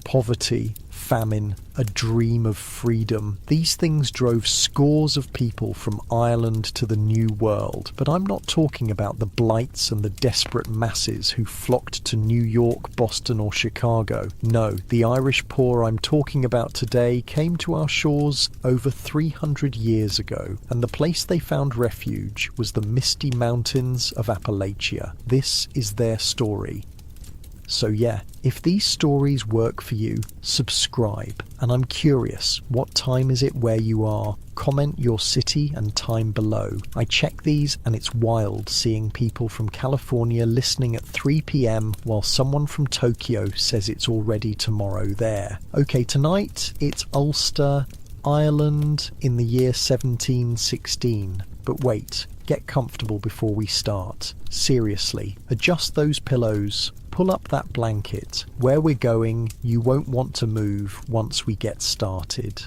Poverty, famine, a dream of freedom. These things drove scores of people from Ireland to the New World. But I'm not talking about the blights and the desperate masses who flocked to New York, Boston or Chicago. No, the Irish poor I'm talking about today came to our shores over 300 years ago, and the place they found refuge was the misty mountains of Appalachia. This is their story. So yeah, if these stories work for you, subscribe. And I'm curious, what time is it where you are? Comment your city and time below. I check these and it's wild seeing people from California listening at 3 p.m. while someone from Tokyo says it's already tomorrow there. Okay, tonight it's Ulster, Ireland in the year 1716. But wait, get comfortable before we start. Seriously, adjust those pillows. Pull up that blanket. Where we're going, you won't want to move once we get started.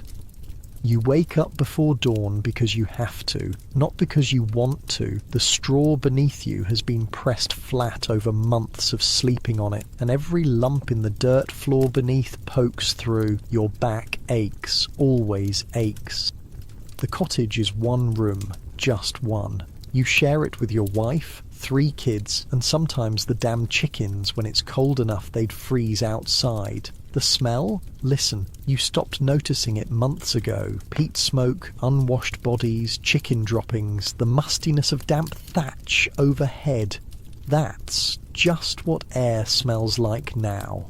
You wake up before dawn because you have to, not because you want to. The straw beneath you has been pressed flat over months of sleeping on it, and every lump in the dirt floor beneath pokes through. Your back aches, always aches. The cottage is one room, just one. You share it with your wife, 3 kids, and sometimes the damn chickens when it's cold enough they'd freeze outside. The smell? Listen, you stopped noticing it months ago. Peat smoke, unwashed bodies, chicken droppings, the mustiness of damp thatch overhead. That's just what air smells like now.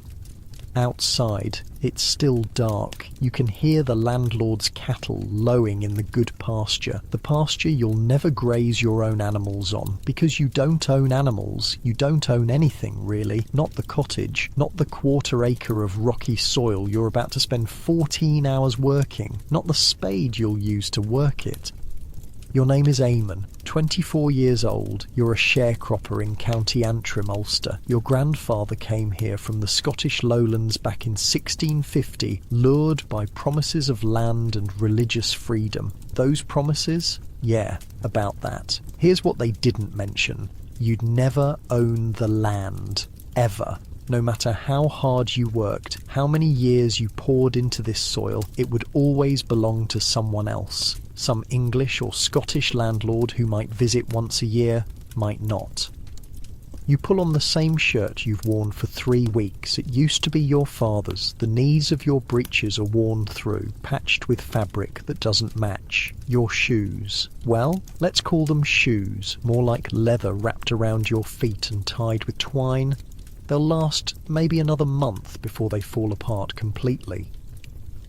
Outside, it's still dark. You can hear the landlord's cattle lowing in the good pasture. The pasture you'll never graze your own animals on. Because you don't own animals, you don't own anything really. Not the cottage, not the 1/4 acre of rocky soil you're about to spend 14 hours working, not the spade you'll use to work it. Your name is Eamon, 24 years old. You're a sharecropper in County Antrim, Ulster. Your grandfather came here from the Scottish lowlands back in 1650, lured by promises of land and religious freedom. Those promises? Yeah, about that. Here's what they didn't mention. You'd never own the land. Ever. No matter how hard you worked, how many years you poured into this soil, it would always belong to someone else. Some English or Scottish landlord who might visit once a year, might not. You pull on the same shirt you've worn for 3 weeks. It used to be your father's. The knees of your breeches are worn through, patched with fabric that doesn't match. Your shoes. Well, let's call them shoes, more like leather wrapped around your feet and tied with twine. They'll last maybe another month before they fall apart completely.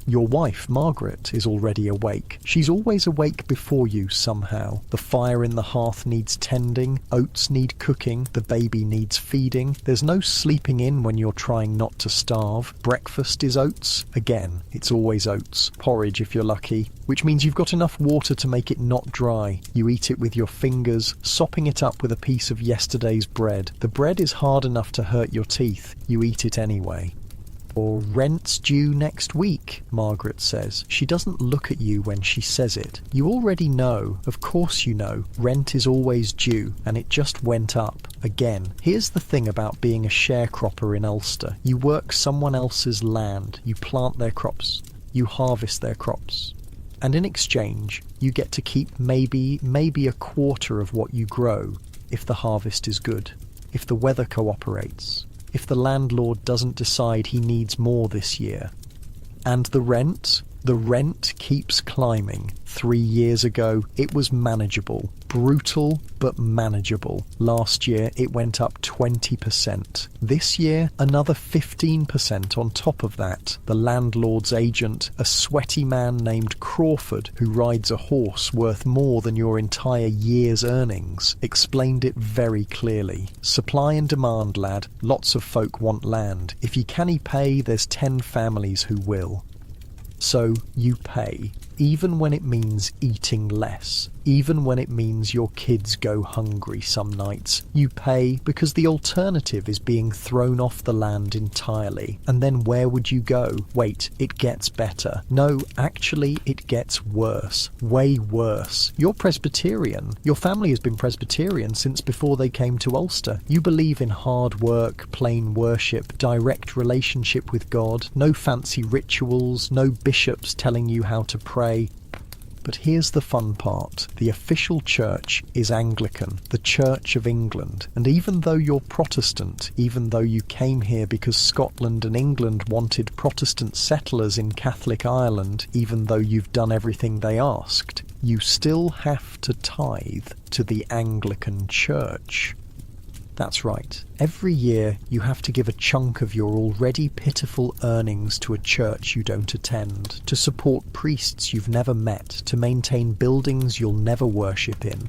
Your wife, Margaret, is already awake. She's always awake before you somehow. The fire in the hearth needs tending, oats need cooking, the baby needs feeding. There's no sleeping in when you're trying not to starve. Breakfast is oats. Again, it's always oats. Porridge if you're lucky, which means you've got enough water to make it not dry. You eat it with your fingers, sopping it up with a piece of yesterday's bread. The bread is hard enough to hurt your teeth. You eat it anyway. Or rent's due next week, Margaret says. She doesn't look at you when she says it. You already know, of course you know, rent is always due, and it just went up. Again, here's the thing about being a sharecropper in Ulster. You work someone else's land, you plant their crops, you harvest their crops. And in exchange, you get to keep maybe 1/4 of what you grow, if the harvest is good, if the weather cooperates, if the landlord doesn't decide he needs more this year. And the rent? The rent keeps climbing. 3 years ago, it was manageable. Brutal, but manageable. Last year, it went up 20%. This year, another 15% on top of that. The landlord's agent, a sweaty man named Crawford, who rides a horse worth more than your entire year's earnings, explained it very clearly. Supply and demand, lad. Lots of folk want land. If you canny pay, there's 10 families who will. So you pay. even when it means eating less, even when it means your kids go hungry some nights. You pay because the alternative is being thrown off the land entirely. And then where would you go? Wait, it gets better. No, actually it gets worse. Way worse. You're Presbyterian. Your family has been Presbyterian since before they came to Ulster. You believe in hard work, plain worship, direct relationship with God, no fancy rituals, no bishops telling you how to pray. But here's the fun part. The official church is Anglican, the Church of England. And even though you're Protestant, even though you came here because Scotland and England wanted Protestant settlers in Catholic Ireland, even though you've done everything they asked, you still have to tithe to the Anglican Church. That's right. Every year you have to give a chunk of your already pitiful earnings to a church you don't attend, to support priests you've never met, to maintain buildings you'll never worship in.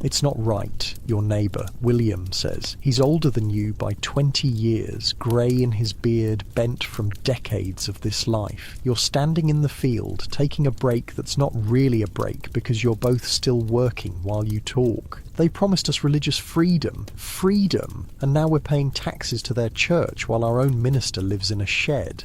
It's not right, your neighbour, William, says. He's older than you by 20 years, grey in his beard, bent from decades of this life. You're standing in the field, taking a break that's not really a break because you're both still working while you talk. They promised us religious freedom, and now we're paying taxes to their church while our own minister lives in a shed.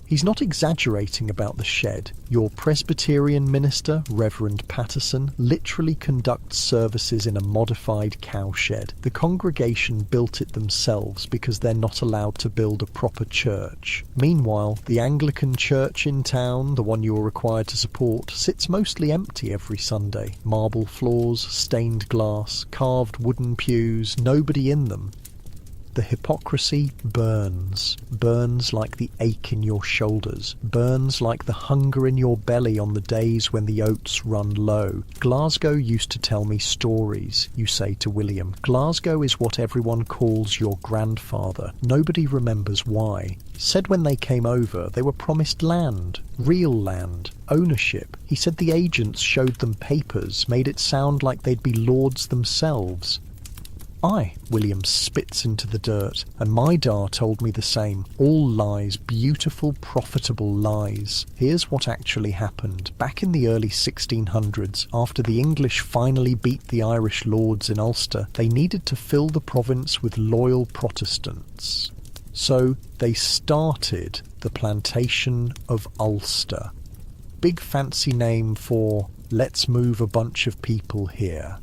He's not exaggerating about the shed. Your Presbyterian minister, Reverend Patterson, literally conducts services in a modified cowshed. The congregation built it themselves because they're not allowed to build a proper church. Meanwhile, the Anglican church in town, the one you're required to support, sits mostly empty every Sunday. Marble floors, stained glass, carved wooden pews, nobody in them. The hypocrisy burns like the ache in your shoulders, burns like the hunger in your belly on the days when the oats run low. Glasgow used to tell me stories, you say to William. Glasgow is what everyone calls your grandfather. Nobody remembers why. Said when they came over, they were promised land, real land, ownership. He said the agents showed them papers, made it sound like they'd be lords themselves. Aye, William spits into the dirt, and my da told me the same. All lies, beautiful, profitable lies. Here's what actually happened. Back in the early 1600s, after the English finally beat the Irish lords in Ulster, they needed to fill the province with loyal Protestants. So they started the plantation of Ulster. Big fancy name for, let's move a bunch of people here.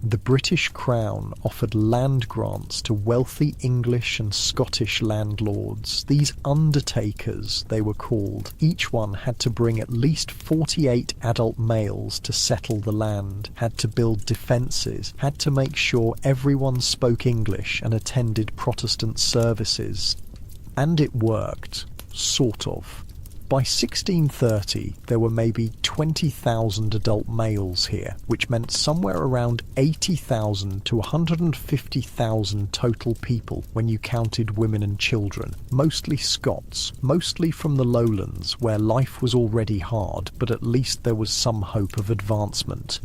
The British Crown offered land grants to wealthy English and Scottish landlords. These undertakers, they were called. Each one had to bring at least 48 adult males to settle the land, had to build defences, had to make sure everyone spoke English and attended Protestant services. And it worked. Sort of. By 1630, there were maybe 20,000 adult males here, which meant somewhere around 80,000 to 150,000 total people when you counted women and children, mostly Scots, mostly from the lowlands, where life was already hard, but at least there was some hope of advancement.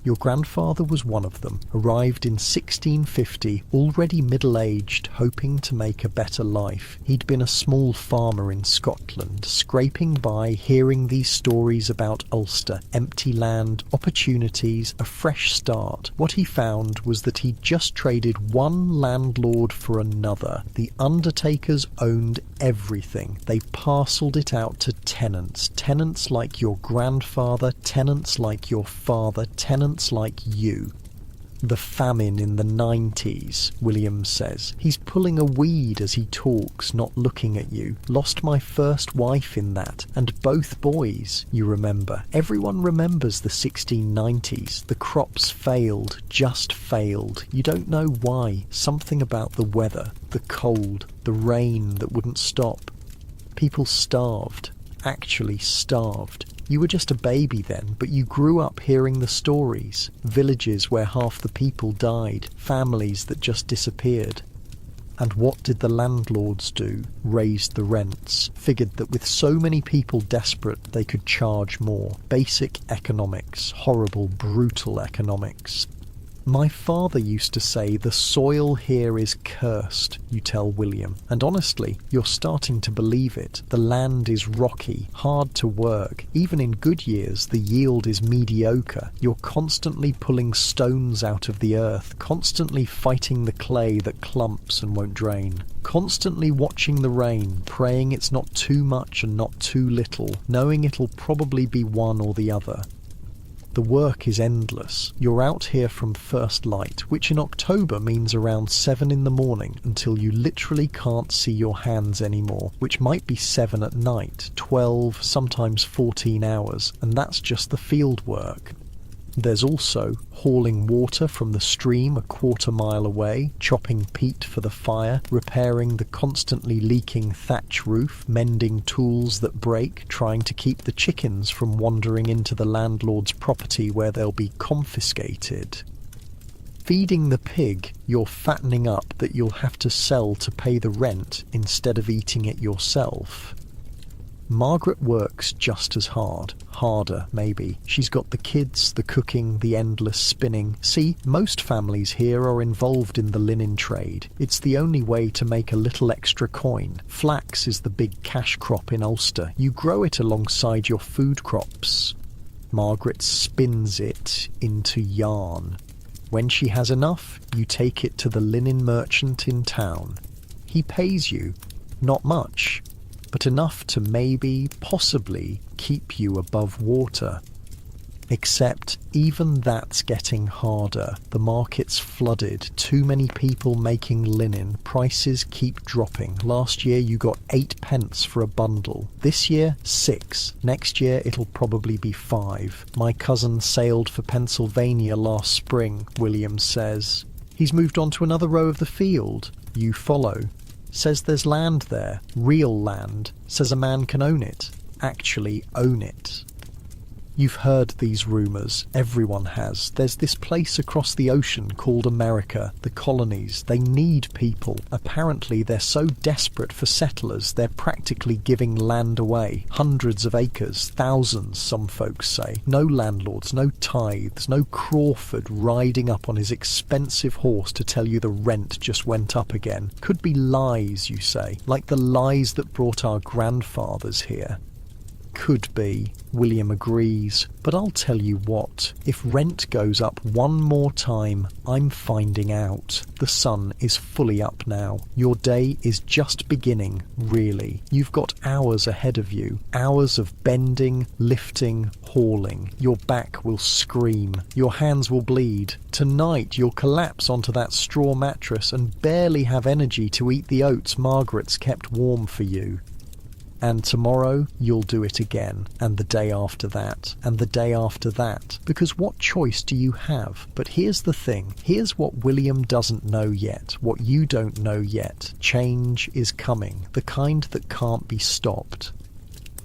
Your grandfather was one of them, arrived in 1650, already middle-aged, hoping to make a better life. He'd been a small farmer in Scotland, scraping by, hearing these stories about Ulster, empty land, opportunities, a fresh start. What he found was that he'd just traded one landlord for another. The undertakers owned everything. They parcelled it out to tenants. Tenants like your grandfather, tenants like your father, tenants like you. The famine in the 90s, William says. He's pulling a weed as he talks, not looking at you. Lost my first wife in that, and both boys, you remember. Everyone remembers the 1690s. The crops failed, just failed. You don't know why. Something about the weather, the cold, the rain that wouldn't stop. People starved, actually starved. You were just a baby then, but you grew up hearing the stories. Villages where half the people died, families that just disappeared. And what did the landlords do? Raised the rents, figured that with so many people desperate they could charge more. Basic economics, horrible, brutal economics. My father used to say the soil here is cursed, you tell William, and honestly, you're starting to believe it. The land is rocky, hard to work. Even in good years, the yield is mediocre. You're constantly pulling stones out of the earth, constantly fighting the clay that clumps and won't drain. Constantly watching the rain, praying it's not too much and not too little, knowing it'll probably be one or the other. The work is endless. You're out here from first light, which in October means around 7 in the morning, until you literally can't see your hands anymore, which might be 7 at night, 12, sometimes 14 hours, and that's just the field work. There's also hauling water from the stream a quarter-mile away, chopping peat for the fire, repairing the constantly leaking thatch roof, mending tools that break, trying to keep the chickens from wandering into the landlord's property where they'll be confiscated. Feeding the pig you're fattening up that you'll have to sell to pay the rent instead of eating it yourself. Margaret works just as hard, harder maybe. She's got the kids, the cooking, the endless spinning. See, most families here are involved in the linen trade. It's the only way to make a little extra coin. Flax is the big cash crop in Ulster. You grow it alongside your food crops. Margaret spins it into yarn. When she has enough, you take it to the linen merchant in town. He pays you, not much, but enough to maybe, possibly, keep you above water. Except even that's getting harder. The market's flooded, too many people making linen, prices keep dropping. Last year you got 8 pence for a bundle. This year, 6. Next year it'll probably be 5. My cousin sailed for Pennsylvania last spring, William says. He's moved on to another row of the field. You follow. Says there's land there, real land, says a man can own it, actually own it. You've heard these rumours, everyone has. There's this place across the ocean called America, the colonies. They need people. Apparently they're so desperate for settlers, they're practically giving land away. Hundreds of acres, thousands, some folks say. No landlords, no tithes, no Crawford riding up on his expensive horse to tell you the rent just went up again. Could be lies, you say, like the lies that brought our grandfathers here. Could be, William agrees, but I'll tell you what, if rent goes up one more time, I'm finding out. The sun is fully up now. Your day is just beginning, really. You've got hours ahead of you, hours of bending, lifting, hauling. Your back will scream, your hands will bleed. Tonight you'll collapse onto that straw mattress and barely have energy to eat the oats Margaret's kept warm for you. And tomorrow you'll do it again, and the day after that, and the day after that. Because what choice do you have? But here's the thing. Here's what William doesn't know yet, what you don't know yet. Change is coming, the kind that can't be stopped.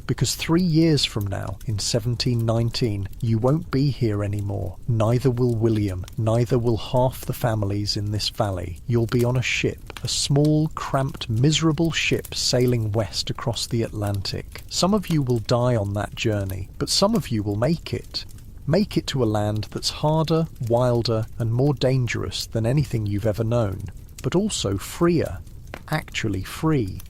Because 3 years from now, in 1719, you won't be here anymore. Neither will William, neither will half the families in this valley. You'll be on a ship, a small, cramped, miserable ship sailing west across the Atlantic. Some of you will die on that journey, but some of you will make it. Make it to a land that's harder, wilder, and more dangerous than anything you've ever known, but also freer. Actually free.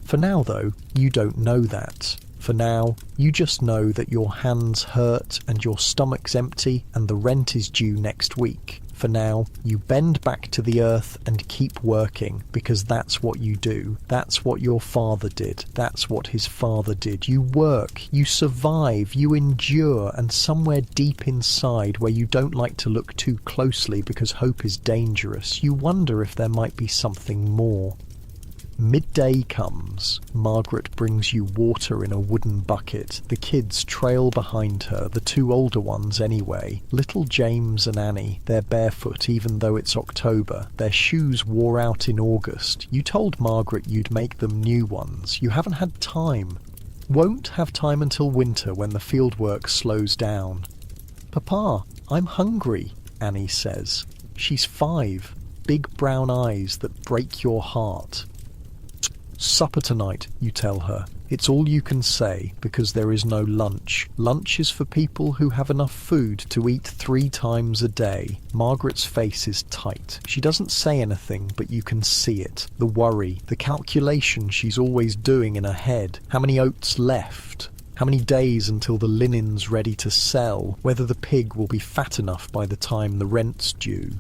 For now, though, you don't know that. For now, you just know that your hands hurt and your stomach's empty and the rent is due next week. For now, you bend back to the earth and keep working, because that's what you do. That's what your father did. That's what his father did. You work, you survive, you endure, and somewhere deep inside where you don't like to look too closely because hope is dangerous, you wonder if there might be something more. Midday comes. Margaret brings you water in a wooden bucket. The kids trail behind her, the 2 older ones anyway. Little James and Annie. They're barefoot even though it's October. Their shoes wore out in August. You told Margaret you'd make them new ones. You haven't had time. Won't have time until winter when the fieldwork slows down. Papa, I'm hungry, Annie says. She's 5. Big brown eyes that break your heart. Supper tonight, you tell her. It's all you can say, because there is no lunch. Lunch is for people who have enough food to eat 3 times a day. Margaret's face is tight. She doesn't say anything, but you can see it. The worry, the calculation she's always doing in her head. How many oats left? How many days until the linen's ready to sell? Whether the pig will be fat enough by the time the rent's due.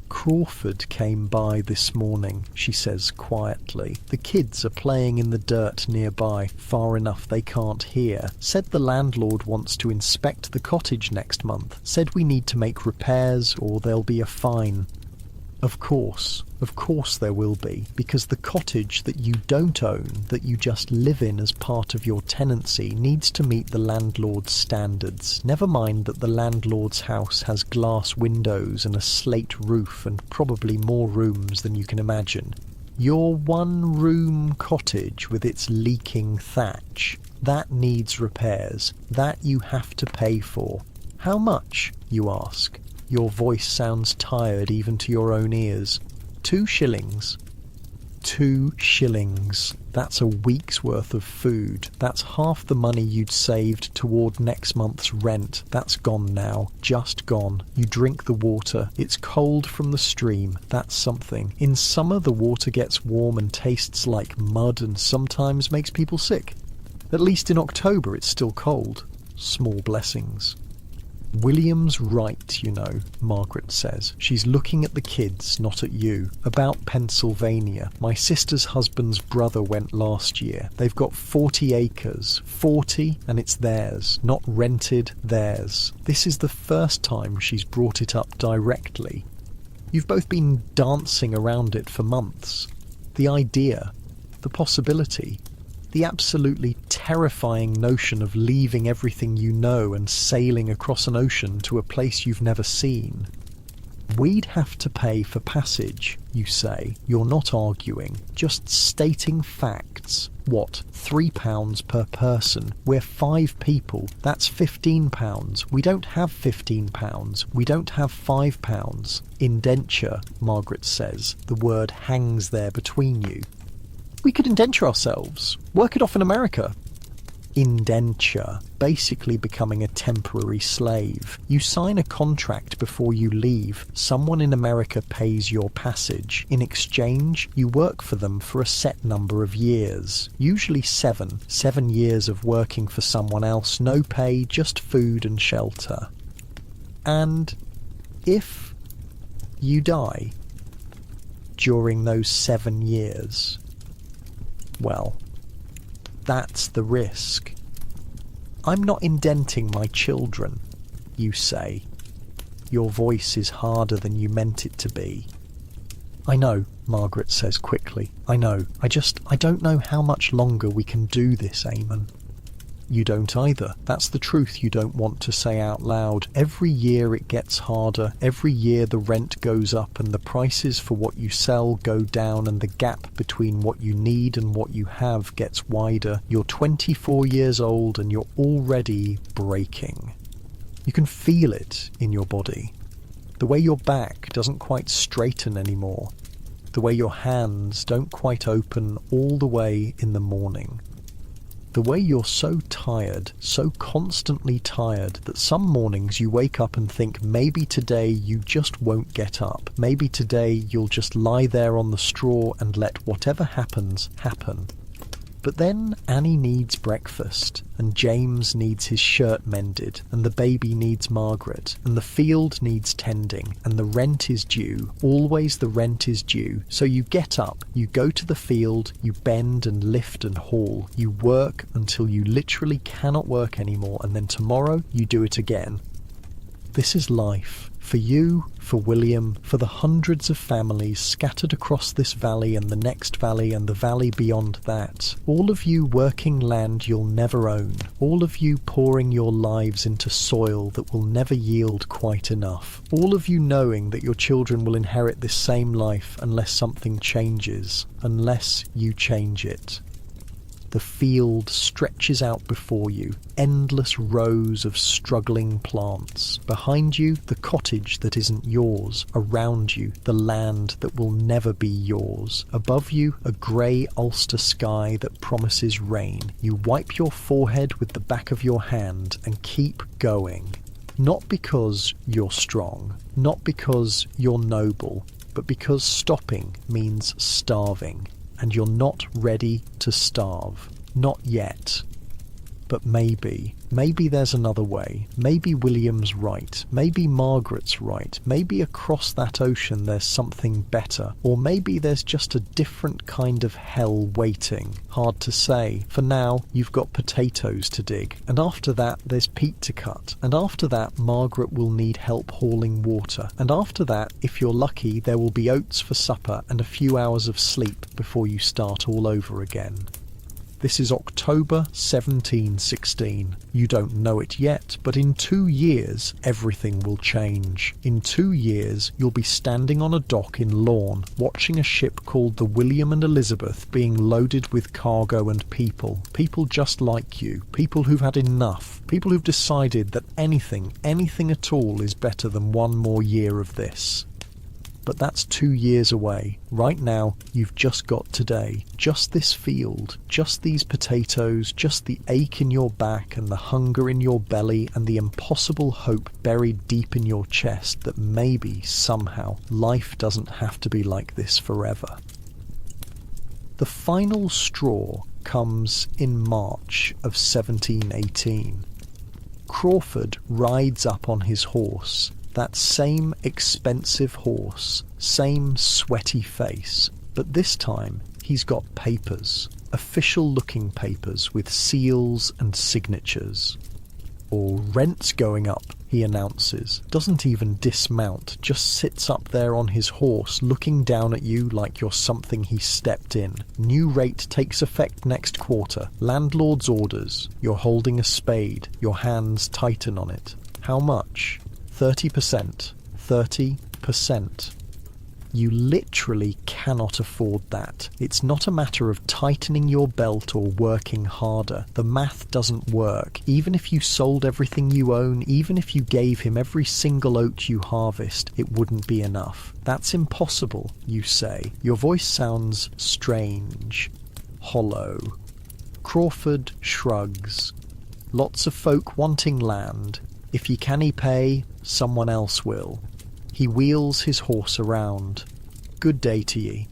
Crawford came by this morning, she says quietly. The kids are playing in the dirt nearby, far enough they can't hear. Said the landlord wants to inspect the cottage next month. Said we need to make repairs or there'll be a fine. Of course there will be, because the cottage that you don't own, that you just live in as part of your tenancy, needs to meet the landlord's standards. Never mind that the landlord's house has glass windows and a slate roof and probably more rooms than you can imagine. Your 1-room cottage with its leaking thatch, that needs repairs. That you have to pay for. How much, you ask? Your voice sounds tired even to your own ears. 2 shillings. 2 shillings. That's a week's worth of food. That's half the money you'd saved toward next month's rent. That's gone now. Just gone. You drink the water. It's cold from the stream. That's something. In summer the water gets warm and tastes like mud and sometimes makes people sick. At least in October it's still cold. Small blessings. William's right, you know, Margaret says. She's looking at the kids, not at you. About Pennsylvania. My sister's husband's brother went last year. They've got 40 acres. 40, and it's theirs. Not rented, theirs. This is the first time she's brought it up directly. You've both been dancing around it for months. The idea, the possibility, the absolutely terrifying notion of leaving everything you know and sailing across an ocean to a place you've never seen. We'd have to pay for passage, you say. You're not arguing, just stating facts. What, £3 per person? We're 5 people. That's £15. We don't have £15. We don't have £5. Indenture, Margaret says. The word hangs there between you. We could indenture ourselves. Work it off in America. Indenture, basically becoming a temporary slave. You sign a contract before you leave. Someone in America pays your passage. In exchange, you work for them for a set number of years. Usually 7. 7 years of working for someone else. No pay, just food and shelter. And if you die during those 7 years, well, that's the risk. I'm not indenting my children, you say. Your voice is harder than you meant it to be. I know, Margaret says quickly. I know. I don't know how much longer we can do this, Eamon. You don't either. That's the truth you don't want to say out loud. Every year it gets harder. Every year the rent goes up and the prices for what you sell go down and the gap between what you need and what you have gets wider. You're 24 years old and you're already breaking. You can feel it in your body. The way your back doesn't quite straighten anymore. The way your hands don't quite open all the way in the morning. The way you're so tired, so constantly tired, that some mornings you wake up and think maybe today you just won't get up. Maybe today you'll just lie there on the straw and let whatever happens, happen. But then Annie needs breakfast, and James needs his shirt mended, and the baby needs Margaret, and the field needs tending, and the rent is due. Always the rent is due. So you get up, you go to the field, you bend and lift and haul. You work until you literally cannot work anymore, and then tomorrow you do it again. This is life. For you, for William, for the hundreds of families scattered across this valley and the next valley and the valley beyond that. All of you working land you'll never own. All of you pouring your lives into soil that will never yield quite enough. All of you knowing that your children will inherit this same life unless something changes, unless you change it. The field stretches out before you, endless rows of struggling plants. Behind you, the cottage that isn't yours. Around you, the land that will never be yours. Above you, a grey Ulster sky that promises rain. You wipe your forehead with the back of your hand and keep going. Not because you're strong, not because you're noble, but because stopping means starving. And you're not ready to starve. Not yet. But maybe there's another way. Maybe William's right. Maybe Margaret's right. Maybe across that ocean there's something better. Or maybe there's just a different kind of hell waiting. Hard to say. For now, you've got potatoes to dig. And after that, there's peat to cut. And after that, Margaret will need help hauling water. And after that, if you're lucky, there will be oats for supper and a few hours of sleep before you start all over again. This is October 1716. You don't know it yet, but in 2 years, everything will change. In 2 years, you'll be standing on a dock in Lorne, watching a ship called the William and Elizabeth being loaded with cargo and people. People just like you. People who've had enough. People who've decided that anything at all is better than one more year of this. But that's 2 years away. Right now, you've just got today. Just this field, just these potatoes, just the ache in your back and the hunger in your belly and the impossible hope buried deep in your chest that maybe, somehow, life doesn't have to be like this forever. The final straw comes in March of 1718. Crawford rides up on his horse. That same expensive horse, same sweaty face, but this time he's got papers, official-looking papers with seals and signatures. "Or rent's going up," he announces. Doesn't even dismount, just sits up there on his horse looking down at you like you're something he stepped in. "New rate takes effect next quarter. Landlord's orders. You're holding a spade. Your hands tighten on it. How much? 30%. 30%. You literally cannot afford that. It's not a matter of tightening your belt or working harder. The math doesn't work. Even if you sold everything you own, even if you gave him every single oat you harvest, it wouldn't be enough. That's impossible, you say. Your voice sounds strange, hollow. Crawford shrugs. Lots of folk wanting land. If ye canny pay, someone else will. He wheels his horse around. "Good day to ye."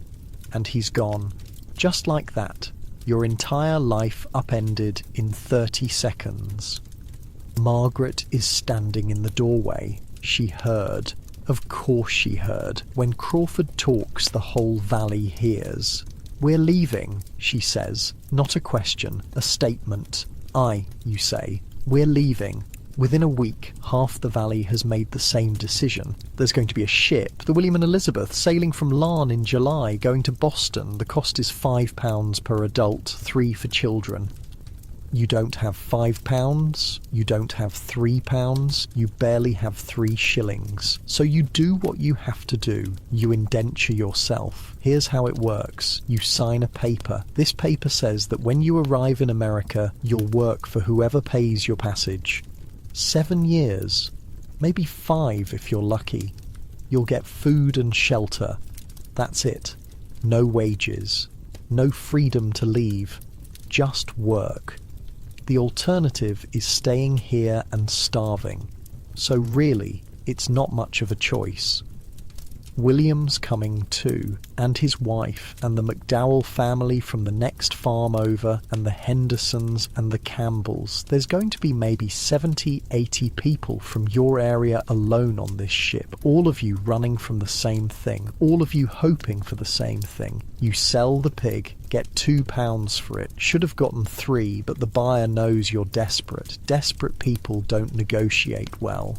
And he's gone. Just like that. Your entire life upended in 30 seconds. Margaret is standing in the doorway. She heard. Of course she heard. When Crawford talks, the whole valley hears. "We're leaving," she says. Not a question, a statement. "Aye," you say. "We're leaving." Within a week, half the valley has made the same decision. There's going to be a ship, the William and Elizabeth, sailing from Larne in July, going to Boston. The cost is £5 per adult, 3 for children. You don't have £5, you don't have £3, you barely have 3 shillings. So you do what you have to do. You indenture yourself. Here's how it works. You sign a paper. This paper says that when you arrive in America, you'll work for whoever pays your passage. 7 years, maybe 5 if you're lucky. You'll get food and shelter. That's it. No wages. No freedom to leave. Just work. The alternative is staying here and starving. So really, it's not much of a choice. William's coming too, and his wife, and the McDowell family from the next farm over, and the Hendersons and the Campbells. There's going to be maybe 70, 80 people from your area alone on this ship, all of you running from the same thing, all of you hoping for the same thing. You sell the pig, get £2 for it. Should have gotten 3, but the buyer knows you're desperate. Desperate people don't negotiate well.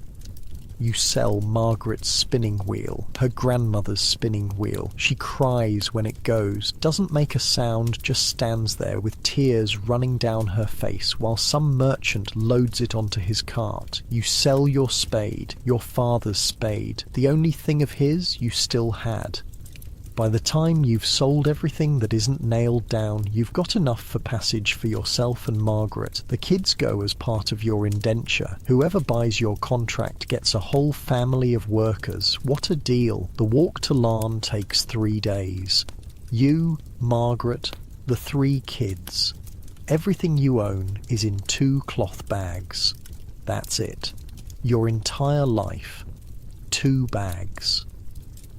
You sell Margaret's spinning wheel, her grandmother's spinning wheel. She cries when it goes, doesn't make a sound, just stands there with tears running down her face while some merchant loads it onto his cart. You sell your spade, your father's spade, the only thing of his you still had. By the time you've sold everything that isn't nailed down, you've got enough for passage for yourself and Margaret. The kids go as part of your indenture. Whoever buys your contract gets a whole family of workers. What a deal. The walk to Larne takes 3 days. You, Margaret, the 3 kids. Everything you own is in 2 cloth bags. That's it. Your entire life. 2 bags.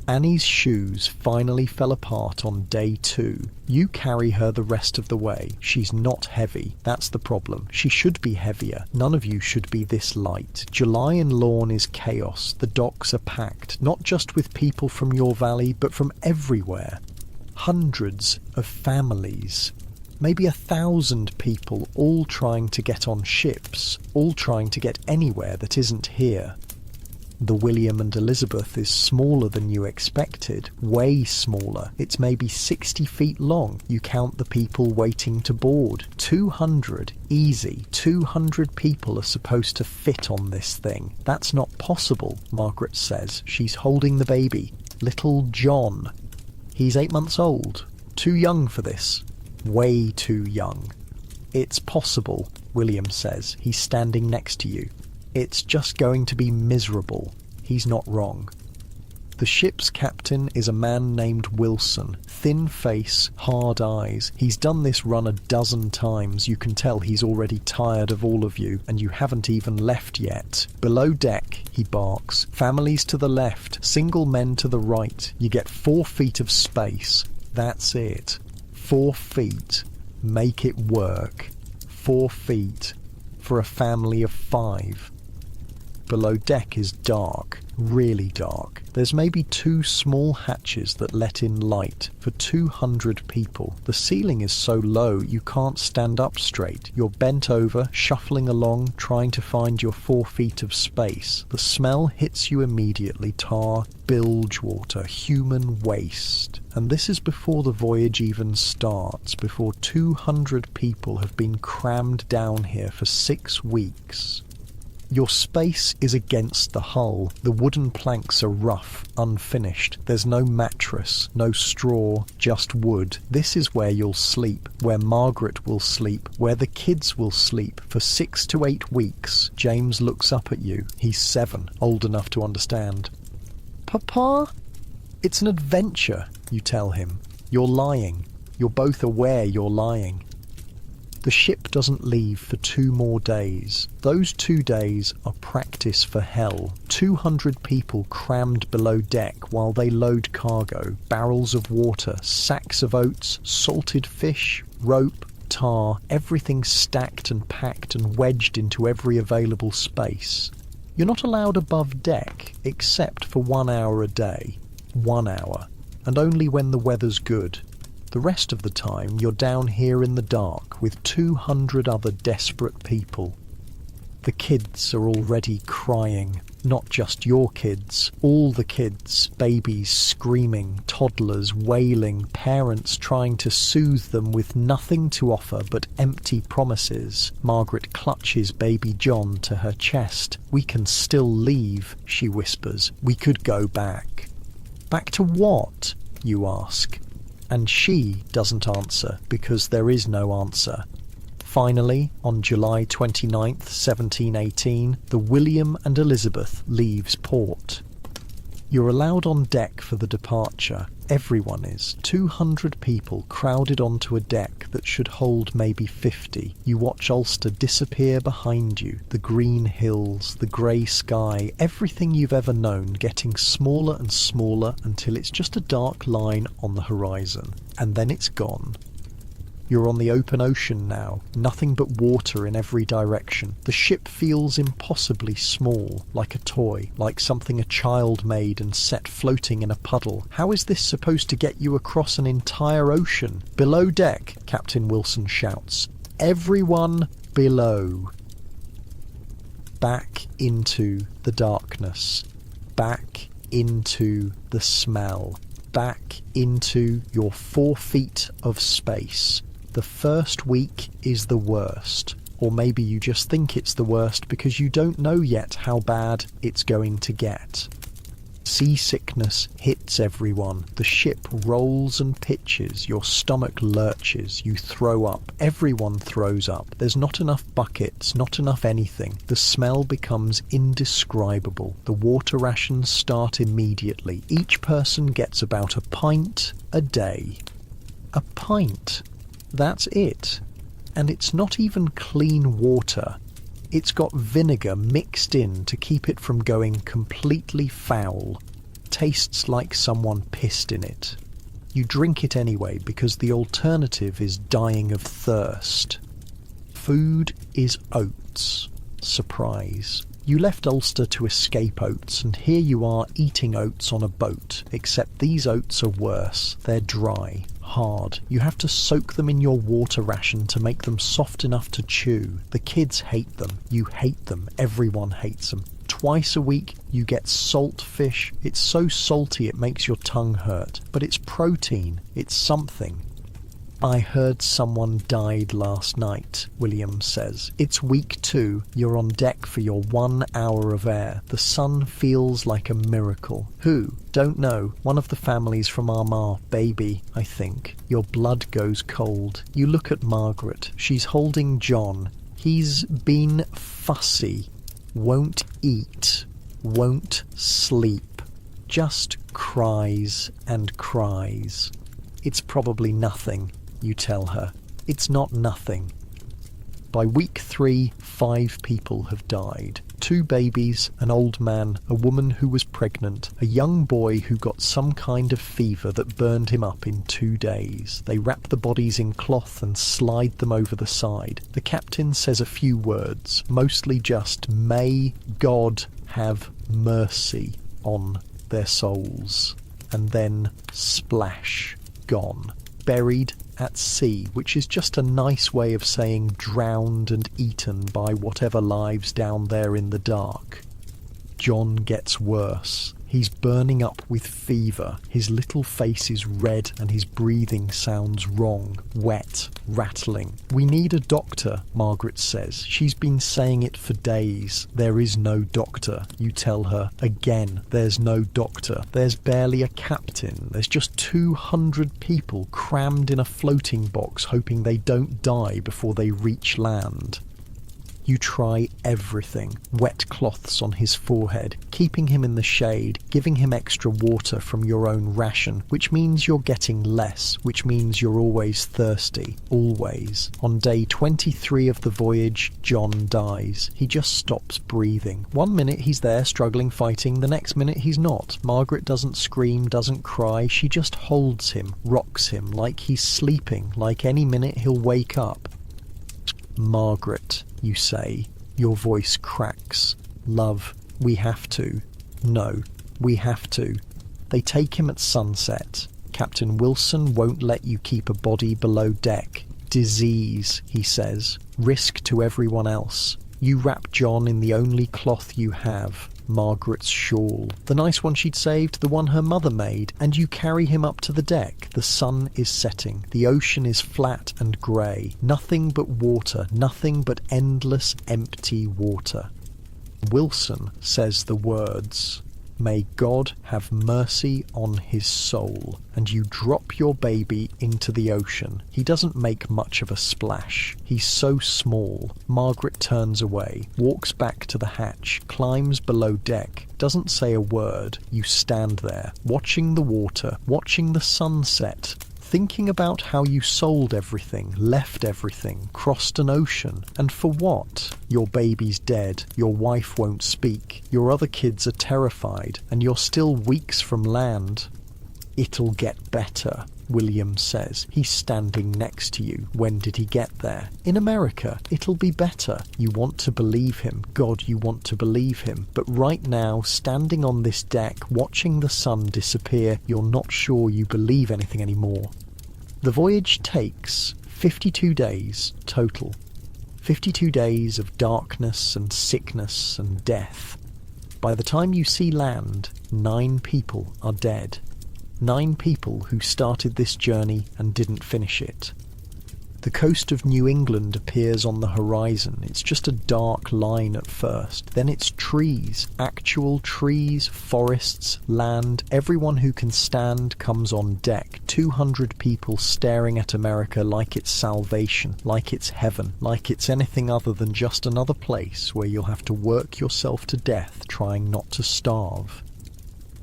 Annie's shoes finally fell apart on day 2. You carry her the rest of the way. She's not heavy. That's the problem. She should be heavier. None of you should be this light. July in Lorne is chaos. The docks are packed, not just with people from your valley, but from everywhere. Hundreds of families. Maybe 1,000 people all trying to get on ships, all trying to get anywhere that isn't here. The William and Elizabeth is smaller than you expected, way smaller. It's maybe 60 feet long. You count the people waiting to board. 200, easy. 200 people are supposed to fit on this thing. That's not possible, Margaret says. She's holding the baby. Little John. He's 8 months old. Too young for this. Way too young. It's possible, William says. He's standing next to you. It's just going to be miserable. He's not wrong. The ship's captain is a man named Wilson. Thin face, hard eyes. He's done this run a dozen times. You can tell he's already tired of all of you, and you haven't even left yet. Below deck, he barks. Families to the left, single men to the right. You get 4 feet of space. That's it. 4 feet. Make it work. 4 feet. For a family of 5. Below deck is dark, really dark. There's maybe 2 small hatches that let in light for 200 people. The ceiling is so low you can't stand up straight. You're bent over, shuffling along, trying to find your 4 feet of space. The smell hits you immediately. Tar, bilge water, human waste. And this is before the voyage even starts, before 200 people have been crammed down here for 6 weeks. Your space is against the hull. The wooden planks are rough, unfinished. There's no mattress, no straw, just wood. This is where you'll sleep, where Margaret will sleep, where the kids will sleep for 6 to 8 weeks. James looks up at you. He's 7, old enough to understand. Papa? It's an adventure, you tell him. You're lying. You're both aware you're lying. The ship doesn't leave for 2 more days. Those 2 days are practice for hell. 200 people crammed below deck while they load cargo, barrels of water, sacks of oats, salted fish, rope, tar, everything stacked and packed and wedged into every available space. You're not allowed above deck, except for 1 hour a day. 1 hour. And only when the weather's good. The rest of the time you're down here in the dark with 200 other desperate people. The kids are already crying. Not just your kids, all the kids, babies screaming, toddlers wailing, parents trying to soothe them with nothing to offer but empty promises. Margaret clutches baby John to her chest. "We can still leave," she whispers. "We could go back." "Back to what?" you ask. And she doesn't answer, because there is no answer. Finally, on July 29th, 1718, the William and Elizabeth leaves port. You're allowed on deck for the departure. Everyone is. 200 people crowded onto a deck that should hold maybe 50. You watch Ulster disappear behind you. The green hills, the grey sky, everything you've ever known getting smaller and smaller until it's just a dark line on the horizon. And then it's gone. You're on the open ocean now, nothing but water in every direction. The ship feels impossibly small, like a toy, like something a child made and set floating in a puddle. How is this supposed to get you across an entire ocean? "Below deck," Captain Wilson shouts. "Everyone below." Back into the darkness. Back into the smell. Back into your 4 feet of space. The first week is the worst. Or maybe you just think it's the worst because you don't know yet how bad it's going to get. Seasickness hits everyone. The ship rolls and pitches. Your stomach lurches. You throw up. Everyone throws up. There's not enough buckets, not enough anything. The smell becomes indescribable. The water rations start immediately. Each person gets about a pint a day. A pint. That's it. And it's not even clean water. It's got vinegar mixed in to keep it from going completely foul. Tastes like someone pissed in it. You drink it anyway because the alternative is dying of thirst. Food is oats. Surprise. You left Ulster to escape oats, and here you are eating oats on a boat, except these oats are worse. They're dry, hard. You have to soak them in your water ration to make them soft enough to chew. The kids hate them. You hate them. Everyone hates them. Twice a week, you get salt fish. It's so salty it makes your tongue hurt. But it's protein. It's something. I heard someone died last night, William says. It's week 2. You're on deck for your 1 hour of air. The sun feels like a miracle. Who? Don't know. One of the families from Armagh. Baby, I think. Your blood goes cold. You look at Margaret. She's holding John. He's been fussy. Won't eat. Won't sleep. Just cries and cries. It's probably nothing. You tell her. It's not nothing. By week 3, 5 people have died. 2 babies, an old man, a woman who was pregnant, a young boy who got some kind of fever that burned him up in 2 days. They wrap the bodies in cloth and slide them over the side. The captain says a few words, mostly just, "May God have mercy on their souls." And then, splash, gone. Buried at sea, which is just a nice way of saying drowned and eaten by whatever lives down there in the dark. John gets worse. He's burning up with fever. His little face is red and his breathing sounds wrong, wet, rattling. "We need a doctor," Margaret says. She's been saying it for days. "There is no doctor," you tell her. Again, there's no doctor. There's barely a captain. There's just 200 people crammed in a floating box hoping they don't die before they reach land. You try everything. Wet cloths on his forehead, keeping him in the shade, giving him extra water from your own ration, which means you're getting less, which means you're always thirsty. Always. On day 23 of the voyage, John dies. He just stops breathing. 1 minute he's there struggling, fighting, the next minute he's not. Margaret doesn't scream, doesn't cry, she just holds him, rocks him, like he's sleeping, like any minute he'll wake up. "Margaret," you say. Your voice cracks. "Love, we have to." "No, we have to." They take him at sunset. Captain Wilson won't let you keep a body below deck. "Disease," he says. "Risk to everyone else." You wrap John in the only cloth you have, Margaret's shawl, the nice one she'd saved, the one her mother made, and you carry him up to the deck. The sun is setting. The ocean is flat and grey. Nothing but water, nothing but endless, empty water. Wilson says the words, "May God have mercy on his soul," and you drop your baby into the ocean. He doesn't make much of a splash. He's so small. Margaret turns away, walks back to the hatch, climbs below deck, doesn't say a word. You stand there, watching the water, watching the sunset, thinking about how you sold everything, left everything, crossed an ocean. And for what? Your baby's dead, your wife won't speak, your other kids are terrified, and you're still weeks from land. "It'll get better," William says. He's standing next to you. When did he get there? "In America. It'll be better." You want to believe him. God, you want to believe him. But right now, standing on this deck, watching the sun disappear, you're not sure you believe anything anymore. The voyage takes 52 days total. 52 days of darkness and sickness and death. By the time you see land, 9 people are dead. 9 people who started this journey and didn't finish it. The coast of New England appears on the horizon. It's just a dark line at first. Then it's trees, actual trees, forests, land. Everyone who can stand comes on deck. 200 people staring at America like it's salvation, like it's heaven, like it's anything other than just another place where you'll have to work yourself to death trying not to starve.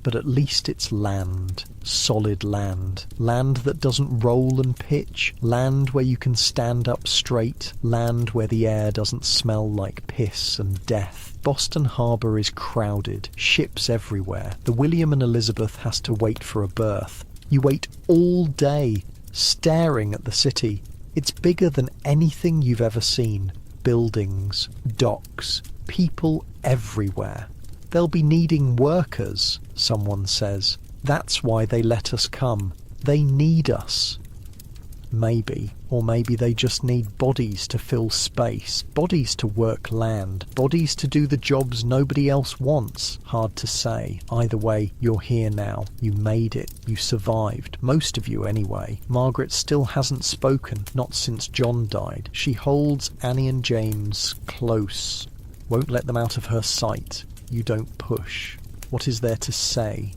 But at least it's land, solid land, land that doesn't roll and pitch, land where you can stand up straight, land where the air doesn't smell like piss and death. Boston Harbour is crowded, ships everywhere. The William and Elizabeth has to wait for a berth. You wait all day, staring at the city. It's bigger than anything you've ever seen. Buildings, docks, people everywhere. They'll be needing workers, someone says. That's why they let us come. They need us. Maybe, or maybe they just need bodies to fill space, bodies to work land, bodies to do the jobs nobody else wants. Hard to say. Either way, you're here now. You made it. You survived. Most of you anyway. Margaret still hasn't spoken, not since John died. She holds Annie and James close, won't let them out of her sight. You don't push. What is there to say?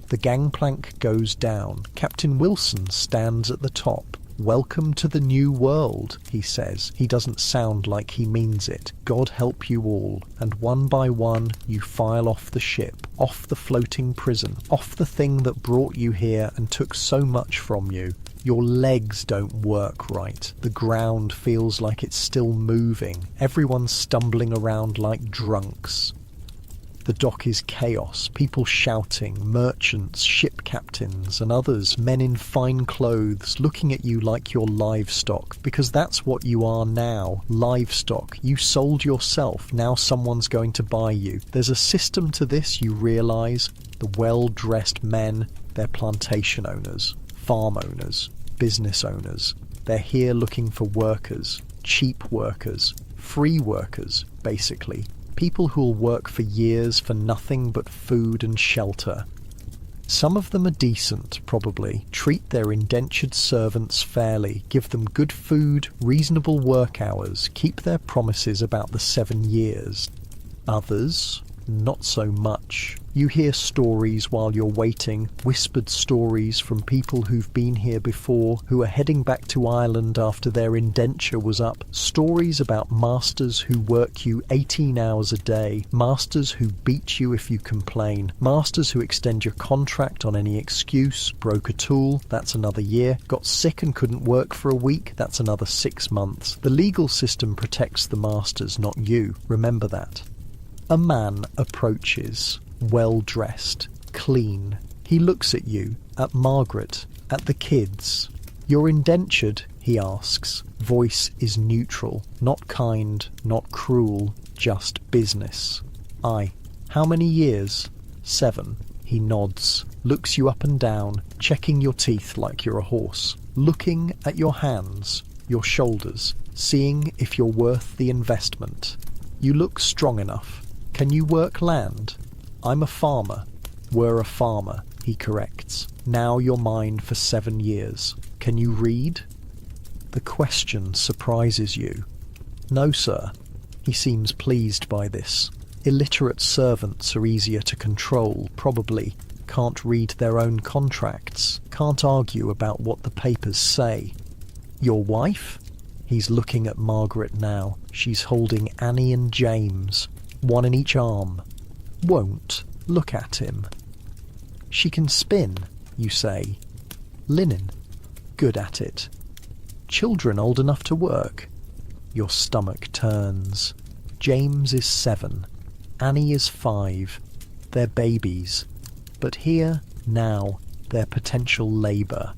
The gangplank goes down. Captain Wilson stands at the top. "Welcome to the new world," he says. He doesn't sound like he means it. God help you all. And one by one you file off the ship, off the floating prison, off the thing that brought you here and took so much from you. Your legs don't work right. The ground feels like it's still moving. Everyone's stumbling around like drunks. The dock is chaos, people shouting, merchants, ship captains, and others, men in fine clothes, looking at you like you're livestock, because that's what you are now, livestock. You sold yourself, now someone's going to buy you. There's a system to this, you realise. The well-dressed men, they're plantation owners, farm owners, business owners. They're here looking for workers, cheap workers, free workers, basically. People who'll work for years for nothing but food and shelter. Some of them are decent, probably, treat their indentured servants fairly, give them good food, reasonable work hours, keep their promises about the 7 years. Others, not so much. You hear stories while you're waiting, whispered stories from people who've been here before, who are heading back to Ireland after their indenture was up. Stories about masters who work you 18 hours a day, masters who beat you if you complain, masters who extend your contract on any excuse, broke a tool, that's another year, got sick and couldn't work for a week, that's another 6 months. The legal system protects the masters, not you. Remember that. A man approaches, well-dressed, clean. He looks at you, at Margaret, at the kids. "You're indentured?" he asks. Voice is neutral, not kind, not cruel, just business. "Aye." "How many years?" "7. He nods, looks you up and down, checking your teeth like you're a horse, looking at your hands, your shoulders, seeing if you're worth the investment. "You look strong enough. Can you work land?" "I'm a farmer." "Were a farmer," he corrects. "Now you're mine for 7 years. Can you read?" The question surprises you. "No, sir." He seems pleased by this. Illiterate servants are easier to control, probably. Can't read their own contracts. Can't argue about what the papers say. "Your wife?" He's looking at Margaret now. She's holding Annie and James, one in each arm. Won't look at him. "She can spin," you say. "Linen. Good at it." "Children old enough to work?" Your stomach turns. James is 7. Annie is 5. They're babies. But here, now, they're potential labour.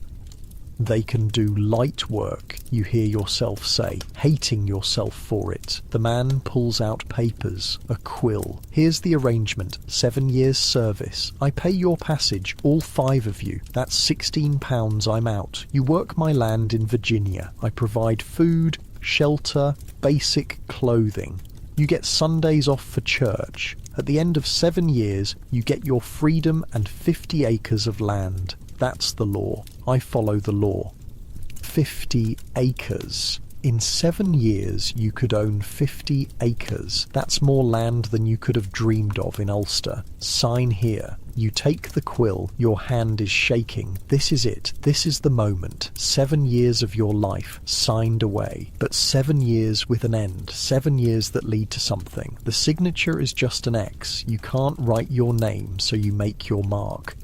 "They can do light work," you hear yourself say, hating yourself for it. The man pulls out papers, a quill. "Here's the arrangement, 7 years service. I pay your passage, all 5 of you. That's £16, I'm out. You work my land in Virginia. I provide food, shelter, basic clothing. You get Sundays off for church. At the end of 7 years, you get your freedom and 50 acres of land. That's the law. I follow the law." 50 acres. In 7 years, you could own 50 acres. That's more land than you could have dreamed of in Ulster. Sign here. You take the quill. Your hand is shaking. This is it. This is the moment. 7 years of your life signed away. But 7 years with an end. 7 years that lead to something. The signature is just an X. You can't write your name, so you make your mark.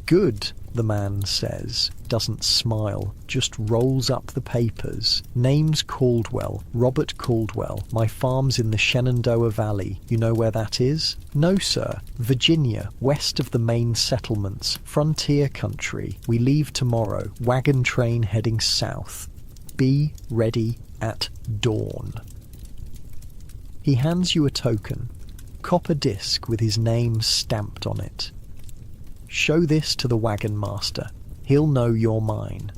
Good, the man says, doesn't smile, just rolls up the papers. Name's Caldwell, Robert Caldwell. My farm's in the Shenandoah Valley. You know where that is? No, sir. Virginia, west of the main settlements. Frontier country. We leave tomorrow. Wagon train heading south. Be ready at dawn. He hands you a token. Copper disc with his name stamped on it. Show this to the wagon master. He'll know you're mine.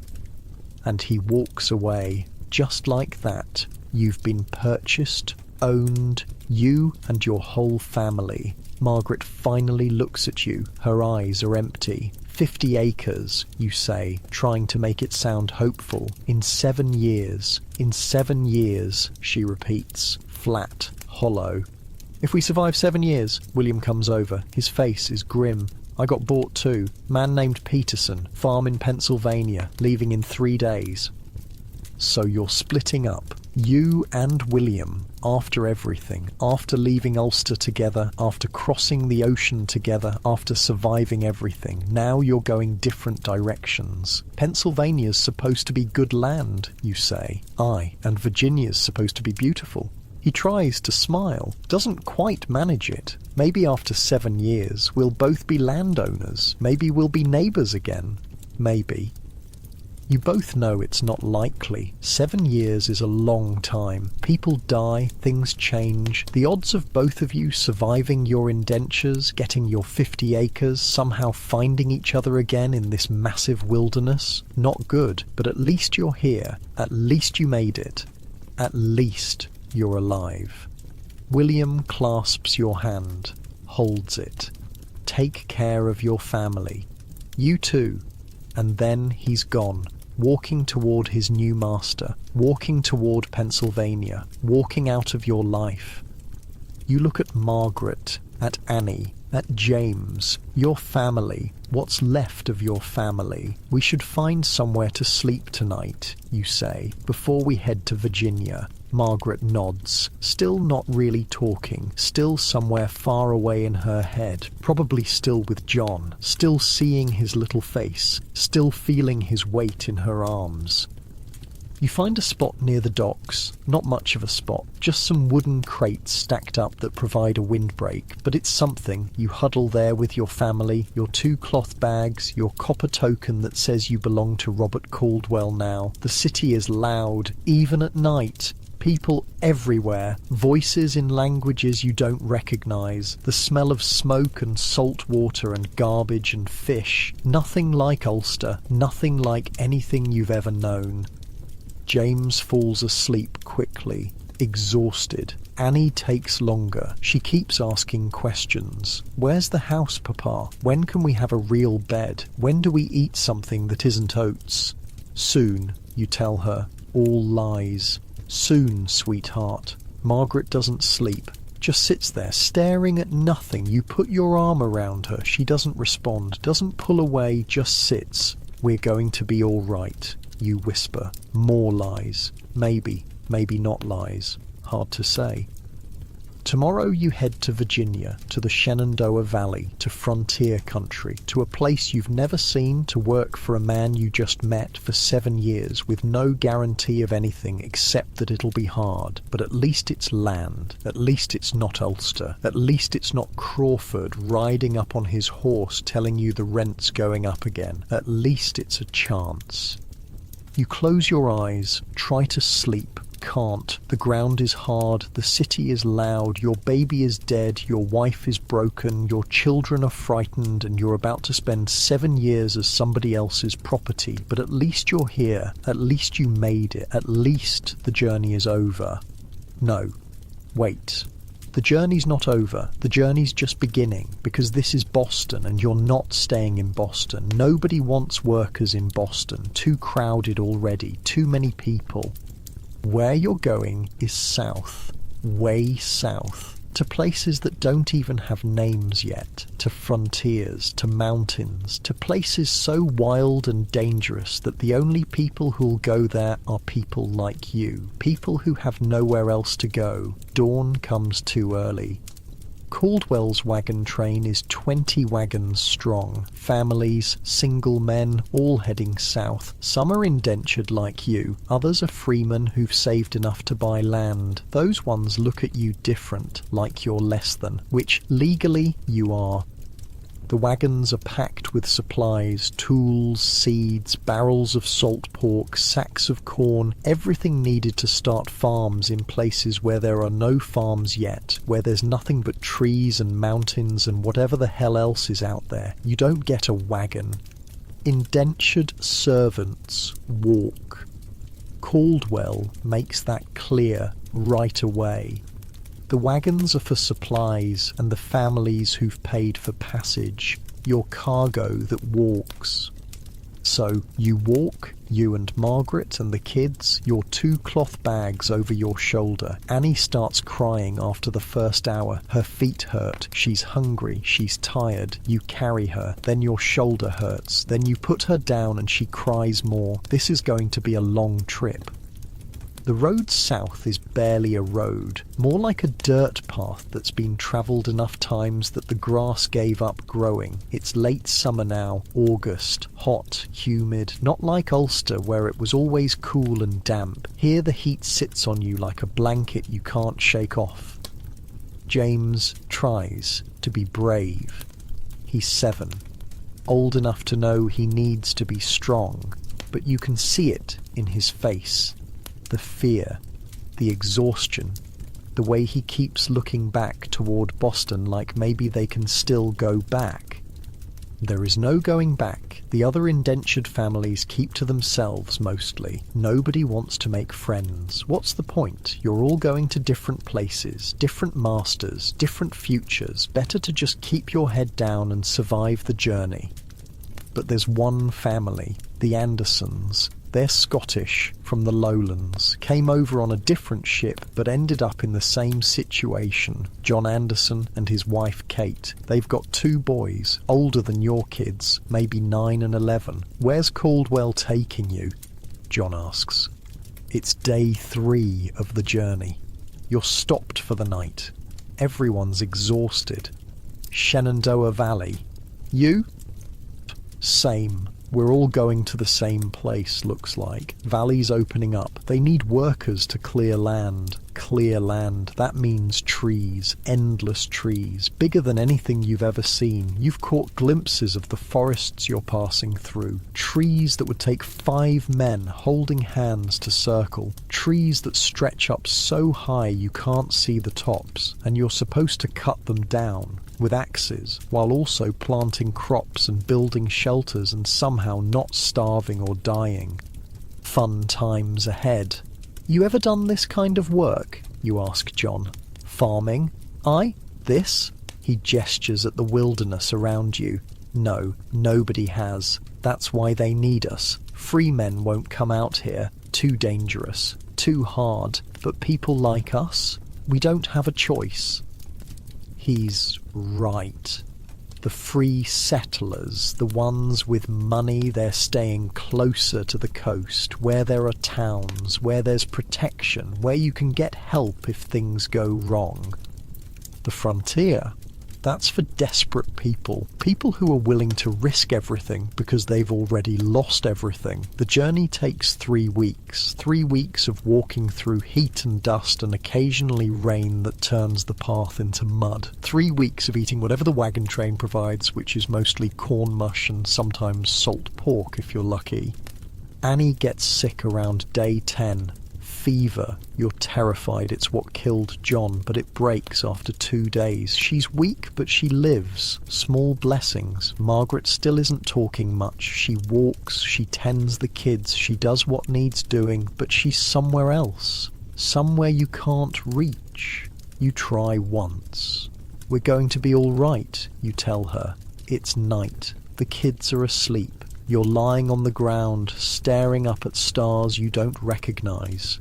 And he walks away. Just like that, you've been purchased, owned, you and your whole family. Margaret finally looks at you. Her eyes are empty. 50 acres, you say, trying to make it sound hopeful. In 7 years. In 7 years, she repeats, flat, hollow. If we survive 7 years, William comes over. His face is grim. I got bought too. Man named Peterson, farm in Pennsylvania, leaving in 3 days. So you're splitting up. You and William, after everything, after leaving Ulster together, after crossing the ocean together, after surviving everything, now you're going different directions. Pennsylvania's supposed to be good land, you say. Aye, and Virginia's supposed to be beautiful. He tries to smile, doesn't quite manage it. Maybe after 7 years, we'll both be landowners. Maybe we'll be neighbours again. Maybe. You both know it's not likely. 7 years is a long time. People die, things change. The odds of both of you surviving your indentures, getting your 50 acres, somehow finding each other again in this massive wilderness, not good. But at least you're here. At least you made it. At least you're alive. William clasps your hand, holds it. Take care of your family. You too. And then he's gone, walking toward his new master, walking toward Pennsylvania, walking out of your life. You look at Margaret, at Annie, at James, your family, what's left of your family. We should find somewhere to sleep tonight, you say, before we head to Virginia. Margaret nods, still not really talking, still somewhere far away in her head, probably still with John, still seeing his little face, still feeling his weight in her arms. You find a spot near the docks, not much of a spot, just some wooden crates stacked up that provide a windbreak, but it's something. You huddle there with your family, your 2 cloth bags, your copper token that says you belong to Robert Caldwell now. The city is loud, even at night. People everywhere, voices in languages you don't recognise, the smell of smoke and salt water and garbage and fish. Nothing like Ulster, nothing like anything you've ever known. James falls asleep quickly, exhausted. Annie takes longer. She keeps asking questions. Where's the house, Papa? When can we have a real bed? When do we eat something that isn't oats? Soon, you tell her. All lies. Soon, sweetheart. Margaret doesn't sleep. Just sits there, staring at nothing. You put your arm around her. She doesn't respond, doesn't pull away, just sits. We're going to be all right. You whisper. More lies. Maybe not lies. Hard to say. Tomorrow you head to Virginia, to the Shenandoah Valley, to frontier country, to a place you've never seen, to work for a man you just met for 7 years with no guarantee of anything except that it'll be hard. But at least it's land. At least it's not Ulster. At least it's not Crawford riding up on his horse telling you the rent's going up again. At least it's a chance. You close your eyes, try to sleep, can't. The ground is hard, the city is loud, your baby is dead, your wife is broken, your children are frightened, and you're about to spend 7 years as somebody else's property. But at least you're here, at least you made it, at least the journey is over. No, wait. The journey's not over. The journey's just beginning, because this is Boston and you're not staying in Boston. Nobody wants workers in Boston. Too crowded already. Too many people. Where you're going is south. Way south. To places that don't even have names yet, to frontiers, to mountains, to places so wild and dangerous that the only people who'll go there are people like you, people who have nowhere else to go. Dawn comes too early. Caldwell's wagon train is 20 wagons strong, families, single men, all heading south. Some are indentured like you, others are freemen who've saved enough to buy land. Those ones look at you different, like you're less than, which legally you are. The wagons are packed with supplies, tools, seeds, barrels of salt pork, sacks of corn, everything needed to start farms in places where there are no farms yet, where there's nothing but trees and mountains and whatever the hell else is out there. You don't get a wagon. Indentured servants walk. Caldwell makes that clear right away. The wagons are for supplies and the families who've paid for passage, your cargo that walks. So you walk, you and Margaret and the kids, your 2 cloth bags over your shoulder. Annie starts crying after the first hour. Her feet hurt, she's hungry, she's tired. You carry her, then your shoulder hurts, then you put her down and she cries more. This is going to be a long trip. The road south is barely a road, more like a dirt path that's been travelled enough times that the grass gave up growing. It's late summer now, August, hot, humid, not like Ulster where it was always cool and damp. Here the heat sits on you like a blanket you can't shake off. James tries to be brave. He's 7, old enough to know he needs to be strong, but you can see it in his face. The fear, the exhaustion, the way he keeps looking back toward Boston like maybe they can still go back. There is no going back. The other indentured families keep to themselves mostly. Nobody wants to make friends. What's the point? You're all going to different places, different masters, different futures. Better to just keep your head down and survive the journey. But there's one family, the Andersons. They're Scottish, from the lowlands, came over on a different ship but ended up in the same situation. John Anderson and his wife Kate. They've got 2 boys, older than your kids, maybe 9 and 11. Where's Caldwell taking you? John asks. It's day 3 of the journey. You're stopped for the night. Everyone's exhausted. Shenandoah Valley. You? Same. We're all going to the same place, looks like. Valley's opening up. They need workers to clear land. Clear land. That means trees. Endless trees. Bigger than anything you've ever seen. You've caught glimpses of the forests you're passing through. Trees that would take 5 men holding hands to circle. Trees that stretch up so high you can't see the tops, and you're supposed to cut them down with axes, while also planting crops and building shelters and somehow not starving or dying. Fun times ahead. You ever done this kind of work? You ask John. Farming? I? This? He gestures at the wilderness around you. No, nobody has. That's why they need us. Free men won't come out here. Too dangerous. Too hard. But people like us? We don't have a choice. He's right. The free settlers, the ones with money, they're staying closer to the coast, where there are towns, where there's protection, where you can get help if things go wrong. The frontier, that's for desperate people, people who are willing to risk everything because they've already lost everything. The journey takes 3 weeks, 3 weeks of walking through heat and dust and occasionally rain that turns the path into mud. 3 weeks of eating whatever the wagon train provides, which is mostly corn mush and sometimes salt pork if you're lucky. Annie gets sick around day 10. Fever. You're terrified it's what killed John, but it breaks after 2 days. She's weak, but she lives. Small blessings. Margaret still isn't talking much. She walks, she tends the kids, she does what needs doing, but she's somewhere else. Somewhere you can't reach. You try once. We're going to be all right, you tell her. It's night. The kids are asleep. You're lying on the ground, staring up at stars you don't recognize.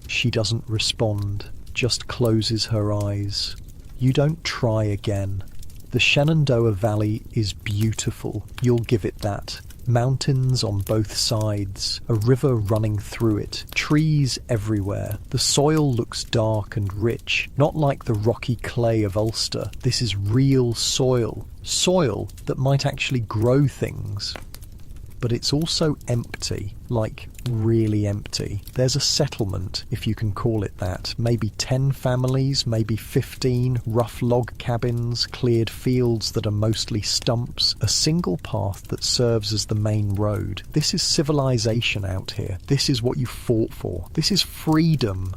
She doesn't respond, just closes her eyes. You don't try again. The Shenandoah Valley is beautiful, you'll give it that. Mountains on both sides, a river running through it, trees everywhere. The soil looks dark and rich, not like the rocky clay of Ulster. This is real soil, soil that might actually grow things. But it's also empty, like really empty. There's a settlement, if you can call it that. Maybe 10 families, maybe 15 rough log cabins, cleared fields that are mostly stumps, a single path that serves as the main road. This is civilization out here. This is what you fought for. This is freedom.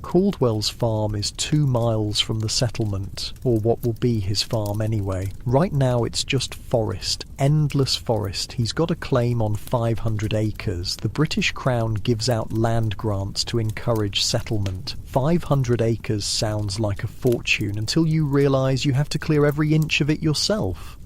Caldwell's farm is 2 miles from the settlement, or what will be his farm anyway. Right now it's just forest, endless forest. He's got a claim on 500 acres. The British Crown gives out land grants to encourage settlement. 500 acres sounds like a fortune until you realise you have to clear every inch of it yourself.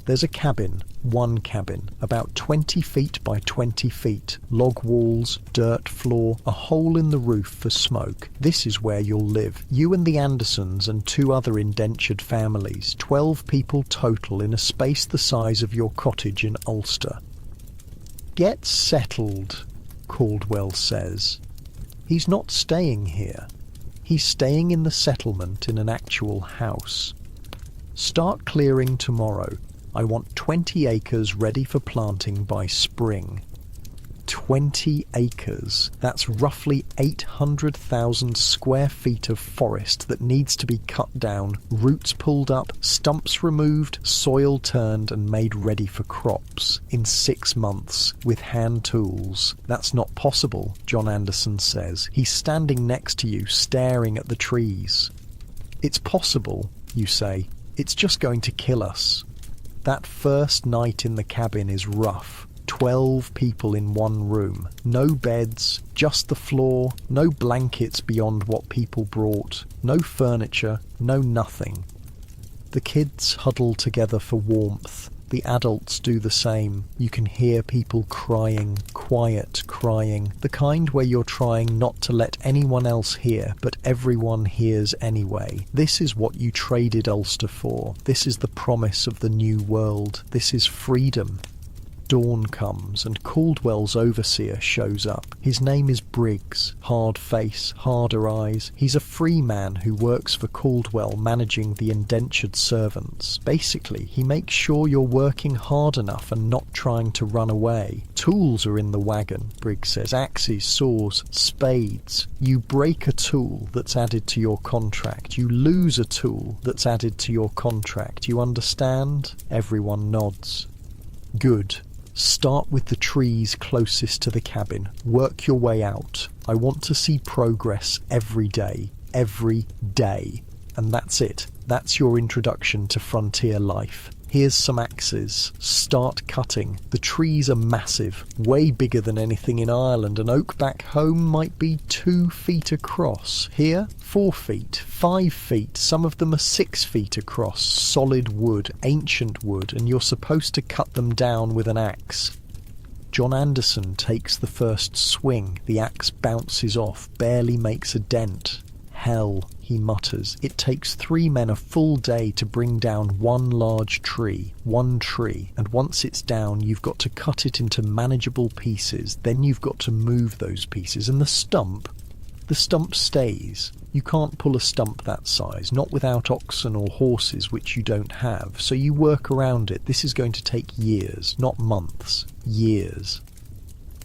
There's a cabin, one cabin, about 20 feet by 20 feet, log walls, dirt floor, a hole in the roof for smoke. This is where you'll live. You and the Andersons and 2 other indentured families, 12 people total in a space the size of your cottage in Ulster. Get settled, Caldwell says. He's not staying here. He's staying in the settlement in an actual house. Start clearing tomorrow. I want 20 acres ready for planting by spring. 20 acres. That's roughly 800,000 square feet of forest that needs to be cut down, roots pulled up, stumps removed, soil turned and made ready for crops in 6 months with hand tools. That's not possible, John Anderson says. He's standing next to you, staring at the trees. It's possible, you say. It's just going to kill us. That first night in the cabin is rough. 12 people in one room. No beds, just the floor, no blankets beyond what people brought, no furniture, no nothing. The kids huddle together for warmth. The adults do the same. You can hear people crying, quiet crying, the kind where you're trying not to let anyone else hear, but everyone hears anyway. This is what you traded Ulster for. This is the promise of the new world. This is freedom. Dawn comes and Caldwell's overseer shows up. His name is Briggs. Hard face, harder eyes. He's a free man who works for Caldwell managing the indentured servants. Basically, he makes sure you're working hard enough and not trying to run away. Tools are in the wagon, Briggs says. Axes, saws, spades. You break a tool that's added to your contract. You lose a tool that's added to your contract. You understand? Everyone nods. Good. Start with the trees closest to the cabin. Work your way out. I want to see progress every day. Every day. And that's it. That's your introduction to frontier life. Here's some axes. Start cutting. The trees are massive, way bigger than anything in Ireland. An oak back home might be 2 feet across. Here, 4 feet, 5 feet. Some of them are 6 feet across. Solid wood, ancient wood, and you're supposed to cut them down with an axe. John Anderson takes the first swing. The axe bounces off, barely makes a dent. Hell, he mutters. It takes 3 men a full day to bring down one large tree. One tree. And once it's down, you've got to cut it into manageable pieces. Then you've got to move those pieces. And the stump stays. You can't pull a stump that size, not without oxen or horses, which you don't have. So you work around it. This is going to take years, not months. Years.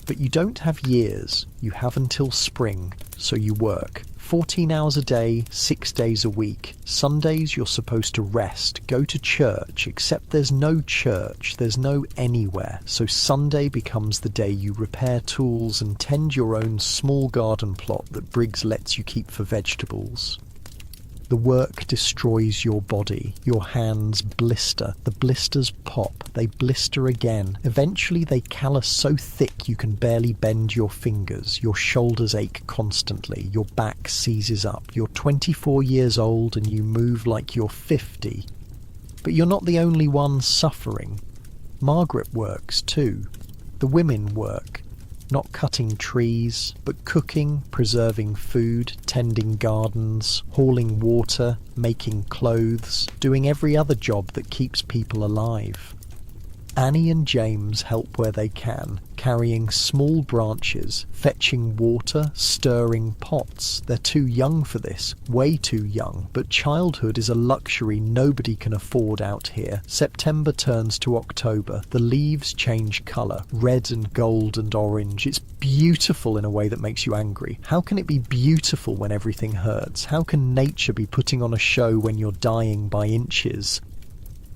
But you don't have years. You have until spring. So you work. 14 hours a day, 6 days a week. Sundays you're supposed to rest, go to church, except there's no church, there's no anywhere. So Sunday becomes the day you repair tools and tend your own small garden plot that Briggs lets you keep for vegetables. The work destroys your body. Your hands blister. The blisters pop. They blister again. Eventually they callus so thick you can barely bend your fingers. Your shoulders ache constantly. Your back seizes up. You're 24 years old and you move like you're 50. But you're not the only one suffering. Margaret works too. The women work. Not cutting trees, but cooking, preserving food, tending gardens, hauling water, making clothes, doing every other job that keeps people alive. Annie and James help where they can, carrying small branches, fetching water, stirring pots. They're too young for this, way too young, but childhood is a luxury nobody can afford out here. September turns to October. The leaves change colour, red and gold and orange. It's beautiful in a way that makes you angry. How can it be beautiful when everything hurts? How can nature be putting on a show when you're dying by inches?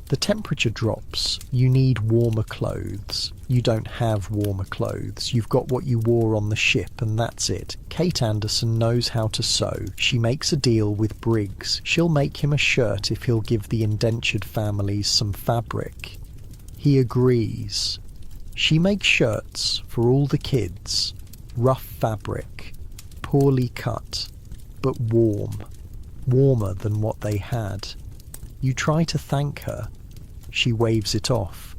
The temperature drops. You need warmer clothes. You don't have warmer clothes. You've got what you wore on the ship and that's it. Kate Anderson knows how to sew. She makes a deal with Briggs. She'll make him a shirt if he'll give the indentured families some fabric. He agrees. She makes shirts for all the kids. Rough fabric. Poorly cut. But warm. Warmer than what they had. You try to thank her. She waves it off.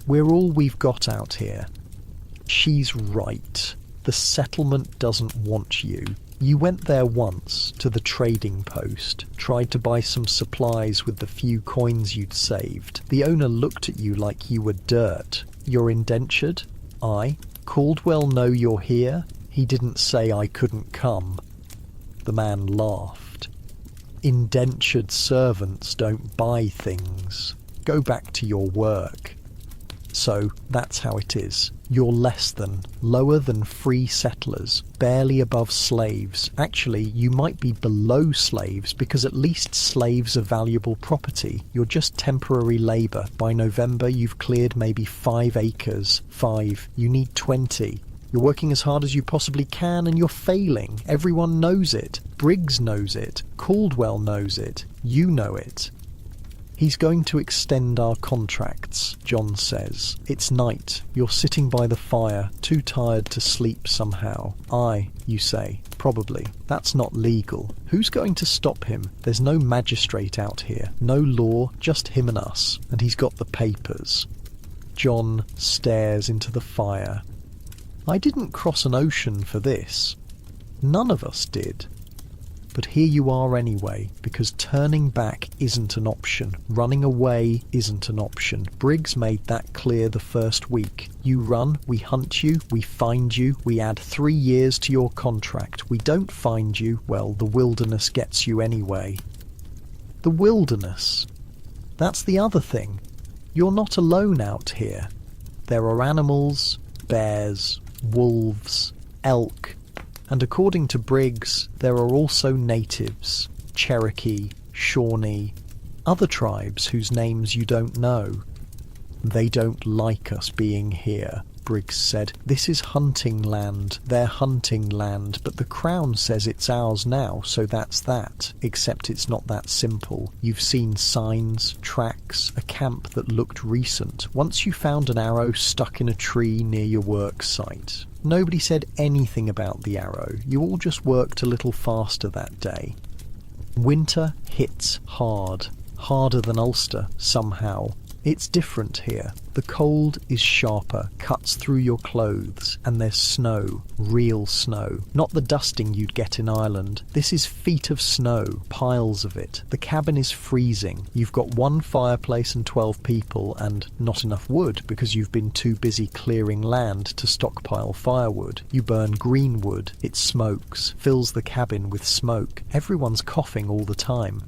We're all we've got out here. She's right. The settlement doesn't want you. You went there once, to the trading post, tried to buy some supplies with the few coins you'd saved. The owner looked at you like you were dirt. You're indentured? Aye. Caldwell know you're here? He didn't say I couldn't come. The man laughed. Indentured servants don't buy things. Go back to your work. So that's how it is. You're less than, lower than free settlers, barely above slaves. Actually, you might be below slaves because at least slaves are valuable property. You're just temporary labour. By November, you've cleared maybe 5 acres. 5. You need 20. You're working as hard as you possibly can and you're failing. Everyone knows it. Briggs knows it. Caldwell knows it. You know it. He's going to extend our contracts, John says. It's night. You're sitting by the fire, too tired to sleep somehow. Aye, you say. Probably. That's not legal. Who's going to stop him? There's no magistrate out here. No law, just him and us. And he's got the papers. John stares into the fire. I didn't cross an ocean for this. None of us did. But here you are anyway, because turning back isn't an option. Running away isn't an option. Briggs made that clear the first week. You run, we hunt you, we find you, we add 3 years to your contract. We don't find you, well, the wilderness gets you anyway. The wilderness. That's the other thing. You're not alone out here. There are animals, bears, wolves, elk, and according to Briggs, there are also natives, Cherokee, Shawnee, other tribes whose names you don't know. They don't like us being here, Briggs said. This is hunting land, their hunting land, but the Crown says it's ours now, so that's that. Except it's not that simple. You've seen signs, tracks, a camp that looked recent. Once you found an arrow stuck in a tree near your work site. Nobody said anything about the arrow. You all just worked a little faster that day. Winter hits hard. Harder than Ulster, somehow. It's different here. The cold is sharper, cuts through your clothes, and there's snow, real snow. Not the dusting you'd get in Ireland. This is feet of snow, piles of it. The cabin is freezing. You've got 1 fireplace and 12 people, and not enough wood because you've been too busy clearing land to stockpile firewood. You burn green wood. It smokes, fills the cabin with smoke. Everyone's coughing all the time.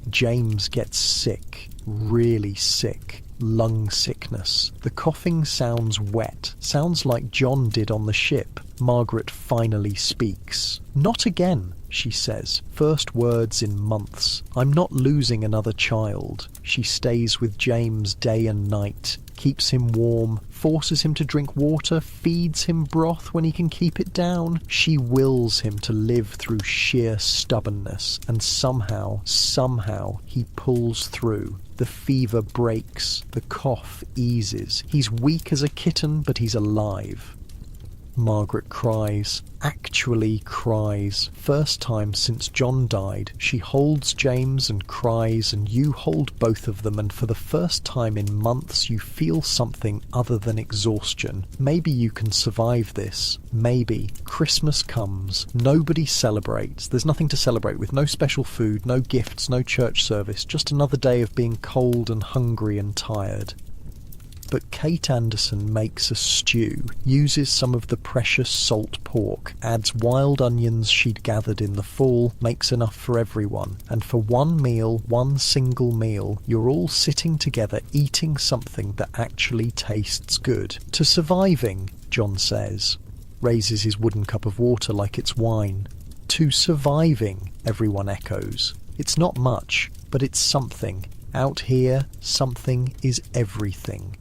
James gets sick, really sick, lung sickness. The coughing sounds wet, sounds like John did on the ship. Margaret finally speaks. Not again, she says. First words in months. I'm not losing another child. She stays with James day and night. keeps him warm, forces him to drink water, feeds him broth when he can keep it down. She wills him to live through sheer stubbornness, and somehow he pulls through. The fever breaks, the cough eases. He's weak as a kitten, but he's alive. Margaret cries, actually cries. First time since John died. She holds James and cries, and you hold both of them, and for the first time in months you feel something other than exhaustion. Maybe you can survive this. Maybe. Christmas comes. Nobody celebrates. There's nothing to celebrate with. No special food, no gifts, no church service. Just another day of being cold and hungry and tired. But Kate Anderson makes a stew, uses some of the precious salt pork, adds wild onions she'd gathered in the fall, makes enough for everyone. And for one meal, one single meal, you're all sitting together eating something that actually tastes good. To surviving, John says, raises his wooden cup of water like it's wine. To surviving, everyone echoes. It's not much, but it's something. Out here, something is everything.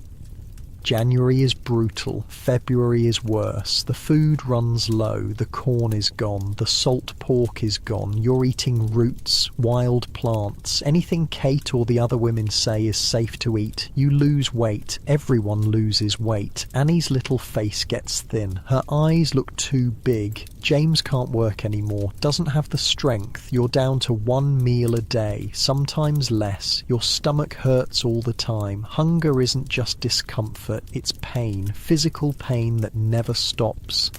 January is brutal, February is worse, the food runs low, the corn is gone, the salt pork is gone, you're eating roots, wild plants, anything Kate or the other women say is safe to eat. You lose weight, everyone loses weight. Annie's little face gets thin, her eyes look too big. James can't work anymore, doesn't have the strength. You're down to one meal a day, sometimes less. Your stomach hurts all the time. Hunger isn't just discomfort, it's pain, physical pain that never stops.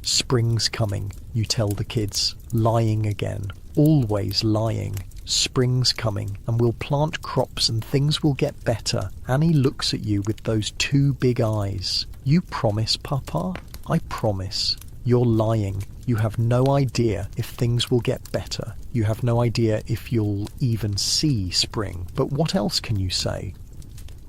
Spring's coming, you tell the kids, lying again, always lying. Spring's coming, and we'll plant crops and things will get better. Annie looks at you with those two big eyes. You promise, Papa? I promise. You're lying. You have no idea if things will get better. You have no idea if you'll even see spring. But what else can you say?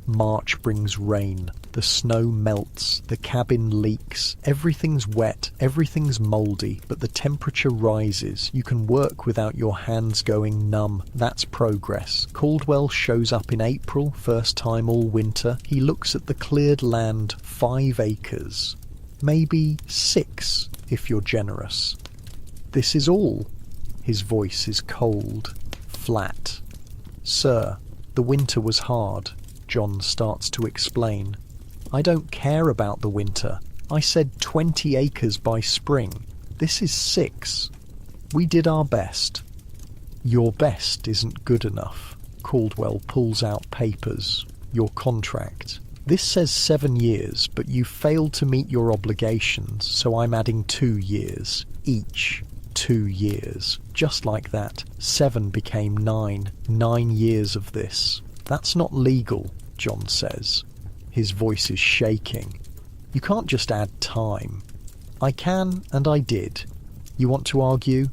March brings rain. The snow melts. The cabin leaks. Everything's wet. Everything's mouldy. But the temperature rises. You can work without your hands going numb. That's progress. Caldwell shows up in April, first time all winter. He looks at the cleared land, 5 acres. Maybe 6, if you're generous. This is all. His voice is cold, flat. Sir, the winter was hard. John starts to explain. I don't care about the winter. I said 20 acres by spring. This is 6. We did our best. Your best isn't good enough. Caldwell pulls out papers. Your contract. This says 7 years, but you failed to meet your obligations, so I'm adding 2 years. Each 2 years. Just like that. 7 became 9. 9 years of this. That's not legal, John says. His voice is shaking. You can't just add time. I can, and I did. You want to argue?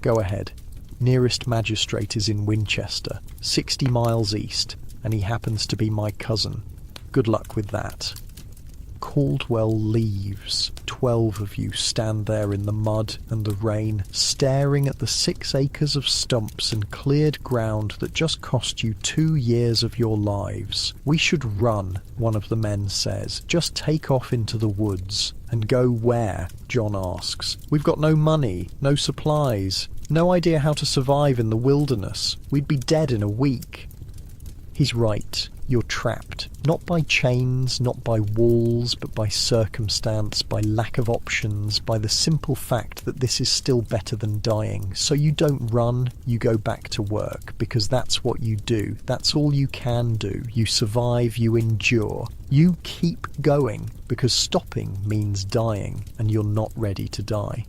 Go ahead. Nearest magistrate is in Winchester, 60 miles east, and he happens to be my cousin. Good luck with that. Caldwell leaves. 12 of you stand there in the mud and the rain, staring at the 6 acres of stumps and cleared ground that just cost you 2 years of your lives. We should run, one of the men says. Just take off into the woods. And go where? John asks. We've got no money, no supplies, no idea how to survive in the wilderness. We'd be dead in a week. He's right. You're trapped, not by chains, not by walls, but by circumstance, by lack of options, by the simple fact that this is still better than dying. So you don't run, you go back to work, because that's what you do. That's all you can do. You survive, you endure. You keep going, because stopping means dying, and you're not ready to die.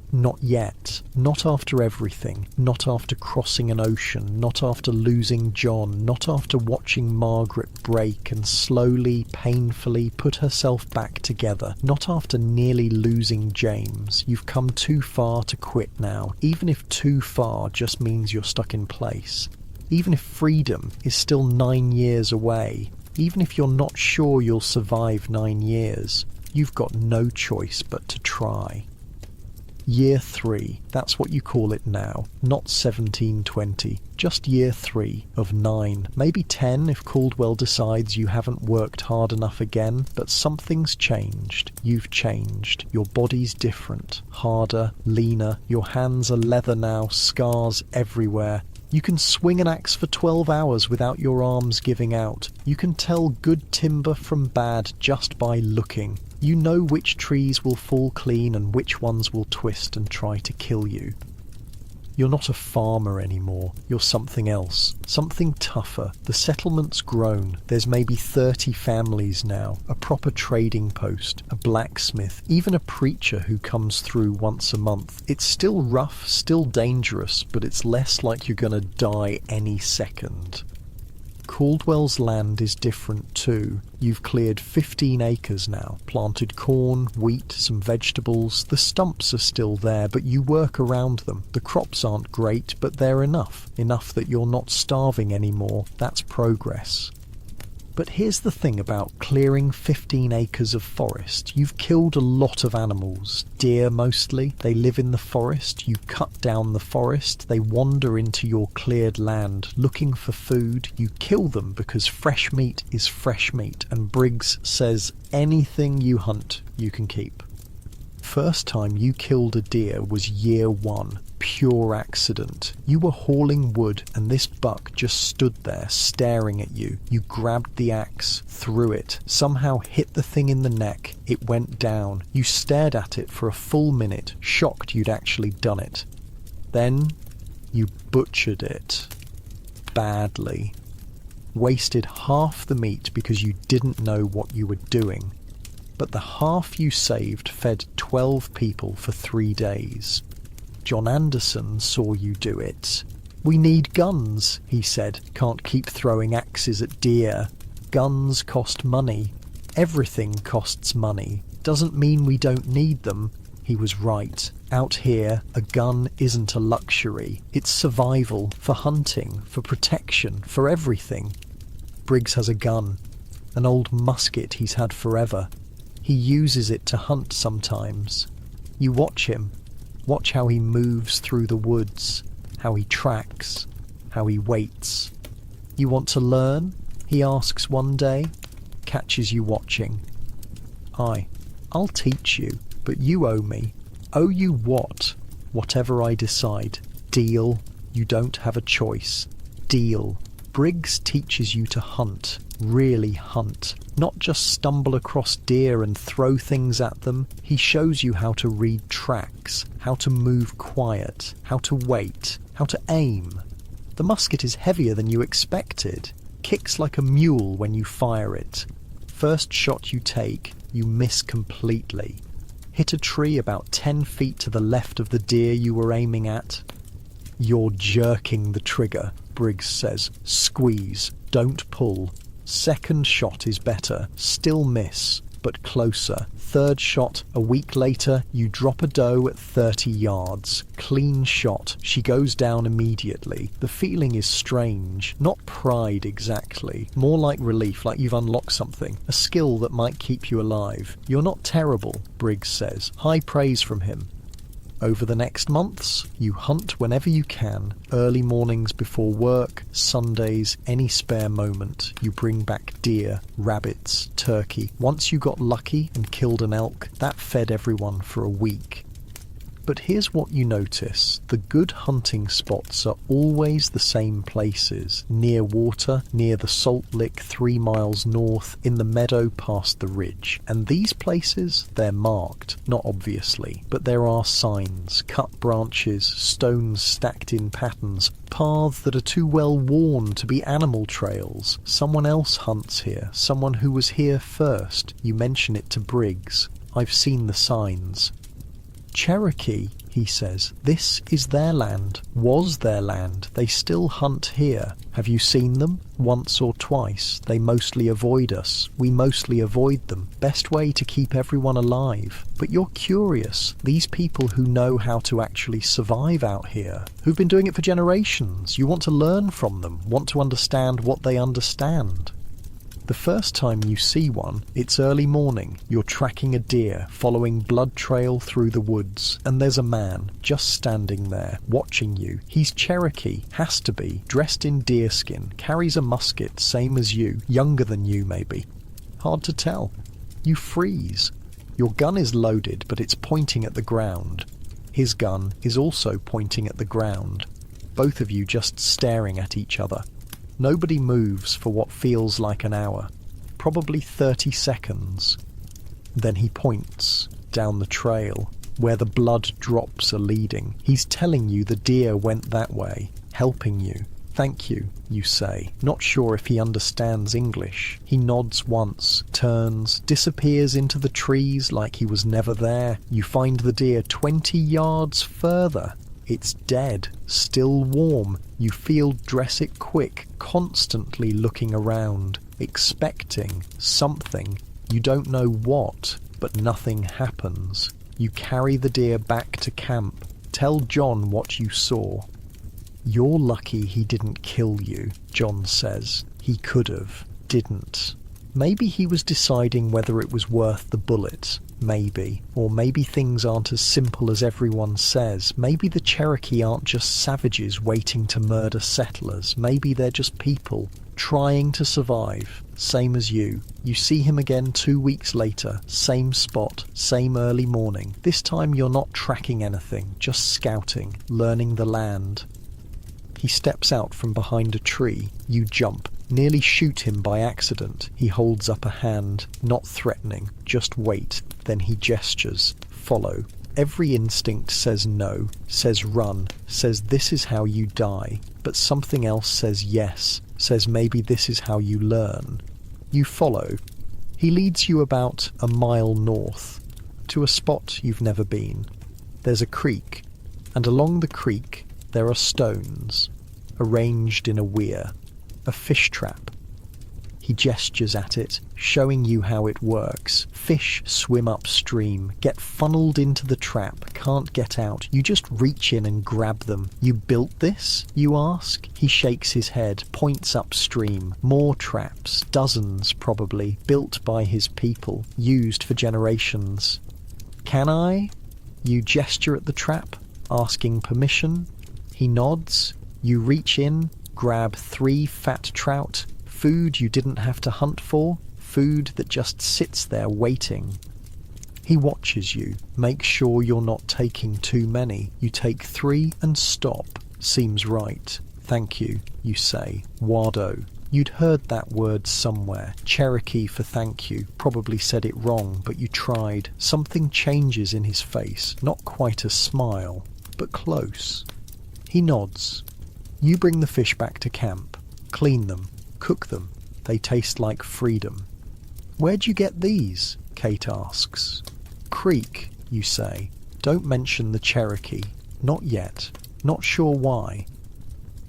Not yet. Not after everything. Not after crossing an ocean. Not after losing John. Not after watching Margaret break and slowly, painfully put herself back together. Not after nearly losing James. You've come too far to quit now. Even if too far just means you're stuck in place. Even if freedom is still 9 years away. Even if you're not sure you'll survive 9 years. You've got no choice but to try. Year 3, that's what you call it now, not 1720. Just year 3 of 9, maybe 10 if Caldwell decides you haven't worked hard enough again, but something's changed. You've changed. Your body's different, harder, leaner, your hands are leather now, scars everywhere. You can swing an axe for 12 hours without your arms giving out. You can tell good timber from bad just by looking. You know which trees will fall clean and which ones will twist and try to kill you. You're not a farmer anymore. You're something else. Something tougher. The settlement's grown. There's maybe 30 families now. A proper trading post. A blacksmith. Even a preacher who comes through once a month. It's still rough, still dangerous, but it's less like you're gonna die any second. Caldwell's land is different too. You've cleared 15 acres now, planted corn, wheat, some vegetables. The stumps are still there, but you work around them. The crops aren't great, but they're enough. Enough that you're not starving anymore. That's progress. But here's the thing about clearing 15 acres of forest. You've killed a lot of animals. Deer mostly. They live in the forest. You cut down the forest. They wander into your cleared land looking for food. You kill them because fresh meat is fresh meat. And Briggs says anything you hunt, you can keep. First time you killed a deer was year 1. Pure accident. You were hauling wood and this buck just stood there staring at you. You grabbed the axe, threw it, somehow hit the thing in the neck. It went down. You stared at it for a full minute, shocked you'd actually done it. Then you butchered it. Badly. Wasted half the meat because you didn't know what you were doing. But the half you saved fed 12 people for 3 days. John Anderson saw you do it. "We need guns," he said. "Can't keep throwing axes at deer. Guns cost money. Everything costs money. Doesn't mean we don't need them." He was right. Out here, a gun isn't a luxury. It's survival, for hunting, for protection, for everything. Briggs has a gun. An old musket he's had forever. He uses it to hunt sometimes. You watch him. Watch how he moves through the woods, how he tracks, how he waits. "You want to learn?" he asks one day, catches you watching. I'll teach you, but you owe me." "Owe you what?" "Whatever I decide. Deal. You don't have a choice. Deal." Briggs teaches you to hunt, really hunt, not just stumble across deer and throw things at them. He shows you how to read tracks, how to move quiet, how to wait, how to aim. The musket is heavier than you expected, kicks like a mule when you fire it. First shot you take, you miss completely. Hit a tree about 10 feet to the left of the deer you were aiming at. "You're jerking the trigger," Briggs says. "Squeeze, don't pull. Second shot is better. Still miss, but closer. Third shot, a week later, you drop a doe at 30 yards. Clean shot. She goes down immediately. The feeling is strange. Not pride exactly. More like relief, like you've unlocked something. A skill that might keep you alive. You're not terrible," Briggs says. High praise from him. Over the next months, you hunt whenever you can. Early mornings before work, Sundays, any spare moment. You bring back deer, rabbits, turkey. Once you got lucky and killed an elk, that fed everyone for a week. But here's what you notice. The good hunting spots are always the same places. Near water, near the salt lick 3 miles north, in the meadow past the ridge. And these places, they're marked. Not obviously, but there are signs. Cut branches, stones stacked in patterns. Paths that are too well worn to be animal trails. Someone else hunts here. Someone who was here first. You mention it to Briggs. "I've seen the signs." "Cherokee," he says. "This is their land. Was their land. They still hunt here. Have you seen them? Once or twice. They mostly avoid us. We mostly avoid them. Best way to keep everyone alive. But you're curious. These people who know how to actually survive out here, who've been doing it for generations. You want to learn from them, want to understand what they understand." The first time you see one, it's early morning. You're tracking a deer, following blood trail through the woods, and there's a man just standing there, watching you. He's Cherokee, has to be, dressed in deerskin, carries a musket, same as you, younger than you maybe. Hard to tell. You freeze. Your gun is loaded, but it's pointing at the ground. His gun is also pointing at the ground. Both of you just staring at each other. Nobody moves for what feels like an hour, probably 30 seconds. Then he points down the trail, where the blood drops are leading. He's telling you the deer went that way, helping you. Thank you, you say, not sure if he understands English. He nods once, turns, disappears into the trees like he was never there. You find the deer 20 yards further. It's dead, still warm. You feel dress it quick, constantly looking around, expecting something. You don't know what, but nothing happens. You carry the deer back to camp. Tell John what you saw. You're lucky he didn't kill you, John says. He could have, didn't. Maybe he was deciding whether it was worth the bullet. Maybe. Or maybe things aren't as simple as everyone says. Maybe the Cherokee aren't just savages waiting to murder settlers. Maybe they're just people trying to survive. Same as you. You see him again 2 weeks later. Same spot, same early morning. This time you're not tracking anything, just scouting, learning the land. He steps out from behind a tree. You jump. Nearly shoot him by accident. He holds up a hand, not threatening, just wait. Then he gestures. Follow. Every instinct says no, says run, says this is how you die. But something else says yes, says maybe this is how you learn. You follow. He leads you about a mile north, to a spot you've never been. There's a creek, and along the creek there are stones, arranged in a weir. A fish trap. He gestures at it, showing you how it works. Fish swim upstream, get funneled into the trap, can't get out. You just reach in and grab them. You built this? You ask. He shakes his head, points upstream. More traps, dozens probably, built by his people, used for generations. Can I? You gesture at the trap, asking permission. He nods. You reach in, grab 3 fat trout, food you didn't have to hunt for, food that just sits there waiting. He watches you, makes sure you're not taking too many. You take 3 and stop. Seems right. Thank you, you say. Wado. You'd heard that word somewhere. Cherokee for thank you. Probably said it wrong, but you tried. Something changes in his face. Not quite a smile, but close. He nods. You bring the fish back to camp, clean them, cook them. They taste like freedom. Where'd you get these? Kate asks. Creek, you say. Don't mention the Cherokee. Not yet. Not sure why.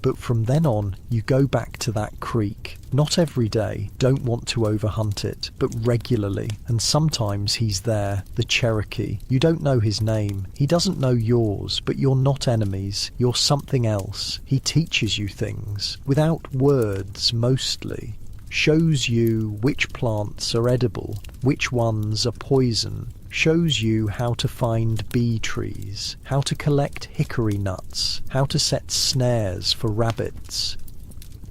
But from then on, you go back to that creek. Not every day, don't want to overhunt it, but regularly. And sometimes he's there, the Cherokee. You don't know his name. He doesn't know yours, but you're not enemies. You're something else. He teaches you things. Without words, mostly. Shows you which plants are edible, which ones are poison. Shows you how to find bee trees, how to collect hickory nuts, how to set snares for rabbits.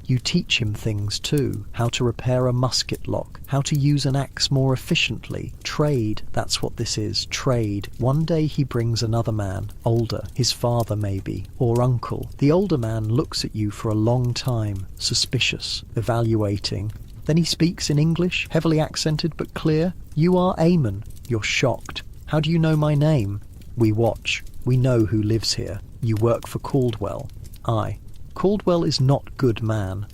You teach him things too, how to repair a musket lock, how to use an axe more efficiently. Trade, that's what this is, trade. One day he brings another man, older, his father maybe, or uncle. The older man looks at you for a long time, suspicious, evaluating. Then he speaks in English, heavily accented but clear. You are Eamon. You're shocked. How do you know my name? We watch. We know who lives here. You work for Caldwell. Aye. Caldwell is not good man.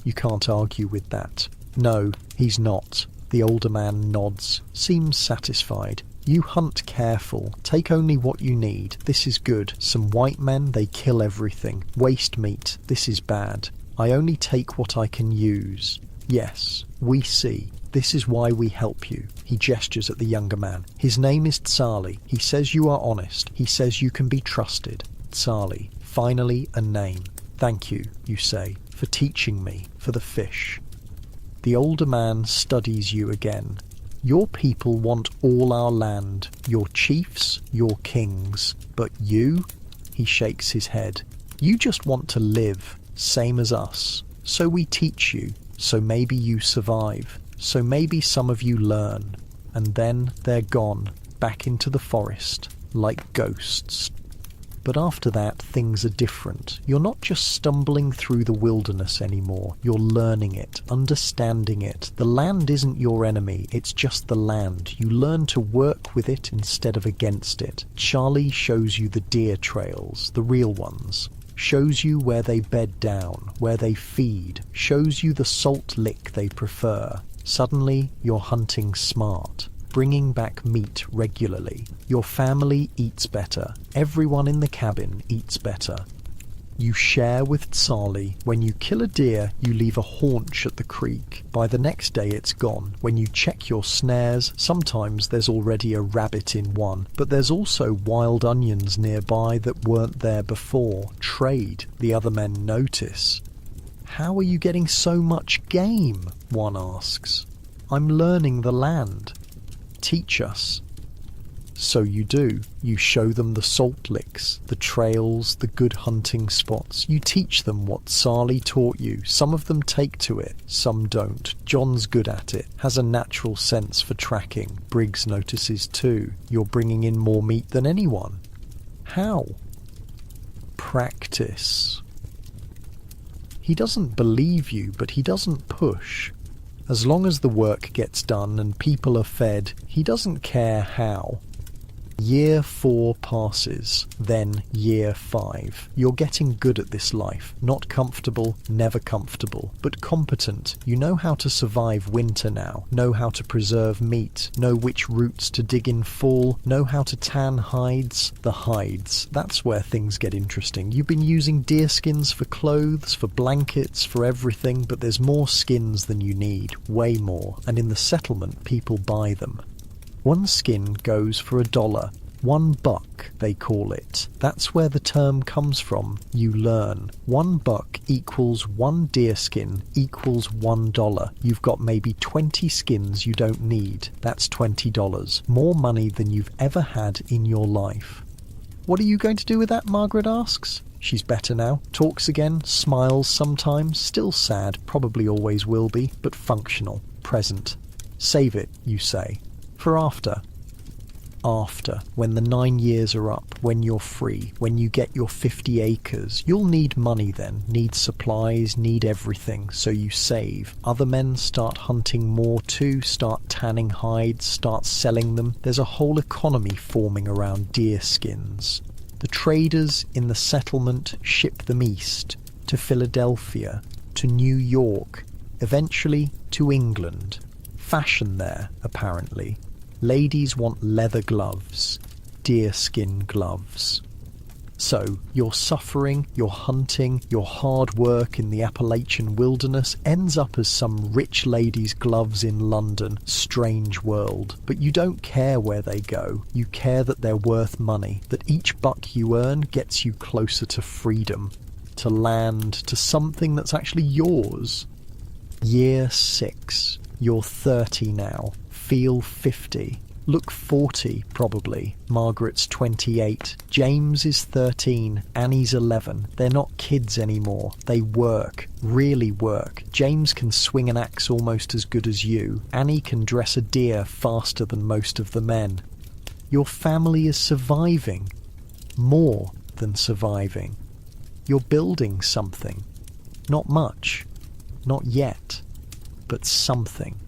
You can't argue with that. No, he's not. The older man nods, seems satisfied. You hunt careful. Take only what you need. This is good. Some white men, they kill everything. Waste meat. This is bad. I only take what I can use. Yes, we see. This is why we help you. He gestures at the younger man. His name is Tsali. He says you are honest. He says you can be trusted. Tsali. Finally, a name. Thank you, you say, for teaching me, for the fish. The older man studies you again. Your people want all our land, your chiefs, your kings. But you? He shakes his head. You just want to live, same as us. So we teach you, so maybe you survive, so maybe some of you learn. And then they're gone, back into the forest, like ghosts. But after that, things are different. You're not just stumbling through the wilderness anymore. You're learning it, understanding it. The land isn't your enemy, it's just the land. You learn to work with it instead of against it. Charlie shows you the deer trails, the real ones. Shows you where they bed down, where they feed. Shows you the salt lick they prefer. Suddenly, you're hunting smart. Bringing back meat regularly. Your family eats better. Everyone in the cabin eats better. You share with Charlie. When you kill a deer, you leave a haunch at the creek. By the next day it's gone. When you check your snares, sometimes there's already a rabbit in one. But there's also wild onions nearby that weren't there before. Trade, the other men notice. How are you getting so much game? One asks. I'm learning the land. Teach us. So you do. You show them the salt licks, the trails, the good hunting spots. You teach them what Charlie taught you. Some of them take to it, some don't. John's good at it, has a natural sense for tracking. Briggs notices too. You're bringing in more meat than anyone. How? Practice. He doesn't believe you, but he doesn't push. As long as the work gets done and people are fed, he doesn't care how. Year 4 passes, then year 5. You're getting good at this life. Not comfortable, never comfortable, but competent. You know how to survive winter now, know how to preserve meat, know which roots to dig in fall, know how to tan hides. The hides, that's where things get interesting. You've been using deer skins for clothes, for blankets, for everything, but there's more skins than you need, way more, and in the settlement people buy them. One skin goes for $1. $1, they call it. That's where the term comes from. You learn. $1 equals 1 deer skin equals $1. You've got maybe 20 skins you don't need. That's $20. More money than you've ever had in your life. What are you going to do with that? Margaret asks. She's better now. Talks again. Smiles sometimes. Still sad. Probably always will be. But functional. Present. Save it, you say. For after. After, when the 9 years are up, when you're free, when you get your 50 acres, you'll need money then, need supplies, need everything, so you save. Other men start hunting more too, start tanning hides, start selling them. There's a whole economy forming around deer skins. The traders in the settlement ship them east, to Philadelphia, to New York, eventually to England. Fashion there, apparently. Ladies want leather gloves, deerskin gloves. So, your suffering, your hunting, your hard work in the Appalachian wilderness ends up as some rich lady's gloves in London. Strange world. But you don't care where they go. You care that they're worth money, that each buck you earn gets you closer to freedom, to land, to something that's actually yours. Year 6. You're 30 now. Feel 50. Look 40, probably. Margaret's 28. James is 13. Annie's 11. They're not kids anymore. They work. Really work. James can swing an axe almost as good as you. Annie can dress a deer faster than most of the men. Your family is surviving. More than surviving. You're building something. Not much. Not yet. But something.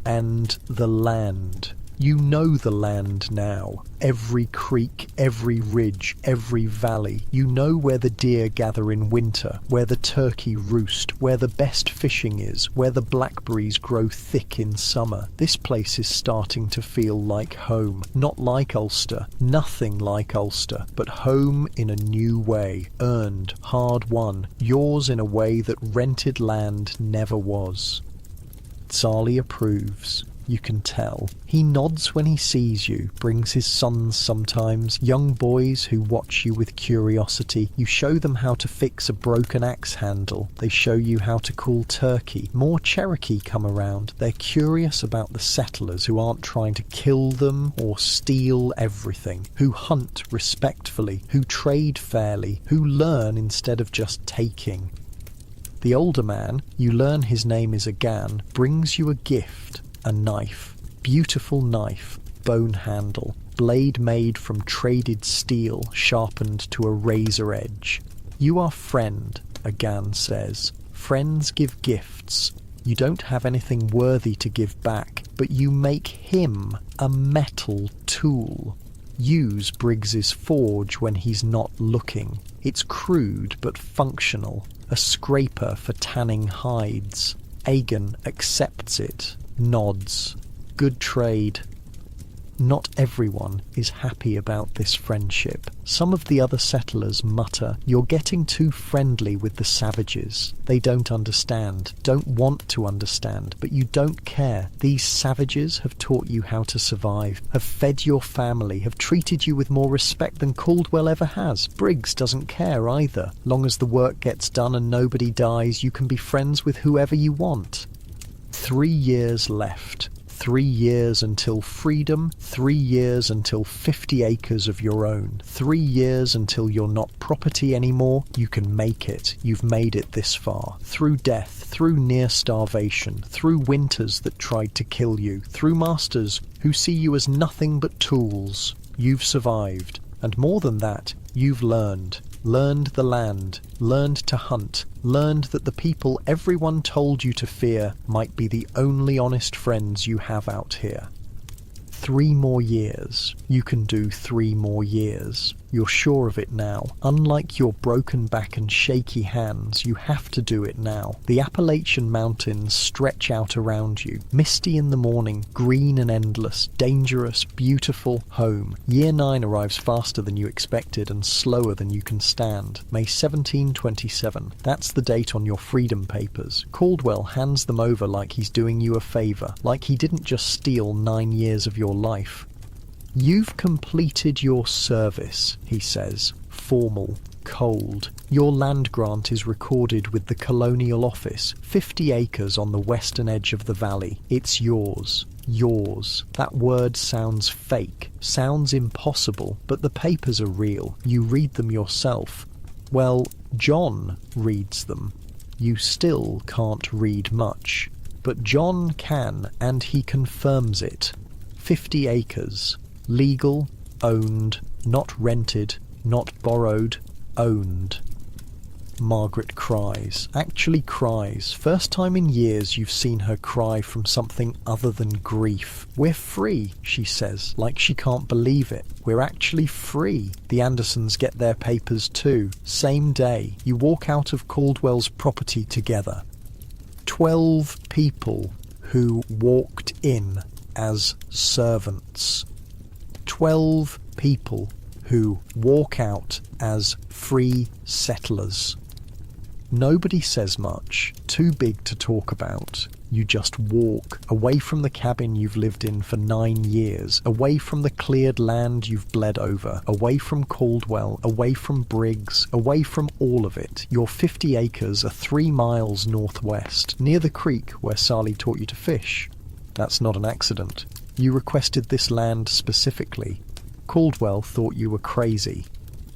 And the land. You know the land now. Every creek, every ridge, every valley. You know where the deer gather in winter, where the turkey roost, where the best fishing is, where the blackberries grow thick in summer. This place is starting to feel like home. Not like Ulster, nothing like Ulster, but home in a new way. Earned, hard won, yours in a way that rented land never was. Charlie approves. you can tell. He nods when he sees you, brings his sons sometimes, young boys who watch you with curiosity. You show them how to fix a broken axe handle. They show you how to cool turkey. More Cherokee come around. They're curious about the settlers who aren't trying to kill them or steal everything, who hunt respectfully, who trade fairly, who learn instead of just taking. The older man, you learn his name is Agan, brings you a gift, a knife. Beautiful knife, bone handle, blade made from traded steel, sharpened to a razor edge. You are friend, Agan says. Friends give gifts. You don't have anything worthy to give back, but you make him a metal tool. Use Briggs's forge when he's not looking. It's crude but functional. A scraper for tanning hides. Agan accepts it, nods. Good trade. Not everyone is happy about this friendship. Some of the other settlers mutter, "You're getting too friendly with the savages. They don't understand, don't want to understand, but you don't care. These savages have taught you how to survive, have fed your family, have treated you with more respect than Caldwell ever has. Briggs doesn't care either. Long as the work gets done and nobody dies, you can be friends with whoever you want." 3 years left. 3 years until freedom, 3 years until 50 acres of your own, 3 years until you're not property anymore. You can make it. You've made it this far. Through death, through near starvation, through winters that tried to kill you, through masters who see you as nothing but tools. You've survived. And more than that, you've learned. Learned the land, learned to hunt, learned that the people everyone told you to fear might be the only honest friends you have out here. 3 more years. You can do 3 more years. You're sure of it now. Unlike your broken back and shaky hands, you have to do it now. The Appalachian Mountains stretch out around you. Misty in the morning, green and endless, dangerous, beautiful, home. Year 9 arrives faster than you expected and slower than you can stand. May 1727. That's the date on your freedom papers. Caldwell hands them over like he's doing you a favour, like he didn't just steal 9 years of your life. "You've completed your service," he says, formal, cold. "Your land grant is recorded with the Colonial Office, 50 acres on the western edge of the valley. It's yours. Yours." That word sounds fake, sounds impossible, but the papers are real. You read them yourself. Well, John reads them. You still can't read much, but John can, and he confirms it. 50 acres. Legal, owned, not rented, not borrowed, owned. Margaret cries, actually cries. First time in years you've seen her cry from something other than grief. "We're free," she says, like she can't believe it. "We're actually free." The Andersons get their papers too. Same day. You walk out of Caldwell's property together. 12 people who walked in as servants. 12 people who walk out as free settlers. Nobody says much, too big to talk about. You just walk, away from the cabin you've lived in for 9 years, away from the cleared land you've bled over, away from Caldwell, away from Briggs, away from all of it. Your 50 acres are 3 miles northwest, near the creek where Sally taught you to fish. That's not an accident. You requested this land specifically. Caldwell thought you were crazy.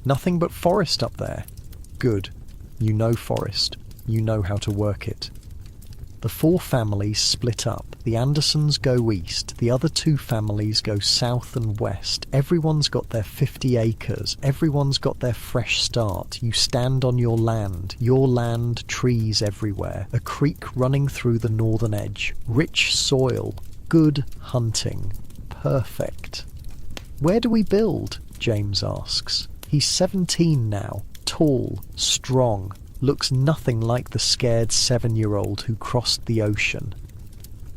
Nothing but forest up there. Good. You know forest. You know how to work it. The 4 families split up. The Andersons go east. The other 2 families go south and west. Everyone's got their 50 acres. Everyone's got their fresh start. You stand on your land, trees everywhere. A creek running through the northern edge. Rich soil. Good hunting. Perfect. "Where do we build?" James asks. He's 17 now, tall, strong, looks nothing like the scared 7-year-old who crossed the ocean.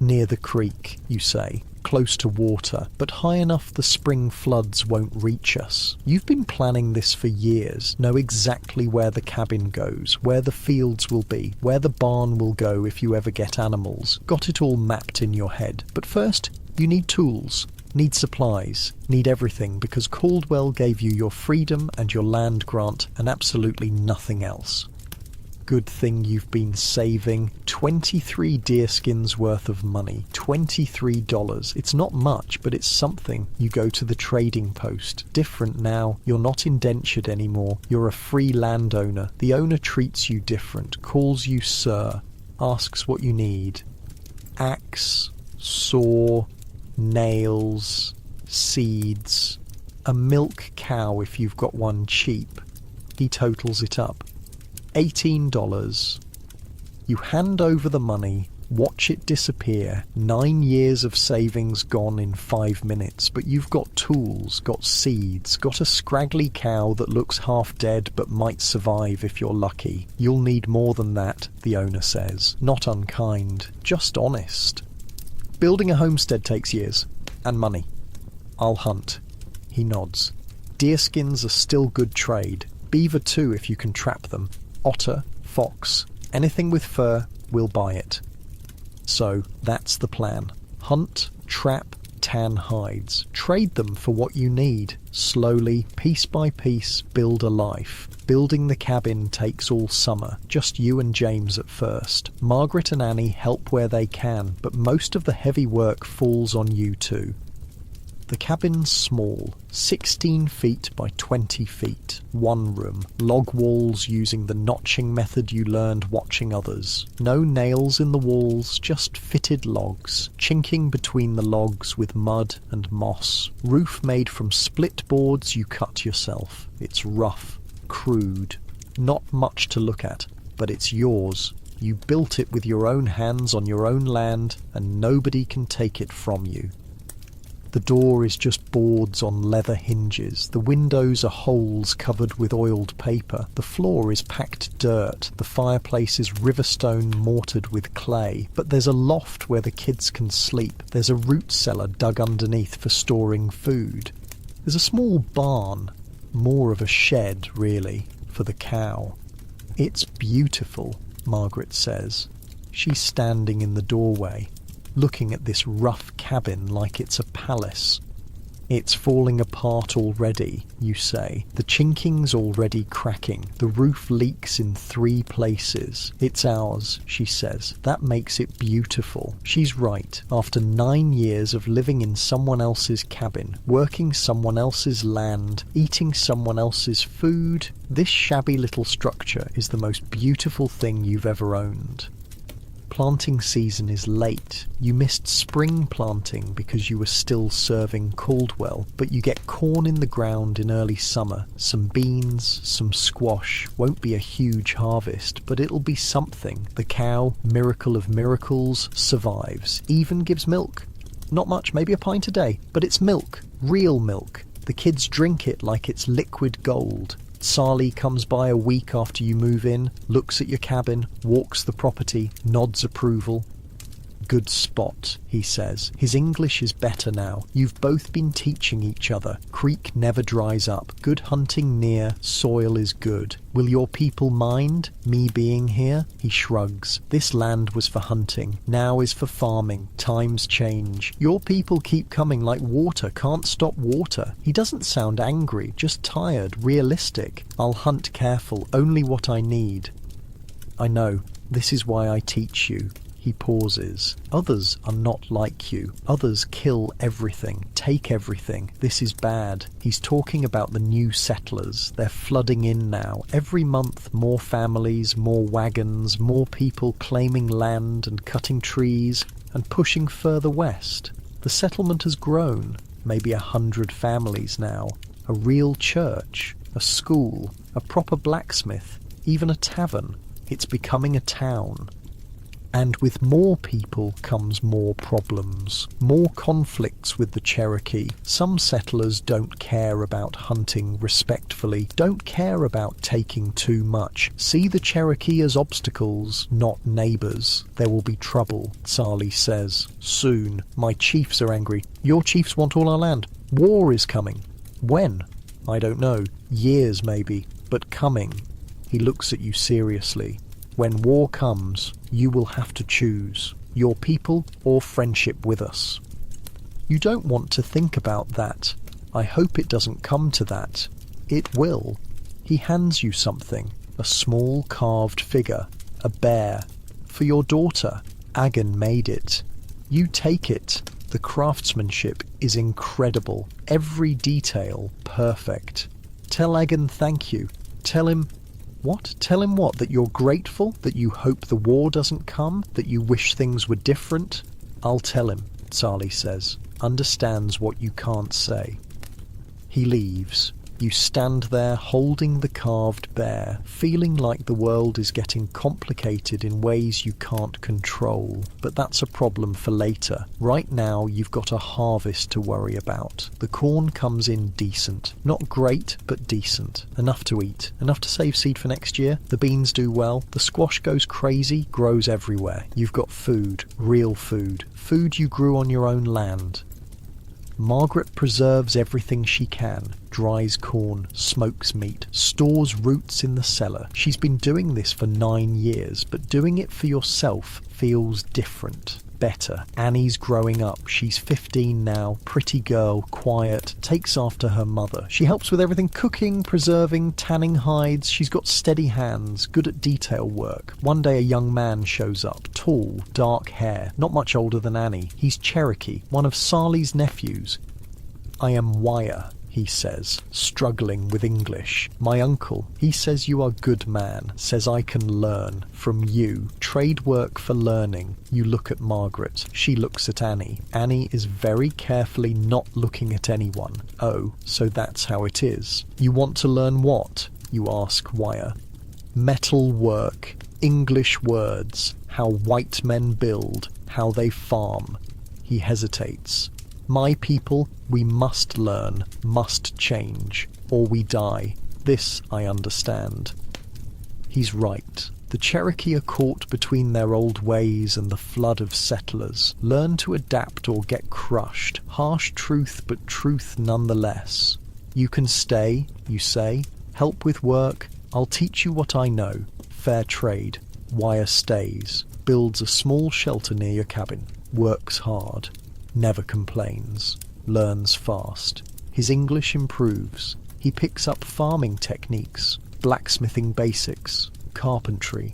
"Near the creek," you say. close to water, but high enough the spring floods won't reach us. You've been planning this for years, know exactly where the cabin goes, where the fields will be, where the barn will go if you ever get animals. Got it all mapped in your head. But first, you need tools. Need supplies, need everything, because Caldwell gave you your freedom and your land grant and absolutely nothing else. Good thing you've been saving 23 deerskins worth of money. $23. It's not much, but it's something. You go to the trading post. Different now. You're not indentured anymore. You're a free landowner. The owner treats you different, calls you sir, asks what you need. Axe, saw, nails, seeds, a milk cow if you've got one cheap. He totals it up. $18. You hand over the money, watch it disappear. 9 years of savings gone in 5 minutes, but you've got tools, got seeds, got a scraggly cow that looks half dead but might survive if you're lucky. You'll need more than that, the owner says. Not unkind, just honest. Building a homestead takes years, and money. I'll hunt. He nods. Deerskins are still good trade. Beaver too if you can trap them. Otter, fox, anything with fur, we'll buy it. So that's the plan. Hunt, trap, tan hides. Trade them for what you need. Slowly, piece by piece, build a life. Building the cabin takes all summer. Just you and James at first. Margaret and Annie help where they can, but most of the heavy work falls on you two. The cabin's small, 16 feet by 20 feet. One room. Log walls using the notching method you learned watching others. No nails in the walls, just fitted logs. Chinking between the logs with mud and moss. Roof made from split boards you cut yourself. It's rough, crude. Not much to look at, but it's yours. You built it with your own hands on your own land, and nobody can take it from you. The door is just boards on leather hinges. The windows are holes covered with oiled paper. The floor is packed dirt. The fireplace is riverstone mortared with clay. But there's a loft where the kids can sleep. There's a root cellar dug underneath for storing food. There's a small barn, more of a shed, really, for the cow. It's beautiful, Margaret says. She's standing in the doorway, looking at this rough cabin like it's a palace. It's falling apart already, you say. The chinking's already cracking. The roof leaks in 3 places. It's ours, she says. That makes it beautiful. She's right. After 9 years of living in someone else's cabin, working someone else's land, eating someone else's food, this shabby little structure is the most beautiful thing you've ever owned. Planting season is late. You missed spring planting because you were still serving Caldwell, but you get corn in the ground in early summer, some beans, some squash. Won't be a huge harvest, but it'll be something. The cow, miracle of miracles, survives, even gives milk. Not much, maybe a pint a day, but it's milk, real milk. The kids drink it like it's liquid gold. Sally comes by a week after you move in, looks at your cabin, walks the property, nods approval. Good spot, he says. His English is better now. You've both been teaching each other. Creek never dries up. Good hunting near. Soil is good. Will your people mind me being here? He shrugs. This land was for hunting. Now is for farming. Times change. Your people keep coming like water. Can't stop water. He doesn't sound angry, just tired, realistic. I'll hunt careful. Only what I need. I know. This is why I teach you. He pauses. Others are not like you. Others kill everything, take everything. This is bad. He's talking about the new settlers. They're flooding in now. Every month, more families, more wagons, more people claiming land and cutting trees and pushing further west. The settlement has grown. Maybe 100 families now. A real church, a school, a proper blacksmith, even a tavern. It's becoming a town. And with more people comes more problems, more conflicts with the Cherokee. Some settlers don't care about hunting respectfully, don't care about taking too much, see the Cherokee as obstacles, not neighbours. There will be trouble, Sali says. Soon. My chiefs are angry. Your chiefs want all our land. War is coming. When? I don't know. Years maybe, but coming. He looks at you seriously. When war comes, you will have to choose your people or friendship with us. You don't want to think about that. I hope it doesn't come to that. It will. He hands you something, a small carved figure, a bear. For your daughter. Agan made it. You take it. The craftsmanship is incredible. Every detail perfect. Tell Agan thank you. Tell him... What? Tell him what? That you're grateful? That you hope the war doesn't come? That you wish things were different? I'll tell him, Sali says. Understands what you can't say. He leaves. You stand there holding the carved bear, feeling like the world is getting complicated in ways you can't control. But that's a problem for later. Right now, you've got a harvest to worry about. The corn comes in decent. Not great, but decent. Enough to eat. Enough to save seed for next year. The beans do well. The squash goes crazy, grows everywhere. You've got food. Real food. Food you grew on your own land. Margaret preserves everything she can, dries corn, smokes meat, stores roots in the cellar. She's been doing this for 9 years, but doing it for yourself feels different. Better. Annie's growing up. She's 15 now, pretty girl, quiet, takes after her mother. She helps with everything: cooking, preserving, tanning hides. She's got steady hands, good at detail work. One day a young man shows up, tall, dark hair, not much older than Annie. He's Cherokee, one of Sali's nephews. I am Wire, he says, struggling with English. My uncle. He says you are good man, says I can learn from you. Trade work for learning. You look at Margaret. She looks at Annie. Annie is very carefully not looking at anyone. Oh, so that's how it is. You want to learn what? You ask Wire. Metal work, English words, how white men build, how they farm. He hesitates. My people, we must learn, must change, or we die. This I understand. He's right. The Cherokee are caught between their old ways and the flood of settlers. Learn to adapt or get crushed. Harsh truth, but truth nonetheless. You can stay, you say. Help with work. I'll teach you what I know. Fair trade. Wire stays. Builds a small shelter near your cabin. Works hard. Never complains. Learns fast. His English improves. He picks up farming techniques, blacksmithing basics, carpentry.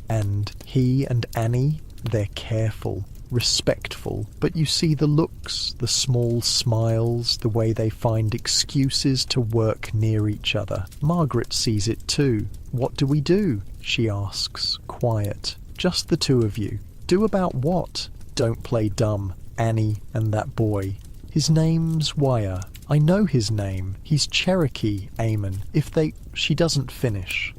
And he and Annie, they're careful, respectful, but you see the looks, the small smiles, the way they find excuses to work near each other. Margaret sees it too. What do we do? She asks, quiet. Just the two of you. Do about what? Don't play dumb. Annie and that boy. His name's Wire. I know his name. He's Cherokee, Eamon. She doesn't finish.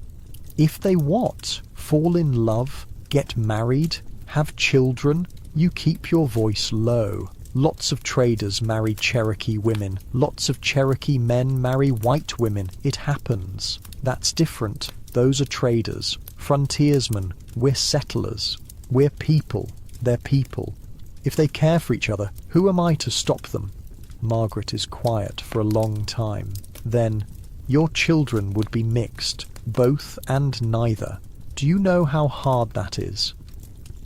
If they what? Fall in love? Get married? Have children? You keep your voice low. Lots of traders marry Cherokee women. Lots of Cherokee men marry white women. It happens. That's different. Those are traders. Frontiersmen. We're settlers. We're people. They're people. If they care for each other, who am I to stop them? Margaret is quiet for a long time. Then, your children would be mixed, both and neither. Do you know how hard that is?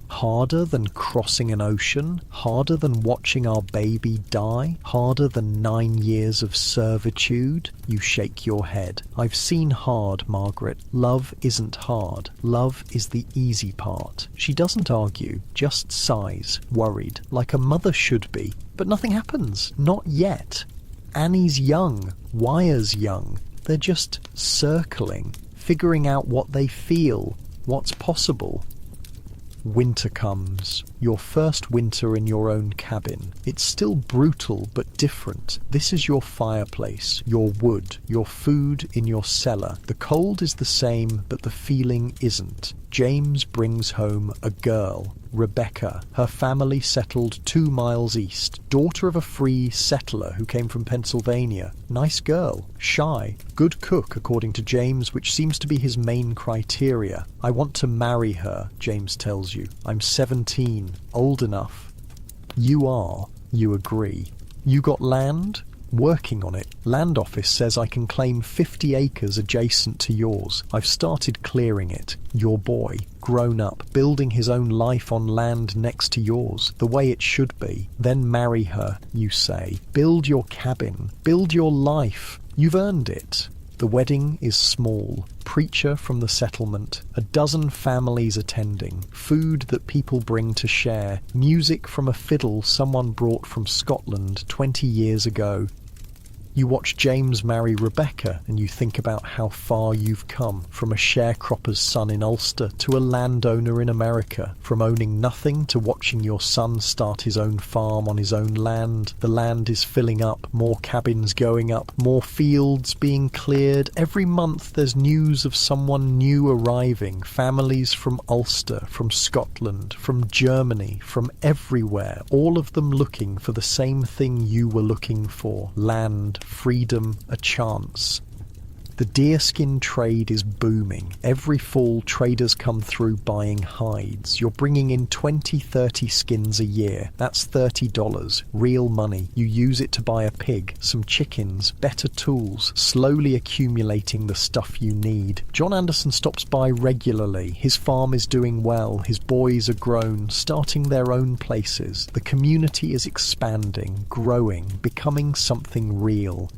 Harder than crossing an ocean? Harder than watching our baby die? Harder than 9 years of servitude? You shake your head. I've seen hard, Margaret. Love isn't hard. Love is the easy part. She doesn't argue, just sighs, worried, like a mother should be. But nothing happens. Not yet. Annie's young. Wire's young. They're just circling, figuring out what they feel, what's possible. Winter comes. Your first winter in your own cabin. It's still brutal but different. This is your fireplace, your wood, your food in your cellar. The cold is the same, but the feeling isn't. James brings home a girl, Rebecca. Her family settled 2 miles east. Daughter of a free settler who came from Pennsylvania. Nice girl. Shy. Good cook, according to James, which seems to be his main criteria. I want to marry her, James tells you. I'm 17. Old enough. You are. You agree. You got land? Working on it. Land office says I can claim 50 acres adjacent to yours. I've started clearing it. Your boy, grown up, building his own life on land next to yours, the way it should be. Then marry her, you say. Build your cabin. Build your life. You've earned it. The wedding is small. Preacher from the settlement, a dozen families attending, food that people bring to share, music from a fiddle someone brought from Scotland 20 years ago. You watch James marry Rebecca and you think about how far you've come, from a sharecropper's son in Ulster to a landowner in America, from owning nothing to watching your son start his own farm on his own land. The land is filling up, more cabins going up, more fields being cleared. Every month there's news of someone new arriving, families from Ulster, from Scotland, from Germany, from everywhere, all of them looking for the same thing you were looking for: land, freedom, a chance. The deerskin trade is booming. Every fall traders come through buying hides. You're bringing in 20-30 skins a year. That's $30, real money. You use it to buy a pig, some chickens, better tools, slowly accumulating the stuff you need. John Anderson stops by regularly. His farm is doing well. His boys are grown, starting their own places. The community is expanding, growing, becoming something real.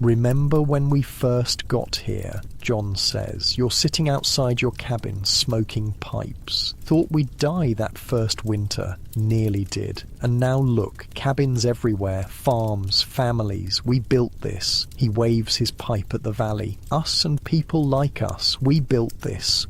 Remember when we first got here, John says. You're sitting outside your cabin, smoking pipes. Thought we'd die that first winter. Nearly did. And now look, cabins everywhere, farms, families. We built this. He waves his pipe at the valley. Us and people like us. We built this.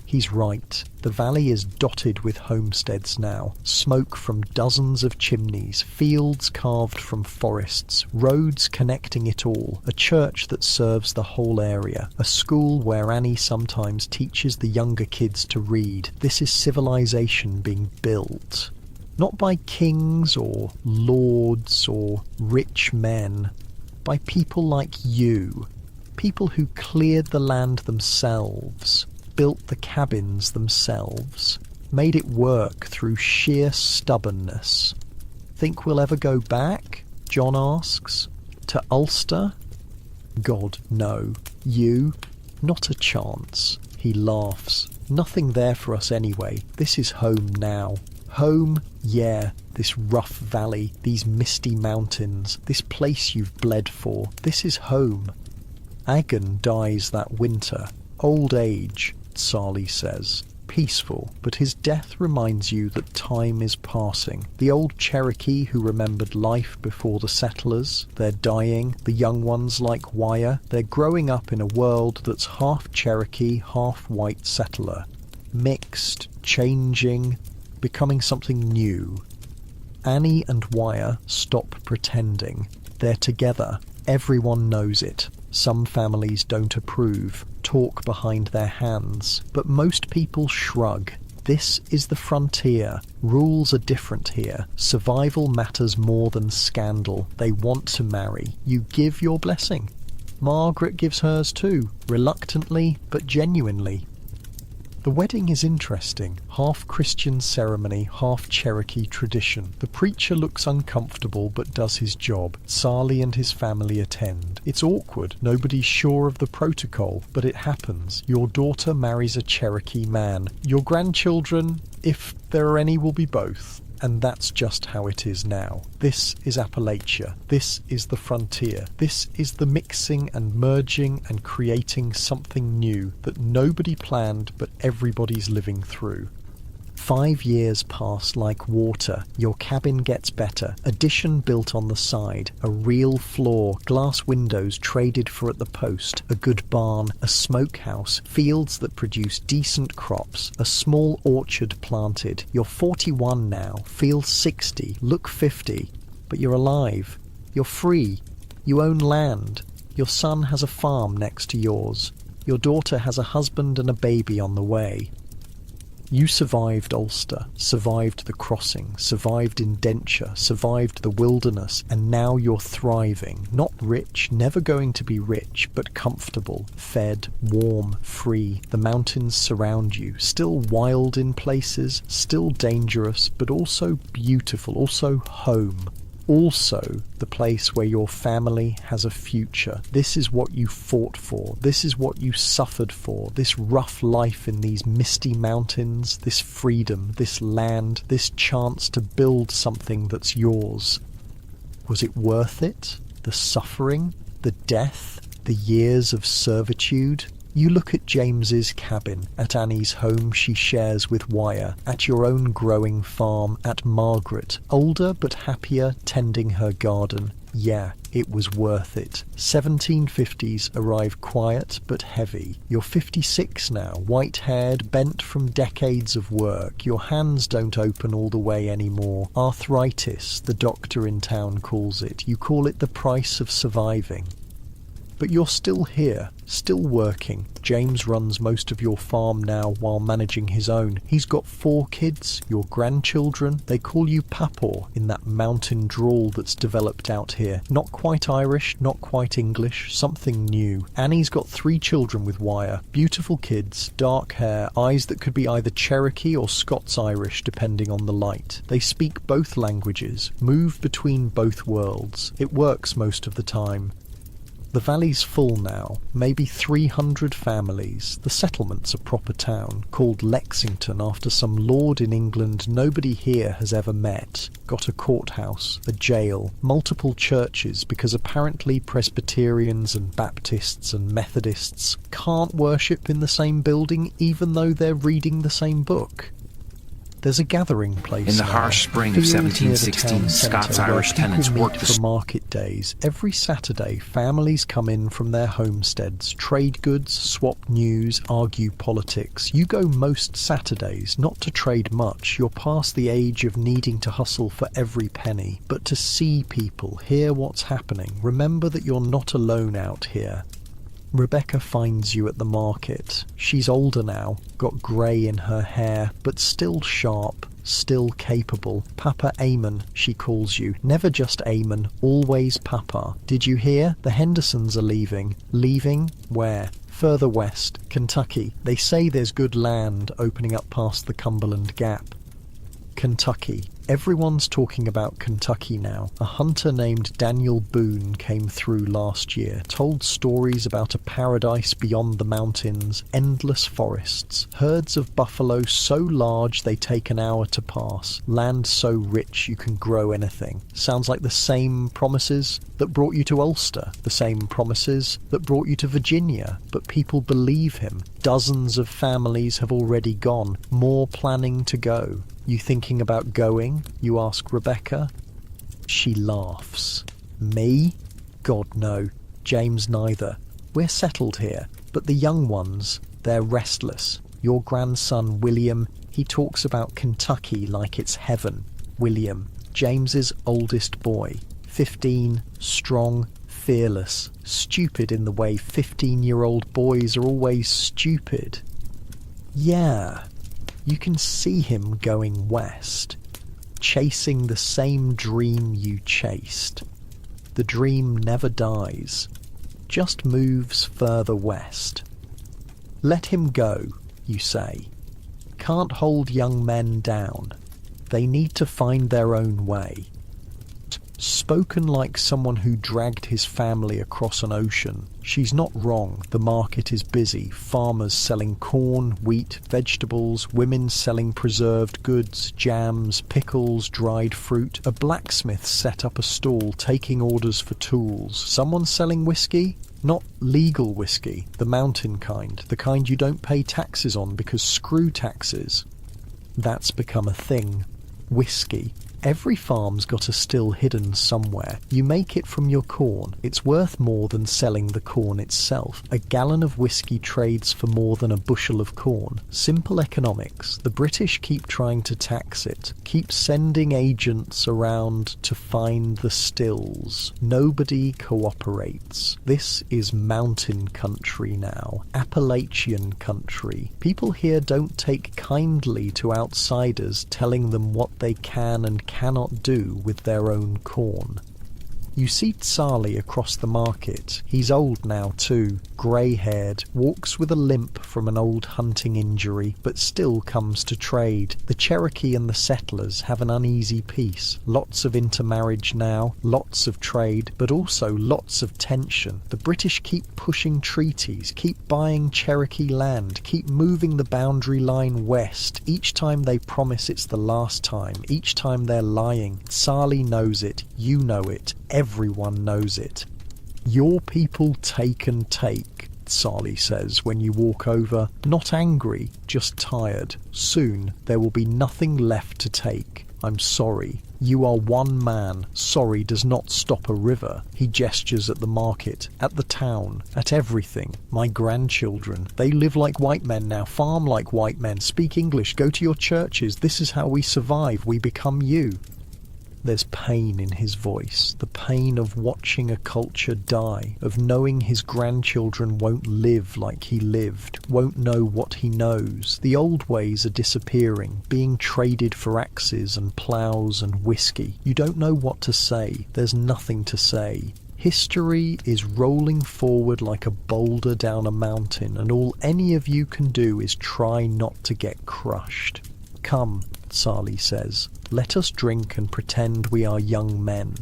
He's right. The valley is dotted with homesteads now. Smoke from dozens of chimneys, fields carved from forests, roads connecting it all, a church that serves the whole area, a school where Annie sometimes teaches the younger kids to read. This is civilization being built. Not by kings or lords or rich men, by people like you, people who cleared the land themselves, built the cabins themselves, made it work through sheer stubbornness. Think we'll ever go back? John asks. To Ulster? God, no. You? Not a chance. He laughs. Nothing there for us anyway. This is home now. Home? Yeah. This rough valley, these misty mountains, this place you've bled for. This is home. Agon dies that winter. Old age, Sali says. Peaceful, but his death reminds you that time is passing. The old Cherokee who remembered life before the settlers, they're dying. The young ones like Wire, they're growing up in a world that's half Cherokee, half white settler. Mixed, changing, becoming something new. Annie and Wire stop pretending. They're together. Everyone knows it. Some families don't approve, talk behind their hands, but most people shrug. This is the frontier. Rules are different here. Survival matters more than scandal. They want to marry. You give your blessing. Margaret gives hers too, reluctantly but genuinely. The wedding is interesting. Half Christian ceremony, half Cherokee tradition. The preacher looks uncomfortable but does his job. Sali and his family attend. It's awkward. Nobody's sure of the protocol, but it happens. Your daughter marries a Cherokee man. Your grandchildren, if there are any, will be both. And that's just how it is now. This is Appalachia. This is the frontier. This is the mixing and merging and creating something new that nobody planned but everybody's living through. 5 years pass like water. Your cabin gets better. Addition built on the side. A real floor. Glass windows traded for at the post. A good barn. A smokehouse. Fields that produce decent crops. A small orchard planted. You're 41 now. Feel 60. Look 50. But you're alive. You're free. You own land. Your son has a farm next to yours. Your daughter has a husband and a baby on the way. You survived Ulster, survived the crossing, survived indenture, survived the wilderness, and now you're thriving. Not rich, never going to be rich, but comfortable, fed, warm, free. The mountains surround you, still wild in places, still dangerous, but also beautiful, also home. Also, the place where your family has a future. This is what you fought for. This is what you suffered for. This rough life in these misty mountains, this freedom, this land, this chance to build something that's yours. Was it worth it? The suffering? The death? The years of servitude? You look at James's cabin, at Annie's home she shares with Wire, at your own growing farm, at Margaret, older but happier, tending her garden. Yeah, it was worth it. 1750s arrive quiet but heavy. You're 56 now, white-haired, bent from decades of work. Your hands don't open all the way anymore. Arthritis, the doctor in town calls it. You call it the price of surviving. But you're still here, still working. James runs most of your farm now while managing his own. He's got 4 kids, your grandchildren. They call you Papaw in that mountain drawl that's developed out here. Not quite Irish, not quite English, something new. Annie's got 3 children with Wire. Beautiful kids, dark hair, eyes that could be either Cherokee or Scots-Irish depending on the light. They speak both languages, move between both worlds. It works most of the time. The valley's full now, maybe 300 families. The settlement's a proper town, called Lexington after some lord in England nobody here has ever met. Got a courthouse, a jail, multiple churches because apparently Presbyterians and Baptists and Methodists can't worship in the same building even though they're reading the same book. There's a gathering place in the now, harsh spring of 1716, Scots-Irish tenants worked for market days. Every Saturday, families come in from their homesteads, trade goods, swap news, argue politics. You go most Saturdays, not to trade much. You're past the age of needing to hustle for every penny, but to see people, hear what's happening. Remember that you're not alone out here. Rebecca finds you at the market. She's older now, got grey in her hair, but still sharp, still capable. Papa Eamon, she calls you. Never just Eamon, always Papa. Did you hear? The Hendersons are leaving. Leaving? Where? Further west, Kentucky. They say there's good land opening up past the Cumberland Gap. Kentucky. Everyone's talking about Kentucky now. A hunter named Daniel Boone came through last year, told stories about a paradise beyond the mountains, endless forests, herds of buffalo so large they take an hour to pass, land so rich you can grow anything. Sounds like the same promises that brought you to Ulster, the same promises that brought you to Virginia, but people believe him. Dozens of families have already gone, more planning to go. You thinking about going? You ask Rebecca. She laughs. Me? God, no. James neither. We're settled here, but the young ones, they're restless. Your grandson, William, he talks about Kentucky like it's heaven. William, James's oldest boy. 15, strong, fearless, stupid in the way 15-year-old boys are always stupid. Yeah. You can see him going west, chasing the same dream you chased. The dream never dies, just moves further west. Let him go, you say. Can't hold young men down. They need to find their own way. Spoken like someone who dragged his family across an ocean. She's not wrong. The market is busy. Farmers selling corn, wheat, vegetables, women selling preserved goods, jams, pickles, dried fruit. A blacksmith set up a stall taking orders for tools. Someone selling whiskey? Not legal whiskey, the mountain kind, the kind you don't pay taxes on because screw taxes. That's become a thing. Whiskey. Every farm's got a still hidden somewhere. You make it from your corn. It's worth more than selling the corn itself. A gallon of whiskey trades for more than a bushel of corn. Simple economics. The British keep trying to tax it, keep sending agents around to find the stills. Nobody cooperates. This is mountain country now. Appalachian country. People here don't take kindly to outsiders telling them what they can and cannot do with their own corn. You see Tsali across the market. He's old now too, grey-haired, walks with a limp from an old hunting injury, but still comes to trade. The Cherokee and the settlers have an uneasy peace. Lots of intermarriage now, lots of trade, but also lots of tension. The British keep pushing treaties, keep buying Cherokee land, keep moving the boundary line west. Each time they promise it's the last time, each time they're lying. Tsali knows it, you know it. Everyone knows it. Your people take and take, Tsali says when you walk over, not angry, just tired. Soon there will be nothing left to take. I'm sorry. You are one man. Sorry does not stop a river. He gestures at the market, at the town, at everything. My grandchildren, they live like white men now, farm like white men, speak English, go to your churches. This is how we survive. We become you. There's pain in his voice, the pain of watching a culture die, of knowing his grandchildren won't live like he lived, won't know what he knows. The old ways are disappearing, being traded for axes and ploughs and whiskey. You don't know what to say. There's nothing to say. History is rolling forward like a boulder down a mountain, and all any of you can do is try not to get crushed. Come, Tsali says, let us drink and pretend we are young men.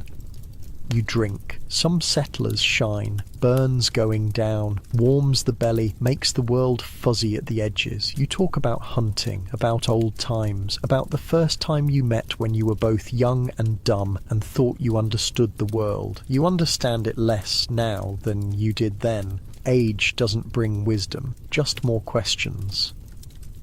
You drink. Some settlers shine, burns going down, warms the belly, makes the world fuzzy at the edges. You talk about hunting, about old times, about the first time you met when you were both young and dumb and thought you understood the world. You understand it less now than you did then. Age doesn't bring wisdom, just more questions.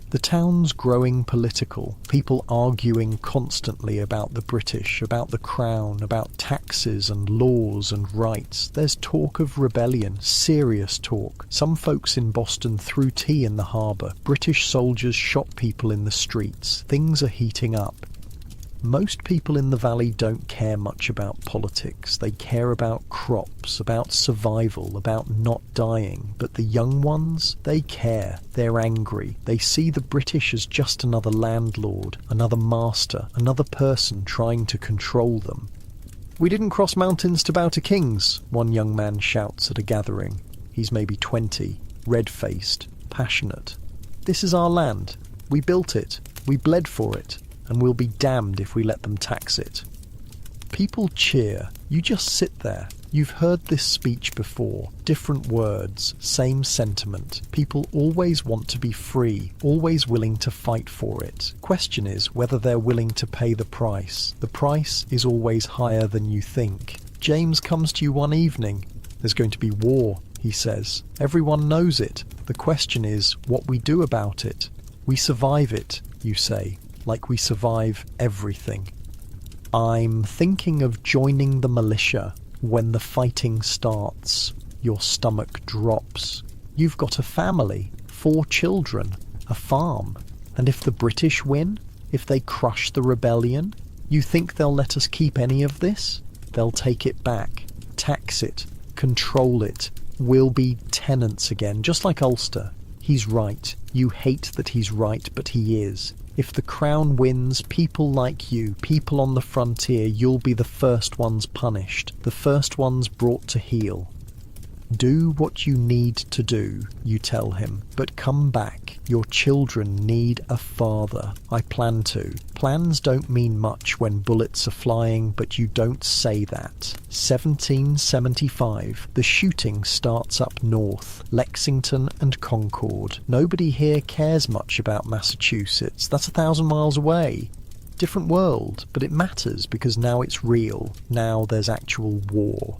The town's growing political, people arguing constantly about the British, about the Crown, about taxes and laws and rights. There's talk of rebellion, serious talk. Some folks in Boston threw tea in the harbour. British soldiers shot people in the streets. Things are heating up. Most people in the valley don't care much about politics. They care about crops, about survival, about not dying. But the young ones, they care. They're angry. They see the British as just another landlord, another master, another person trying to control them. "We didn't cross mountains to bow to kings," one young man shouts at a gathering. He's maybe 20, red-faced, passionate. "This is our land. We built it. We bled for it. And we'll be damned if we let them tax it." People cheer. You just sit there. You've heard this speech before. Different words, same sentiment. People always want to be free, always willing to fight for it. Question is whether they're willing to pay the price. The price is always higher than you think. James comes to you one evening. "There's going to be war," he says. Everyone knows it. The question is what we do about it. "We survive it," you say. Like we survive everything. "I'm thinking of joining the militia when the fighting starts." Your stomach drops. You've got a family, 4 children, a farm. And if the British win, if they crush the rebellion, you think they'll let us keep any of this? They'll take it back, tax it, control it. We'll be tenants again, just like Ulster. He's right. You hate that he's right, but he is. If the Crown wins, people like you, people on the frontier, you'll be the first ones punished, the first ones brought to heel. "Do what you need to do," you tell him, "but come back. Your children need a father." "I plan to." Plans don't mean much when bullets are flying, but you don't say that. 1775. The shooting starts up north, Lexington and Concord. Nobody here cares much about Massachusetts. That's 1,000 miles away. Different world, but it matters because now it's real. Now there's actual war.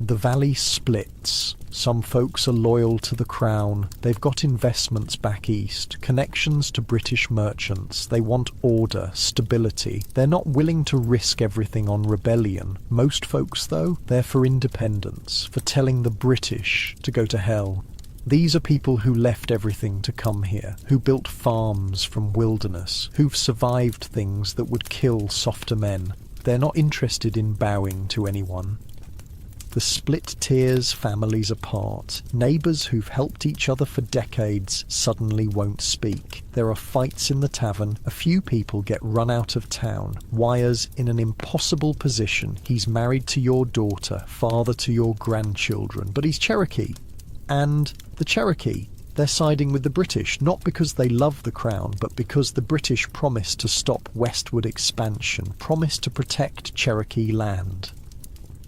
The valley splits. Some folks are loyal to the crown. They've got investments back east, connections to British merchants. They want order, stability. They're not willing to risk everything on rebellion. Most folks, though, they're for independence, for telling the British to go to hell. These are people who left everything to come here, who built farms from wilderness, who've survived things that would kill softer men. They're not interested in bowing to anyone. The split tears families apart. Neighbours who've helped each other for decades suddenly won't speak. There are fights in the tavern. A few people get run out of town. Wyre's in an impossible position. He's married to your daughter, father to your grandchildren, but he's Cherokee. And the Cherokee, they're siding with the British, not because they love the crown, but because the British promised to stop westward expansion, promised to protect Cherokee land.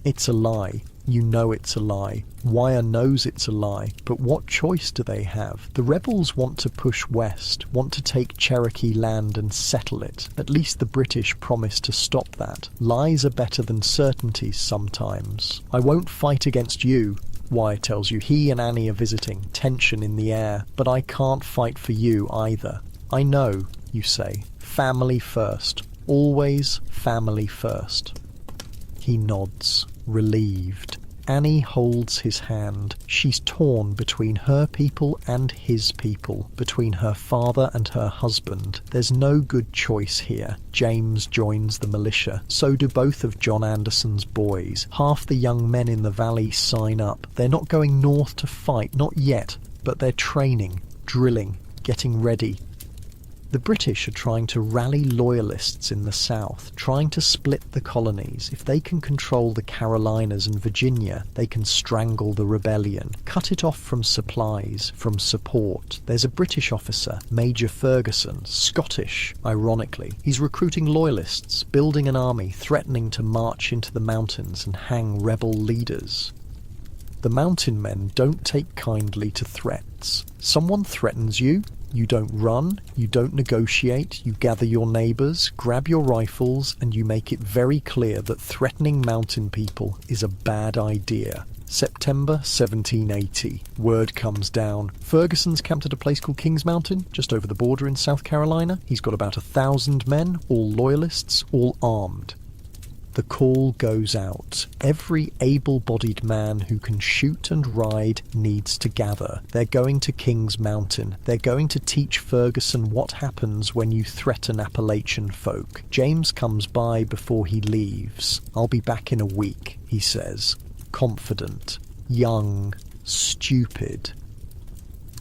It's a lie. You know it's a lie. Wyre knows it's a lie, but what choice do they have? The rebels want to push west, want to take Cherokee land and settle it. At least the British promised to stop that. Lies are better than certainties sometimes. I won't fight against you, Wyre tells you. He and Annie are visiting, tension in the air. But I can't fight for you either. I know, you say. Family first. Always family first. He nods, relieved. Annie holds his hand. She's torn between her people and his people, between her father and her husband. There's no good choice here. James joins the militia. So do both of John Anderson's boys. Half the young men in the valley sign up. They're not going north to fight, not yet, but they're training, drilling, getting ready. The British are trying to rally loyalists in the south, trying to split the colonies. If they can control the Carolinas and Virginia, they can strangle the rebellion, cut it off from supplies, from support. There's a British officer, Major Ferguson, Scottish, ironically. He's recruiting loyalists, building an army, threatening to march into the mountains and hang rebel leaders. The mountain men don't take kindly to threats. Someone threatens you, you don't run, you don't negotiate, you gather your neighbours, grab your rifles, and you make it very clear that threatening mountain people is a bad idea. September 1780. Word comes down. Ferguson's camped at a place called Kings Mountain, just over the border in South Carolina. He's got about 1,000 men, all loyalists, all armed. The call goes out. Every able-bodied man who can shoot and ride needs to gather. They're going to Kings Mountain. They're going to teach Ferguson what happens when you threaten Appalachian folk. James comes by before he leaves. I'll be back in a week, he says. Confident, young, stupid.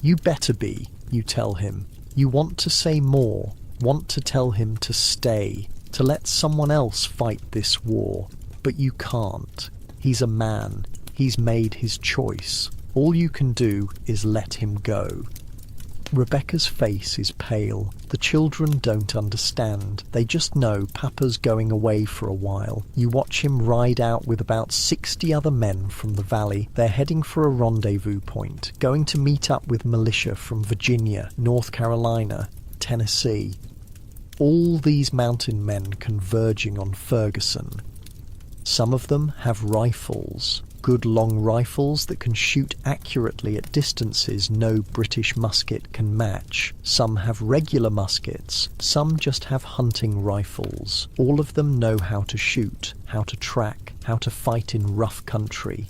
You better be, you tell him. You want to say more, want to tell him to stay, to let someone else fight this war. But you can't. He's a man. He's made his choice. All you can do is let him go. Rebecca's face is pale. The children don't understand. They just know Papa's going away for a while. You watch him ride out with about 60 other men from the valley. They're heading for a rendezvous point, going to meet up with militia from Virginia, North Carolina, Tennessee. All these mountain men converging on Ferguson. Some of them have rifles, good long rifles that can shoot accurately at distances no British musket can match. Some have regular muskets, some just have hunting rifles. All of them know how to shoot, how to track, how to fight in rough country.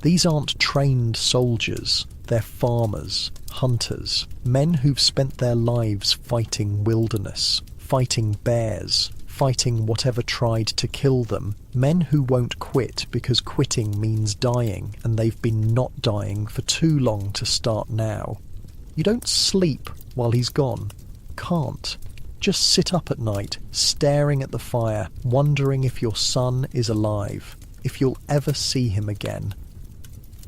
These aren't trained soldiers. They're farmers, hunters, men who've spent their lives fighting wilderness, fighting bears, fighting whatever tried to kill them, men who won't quit because quitting means dying, and they've been not dying for too long to start now. You don't sleep while he's gone. Can't. Just sit up at night, staring at the fire, wondering if your son is alive, if you'll ever see him again.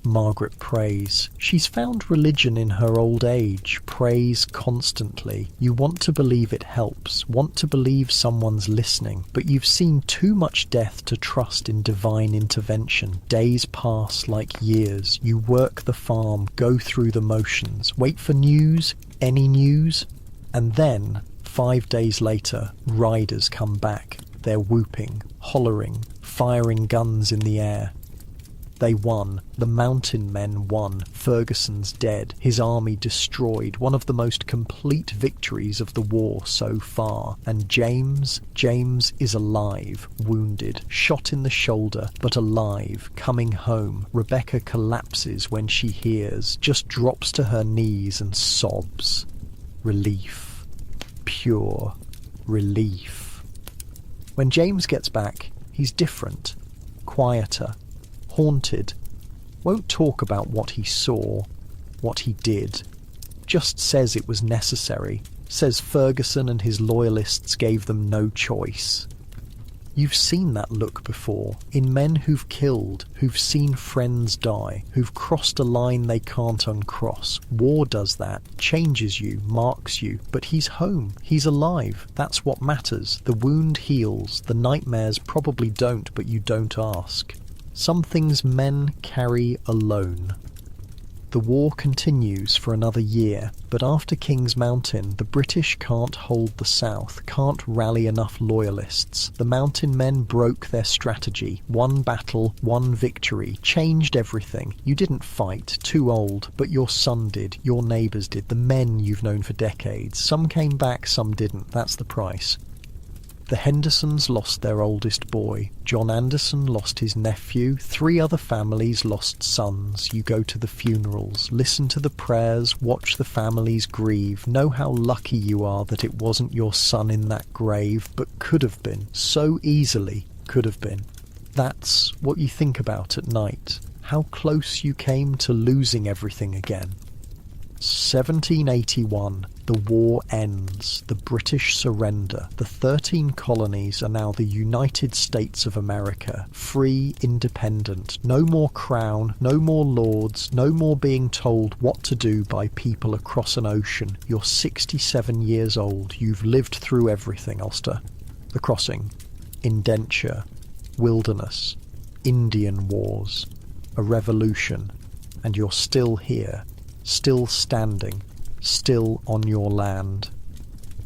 Margaret prays. She's found religion in her old age, prays constantly. You want to believe it helps, want to believe someone's listening, but you've seen too much death to trust in divine intervention. Days pass like years. You work the farm, go through the motions, wait for news, any news, and then, 5 days later, riders come back. They're whooping, hollering, firing guns in the air. They won. The mountain men won. Ferguson's dead. His army destroyed. One of the most complete victories of the war so far. And James is alive, wounded, shot in the shoulder, but alive, coming home. Rebecca collapses when she hears, just drops to her knees and sobs. Relief. Pure relief. When James gets back, he's different, quieter, haunted. Won't talk about what he saw, what he did. Just says it was necessary. Says Ferguson and his loyalists gave them no choice. You've seen that look before, in men who've killed, who've seen friends die, who've crossed a line they can't uncross. War does that, changes you, marks you, but he's home, he's alive. That's what matters. The wound heals, the nightmares probably don't, but you don't ask. Some things men carry alone. The war continues for another year, but after King's Mountain, the British can't hold the south, can't rally enough loyalists. The mountain men broke their strategy. One battle, one victory, changed everything. You didn't fight, too old, but your son did, your neighbours did, the men you've known for decades. Some came back, some didn't. That's the price. The Hendersons lost their oldest boy. John Anderson lost his nephew. 3 other families lost sons. You go to the funerals, listen to the prayers, watch the families grieve. Know how lucky you are that it wasn't your son in that grave, but could have been. So easily could have been. That's what you think about at night. How close you came to losing everything again. 1781. The war ends. The British surrender. The 13 colonies are now the United States of America. Free, independent. No more crown, no more lords, no more being told what to do by people across an ocean. You're 67 years old. You've lived through everything, Ulster. The Crossing. Indenture. Wilderness. Indian wars. A revolution. And you're still here. Still standing, still on your land.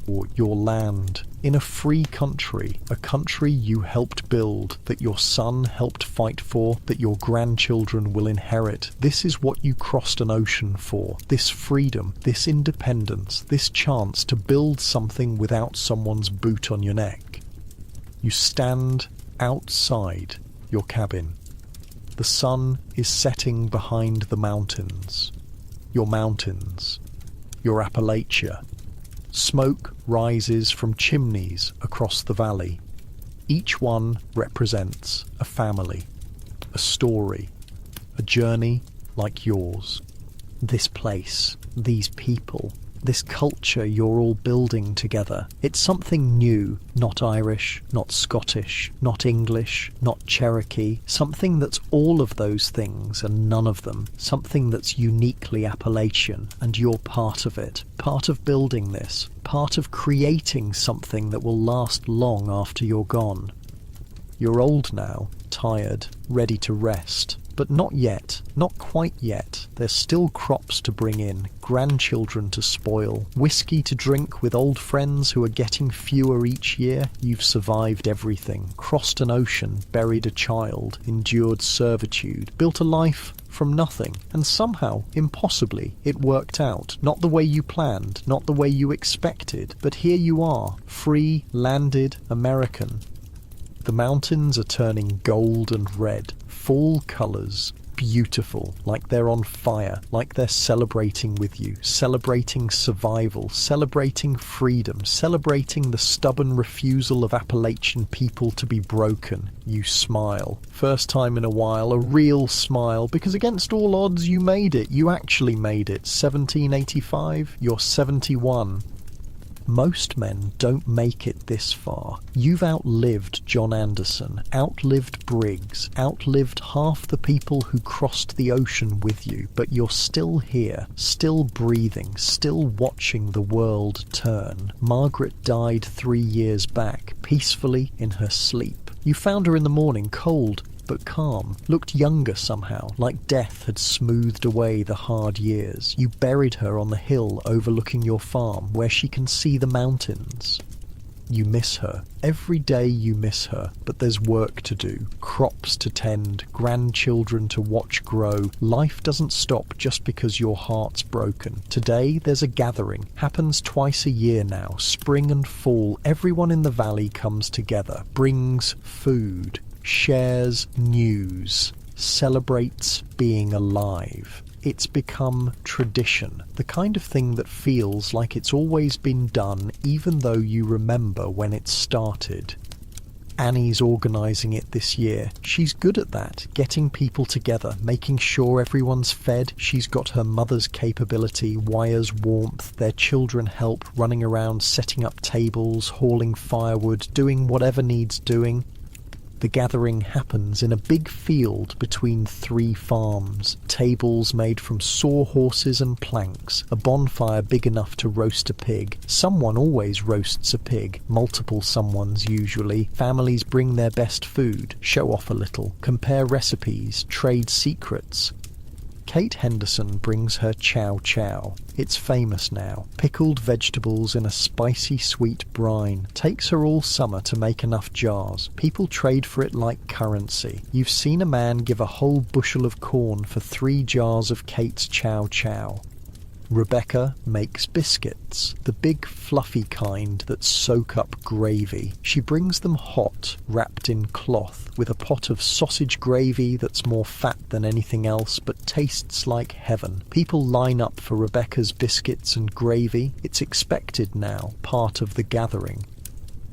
Or your land, in a free country, a country you helped build, that your son helped fight for, that your grandchildren will inherit. This is what you crossed an ocean for. This freedom, this independence, this chance to build something without someone's boot on your neck. You stand outside your cabin. The sun is setting behind the mountains. Your mountains, your Appalachia. Smoke rises from chimneys across the valley. Each one represents a family, a story, a journey like yours. This place, these people, this culture you're all building together. It's something new, not Irish, not Scottish, not English, not Cherokee. Something that's all of those things and none of them. Something that's uniquely Appalachian, and you're part of it. Part of building this. Part of creating something that will last long after you're gone. You're old now, tired, ready to rest. But not yet, not quite yet. There's still crops to bring in, grandchildren to spoil, whiskey to drink with old friends who are getting fewer each year. You've survived everything, crossed an ocean, buried a child, endured servitude, built a life from nothing, and somehow, impossibly, it worked out. Not the way you planned, not the way you expected, but here you are, free, landed, American. The mountains are turning gold and red, fall colours, beautiful, like they're on fire, like they're celebrating with you, celebrating survival, celebrating freedom, celebrating the stubborn refusal of Appalachian people to be broken. You smile. First time in a while, a real smile, because against all odds you made it. You actually made it. 1785, you're 71. Most men don't make it this far. You've outlived John Anderson, outlived Briggs, outlived half the people who crossed the ocean with you, but you're still here, still breathing, still watching the world turn. Margaret died 3 years back, peacefully in her sleep. You found her in the morning, cold, but calm, looked younger somehow, like death had smoothed away the hard years. You buried her on the hill overlooking your farm, where she can see the mountains. You miss her. Every day you miss her, but there's work to do, crops to tend, grandchildren to watch grow. Life doesn't stop just because your heart's broken. Today there's a gathering. Happens twice a year now, spring and fall. Everyone in the valley comes together, brings food, shares news, celebrates being alive. It's become tradition, the kind of thing that feels like it's always been done even though you remember when it started. Annie's organising it this year. She's good at that, getting people together, making sure everyone's fed. She's got her mother's capability, wires warmth, their children help, running around setting up tables, hauling firewood, doing whatever needs doing. The gathering happens in a big field between 3 farms, tables made from sawhorses and planks, a bonfire big enough to roast a pig. Someone always roasts a pig, multiple someones usually. Families bring their best food, show off a little, compare recipes, trade secrets. Kate Henderson brings her chow chow. It's famous now. Pickled vegetables in a spicy sweet brine. Takes her all summer to make enough jars. People trade for it like currency. You've seen a man give a whole bushel of corn for 3 jars of Kate's chow chow. Rebecca makes biscuits, the big fluffy kind that soak up gravy. She brings them hot, wrapped in cloth, with a pot of sausage gravy that's more fat than anything else but tastes like heaven. People line up for Rebecca's biscuits and gravy. It's expected now, part of the gathering.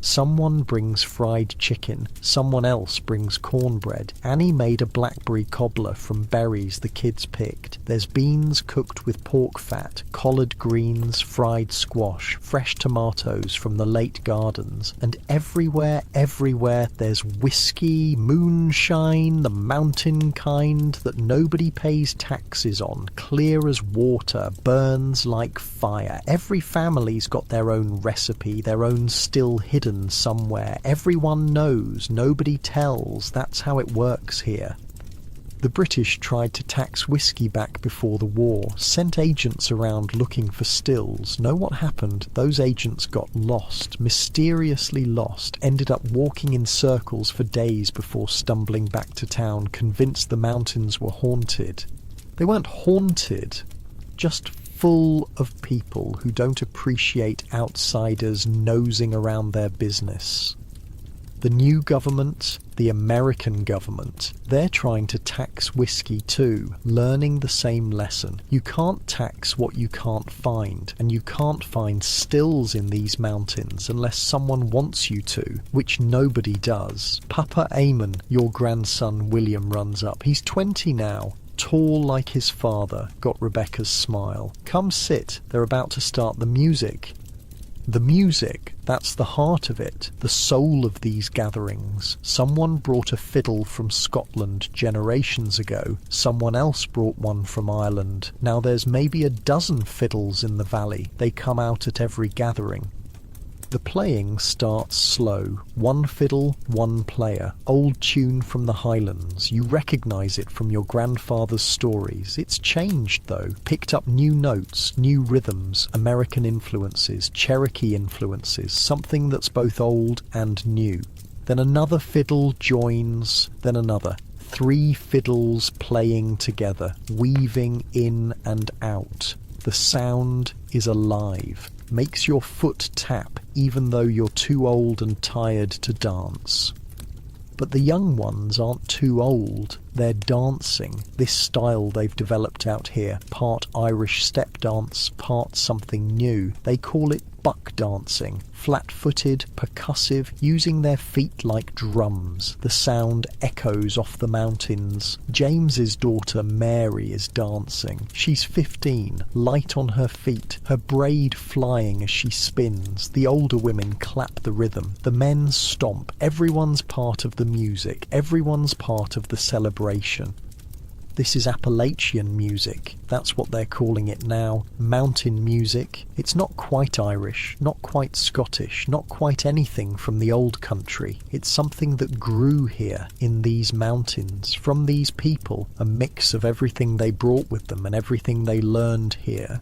Someone brings fried chicken, someone else brings cornbread. Annie made a blackberry cobbler from berries the kids picked. There's beans cooked with pork fat, collard greens, fried squash, fresh tomatoes from the late gardens. And everywhere, there's whiskey, moonshine, the mountain kind that nobody pays taxes on, clear as water, burns like fire. Every family's got their own recipe, their own still hidden somewhere. Everyone knows, nobody tells. That's how it works here. The British tried to tax whiskey back before the war, sent agents around looking for stills. Know what happened? Those agents got lost, mysteriously lost, ended up walking in circles for days before stumbling back to town, convinced the mountains were haunted. They weren't haunted, just full of people who don't appreciate outsiders nosing around their business. The new government, the American government, they're trying to tax whiskey too, learning the same lesson. You can't tax what you can't find, and you can't find stills in these mountains unless someone wants you to, which nobody does. Papa Eamon, your grandson William, runs up. He's 20 now. Tall like his father, got Rebecca's smile. Come sit, they're about to start the music. The music, that's the heart of it, the soul of these gatherings. Someone brought a fiddle from Scotland generations ago. Someone else brought one from Ireland. Now there's maybe a dozen fiddles in the valley. They come out at every gathering. The playing starts slow. 1 fiddle, 1 player. Old tune from the Highlands. You recognise it from your grandfather's stories. It's changed though. Picked up new notes, new rhythms, American influences, Cherokee influences, something that's both old and new. Then another fiddle joins, then another. 3 fiddles playing together, weaving in and out. The sound is alive. Makes your foot tap even though you're too old and tired to dance. But the young ones aren't too old. They're dancing. This style they've developed out here, part Irish step dance, part something new. They call it buck dancing. Flat-footed, percussive, using their feet like drums. The sound echoes off the mountains. James's daughter Mary is dancing. She's 15, light on her feet, her braid flying as she spins. The older women clap the rhythm. The men stomp. Everyone's part of the music. Everyone's part of the celebration. This is Appalachian music. That's what they're calling it now. Mountain music. It's not quite Irish, not quite Scottish, not quite anything from the old country. It's something that grew here in these mountains, from these people, a mix of everything they brought with them and everything they learned here.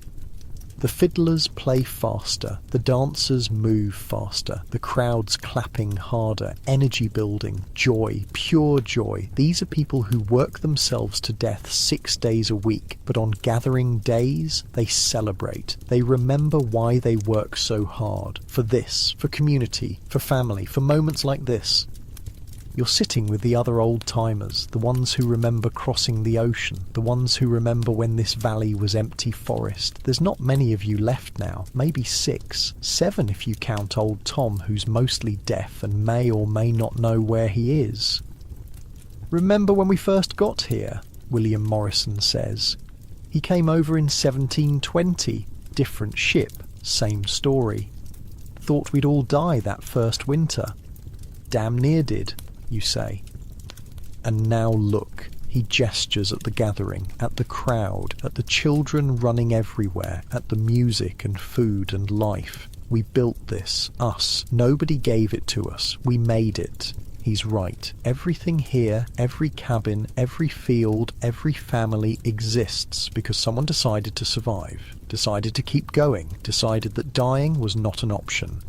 The fiddlers play faster, the dancers move faster, the crowds clapping harder, energy building, joy, pure joy. These are people who work themselves to death 6 days a week, but on gathering days, they celebrate. They remember why they work so hard. For this, for community, for family, for moments like this. You're sitting with the other old-timers, the ones who remember crossing the ocean, the ones who remember when this valley was empty forest. There's not many of you left now, maybe 6, 7 if you count old Tom, who's mostly deaf and may or may not know where he is. Remember when we first got here, William Morrison says. He came over in 1720, different ship, same story. Thought we'd all die that first winter. Damn near did, you say. And now look, he gestures at the gathering, at the crowd, at the children running everywhere, at the music and food and life. We built this, us. Nobody gave it to us. We made it. He's right. Everything here, every cabin, every field, every family exists because someone decided to survive, decided to keep going, decided that dying was not an option.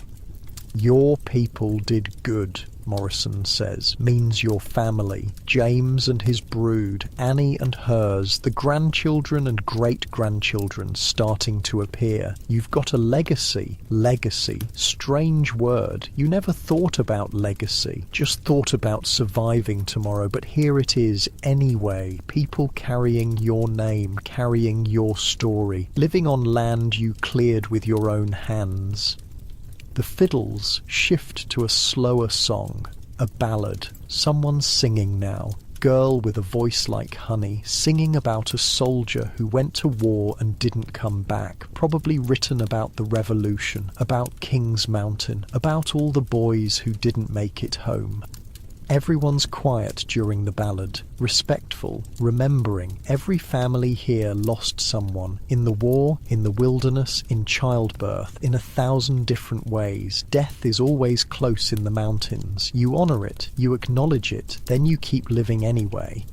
Your people did good, Morrison says, means your family, James and his brood, Annie and hers, the grandchildren and great-grandchildren starting to appear. You've got a legacy. Legacy. Strange word. You never thought about legacy, just thought about surviving tomorrow, but here it is anyway. People carrying your name, carrying your story, living on land you cleared with your own hands. The fiddles shift to a slower song, a ballad, someone singing now, girl with a voice like honey, singing about a soldier who went to war and didn't come back, probably written about the revolution, about King's Mountain, about all the boys who didn't make it home. Everyone's quiet during the ballad, respectful, remembering every family here lost someone, in the war, in the wilderness, in childbirth, in 1,000 different ways. Death is always close in the mountains. You honour it, you acknowledge it, then you keep living anyway.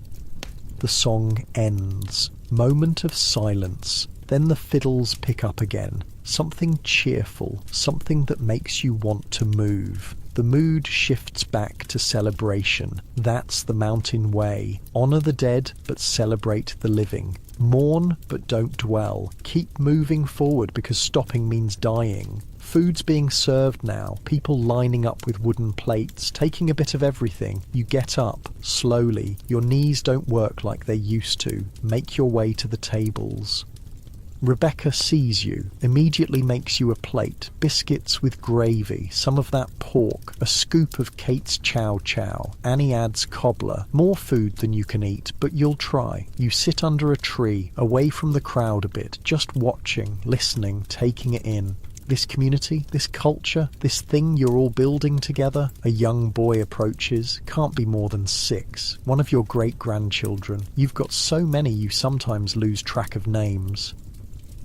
The song ends. Moment of silence. Then the fiddles pick up again. Something cheerful, something that makes you want to move. The mood shifts back to celebration. That's the mountain way. Honour the dead, but celebrate the living. Mourn, but don't dwell. Keep moving forward because stopping means dying. Food's being served now, people lining up with wooden plates, taking a bit of everything. You get up, slowly. Your knees don't work like they used to. Make your way to the tables. Rebecca sees you, immediately makes you a plate, biscuits with gravy, some of that pork, a scoop of Kate's chow chow. Annie adds cobbler, more food than you can eat, but you'll try. You sit under a tree, away from the crowd a bit, just watching, listening, taking it in. This community, this culture, this thing you're all building together. A young boy approaches, can't be more than 6, one of your great-grandchildren. You've got so many you sometimes lose track of names.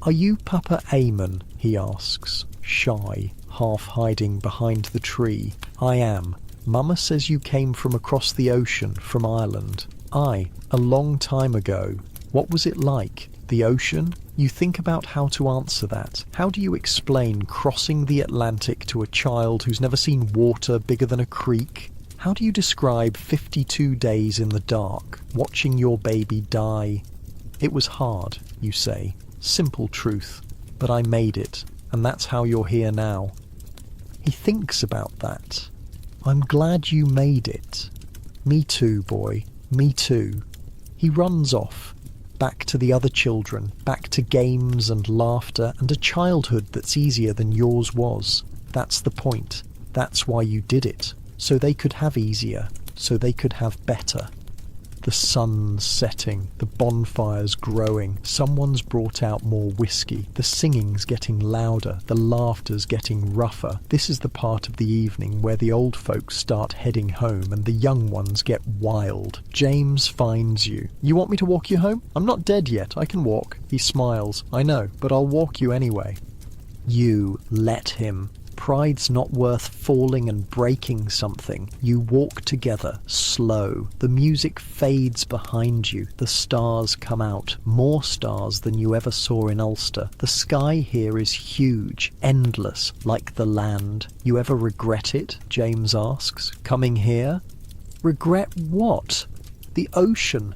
Are you Papa Eamon? He asks, shy, half hiding behind the tree. I am. Mama says you came from across the ocean, from Ireland. A long time ago. What was it like? The ocean? You think about how to answer that. How do you explain crossing the Atlantic to a child who's never seen water bigger than a creek? How do you describe 52 days in the dark, watching your baby die? It was hard, you say. Simple truth, but I made it, and that's how you're here now. He thinks about that. I'm glad you made it. Me too, boy, me too. He runs off, back to the other children, back to games and laughter and a childhood that's easier than yours was. That's the point. That's why you did it. So they could have easier, so they could have better. The sun's setting, the bonfire's growing, someone's brought out more whiskey, the singing's getting louder, the laughter's getting rougher. This is the part of the evening where the old folks start heading home and the young ones get wild. James finds you. You want me to walk you home? I'm not dead yet, I can walk. He smiles. I know, but I'll walk you anyway. You let him. Pride's not worth falling and breaking something. You walk together, slow. The music fades behind you. The stars come out, more stars than you ever saw in Ulster. The sky here is huge, endless, like the land. You ever regret it? James asks. Coming here? Regret what? The ocean,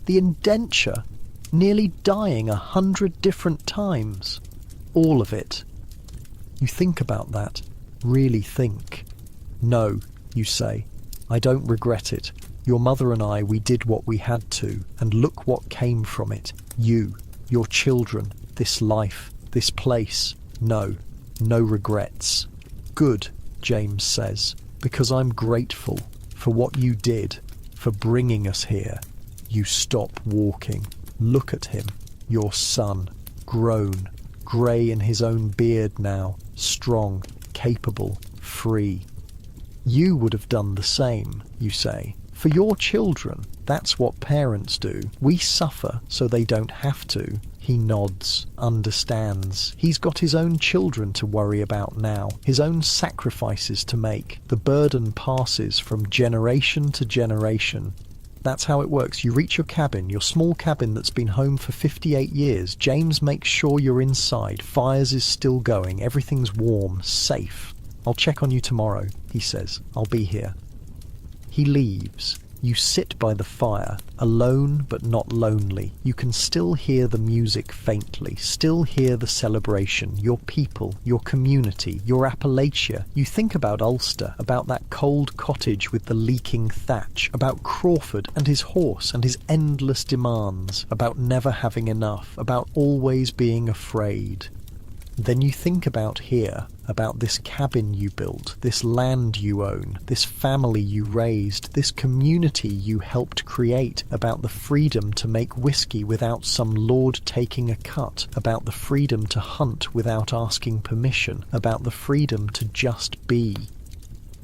the indenture, nearly dying 100 different times. All of it. You think about that. Really think. No, you say. I don't regret it. Your mother and I, we did what we had to, and look what came from it. You, your children, this life, this place. No, no regrets. Good, James says, because I'm grateful for what you did, for bringing us here. You stop walking. Look at him, your son, grown, grey in his own beard now, strong, capable, free. You would have done the same, you say. For your children, that's what parents do. We suffer so they don't have to. He nods, understands. He's got his own children to worry about now, his own sacrifices to make. The burden passes from generation to generation. That's how it works. You reach your cabin, your small cabin that's been home for 58 years. James makes sure you're inside. Fires is still going. Everything's warm, safe. I'll check on you tomorrow, he says. I'll be here. He leaves. You sit by the fire, alone but not lonely. You can still hear the music faintly, still hear the celebration, your people, your community, your Appalachia. You think about Ulster, about that cold cottage with the leaking thatch, about Crawford and his horse and his endless demands, about never having enough, about always being afraid. Then you think about here, about this cabin you built, this land you own, this family you raised, this community you helped create, about the freedom to make whiskey without some lord taking a cut, about the freedom to hunt without asking permission, about the freedom to just be.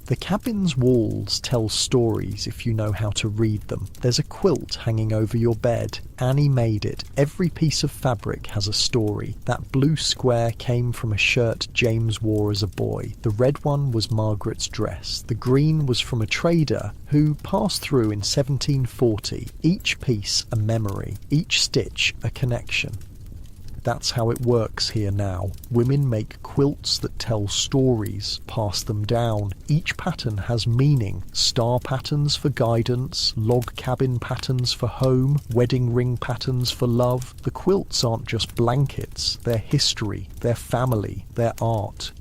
The cabin's walls tell stories if you know how to read them. There's a quilt hanging over your bed. Annie made it. Every piece of fabric has a story. That blue square came from a shirt James wore as a boy. The red one was Margaret's dress. The green was from a trader who passed through in 1740. Each piece a memory, each stitch a connection. That's how it works here now. Women make quilts that tell stories, pass them down. Each pattern has meaning. Star patterns for guidance, log cabin patterns for home, wedding ring patterns for love. The quilts aren't just blankets. They're history, they're family, they're art.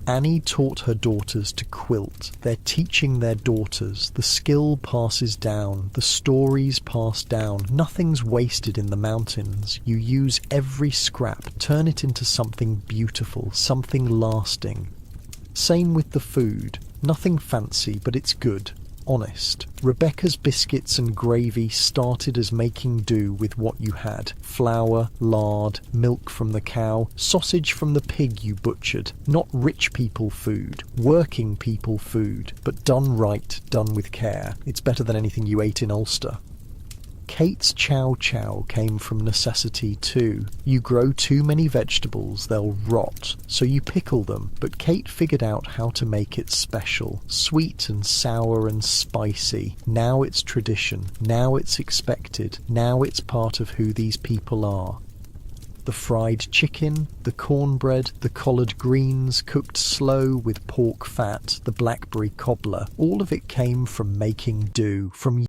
Annie taught her daughters to quilt. They're teaching their daughters. The skill passes down. The stories pass down. Nothing's wasted in the mountains. You use every scrap, turn it into something beautiful, something lasting. Same with the food. Nothing fancy, but it's good. Honest. Rebecca's biscuits and gravy started as making do with what you had. Flour, lard, milk from the cow, sausage from the pig you butchered. Not rich people food, working people food, but done right, done with care. It's better than anything you ate in Ulster. Kate's chow chow came from necessity too. You grow too many vegetables, they'll rot, so you pickle them, but Kate figured out how to make it special, sweet and sour and spicy. Now it's tradition, now it's expected, now it's part of who these people are. The fried chicken, the cornbread, the collard greens cooked slow with pork fat, the blackberry cobbler, all of it came from making do, from